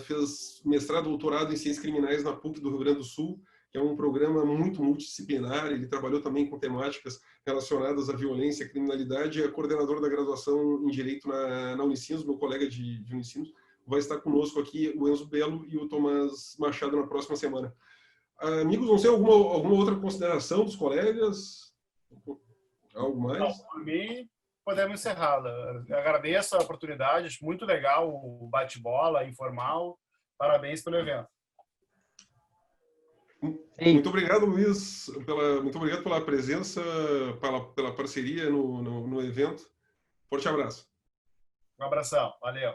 [SPEAKER 2] fez mestrado, doutorado em Ciências Criminais na PUC do Rio Grande do Sul, que é um programa muito multidisciplinar. Ele trabalhou também com temáticas relacionadas à violência, à criminalidade. É coordenador da graduação em Direito na Unicinos, meu colega de Unicinos. Vai estar conosco aqui o Enzo Belo e o Tomás Machado na próxima semana. Amigos, não sei, alguma outra consideração dos colegas? Algo mais?
[SPEAKER 5] Não, por mim, podemos encerrar. Eu agradeço a oportunidade, acho muito legal o bate-bola informal. Parabéns pelo evento.
[SPEAKER 2] Muito obrigado, Luiz, muito obrigado pela presença, pela parceria no evento. Forte abraço.
[SPEAKER 5] Um abração, valeu.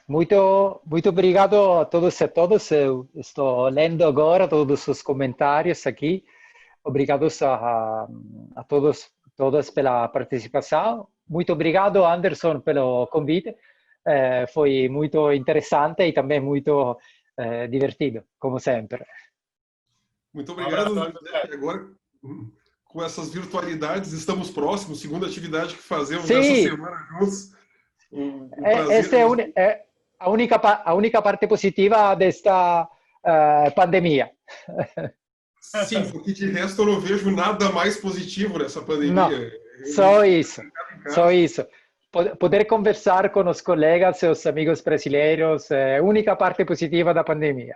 [SPEAKER 4] Muito obrigado a todos e todas. Eu estou lendo agora todos os comentários aqui. Obrigados a todas pela participação. Muito obrigado, Anderson, pelo convite. Foi muito interessante e também muito divertido, como sempre.
[SPEAKER 2] Muito obrigado. Agora, com essas virtualidades, estamos próximos. Segunda atividade que fazemos essa semana juntos.
[SPEAKER 4] Esta é a única parte positiva desta pandemia.
[SPEAKER 2] Sim, porque de resto eu não vejo nada mais positivo nessa pandemia.
[SPEAKER 4] Não, só isso. Poder conversar com os colegas e os amigos brasileiros é a única parte positiva da pandemia.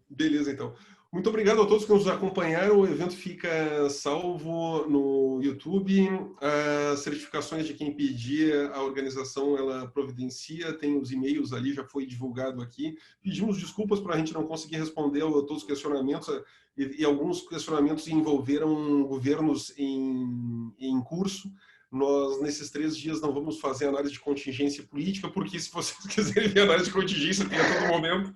[SPEAKER 2] Beleza, então. Muito obrigado a todos que nos acompanharam. O evento fica salvo no YouTube. As certificações de quem pedir, a organização ela providencia, tem os e-mails ali, já foi divulgado aqui. Pedimos desculpas para a gente não conseguir responder a todos os questionamentos, e alguns questionamentos envolveram governos em curso. Nós, nesses 3 dias, não vamos fazer análise de contingência política, porque se vocês quiserem ver análise de contingência, tem a todo momento.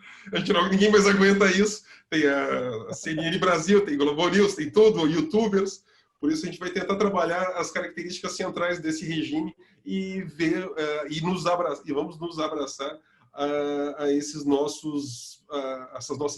[SPEAKER 2] Ninguém mais aguenta isso. Tem a CNN Brasil, tem Globo News, tem tudo, youtubers. Por isso, a gente vai tentar trabalhar as características centrais desse regime e ver e vamos nos abraçar a essas nossas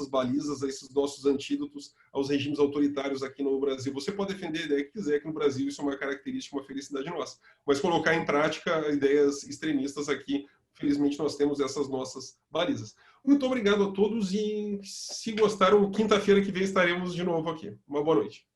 [SPEAKER 2] balizas, a esses nossos antídotos aos regimes autoritários aqui no Brasil. Você pode defender a ideia que quiser, que no Brasil isso é uma característica, uma felicidade nossa. Mas colocar em prática ideias extremistas aqui, felizmente nós temos essas nossas balizas. Muito obrigado a todos e se gostaram, quinta-feira que vem estaremos de novo aqui. Uma boa noite.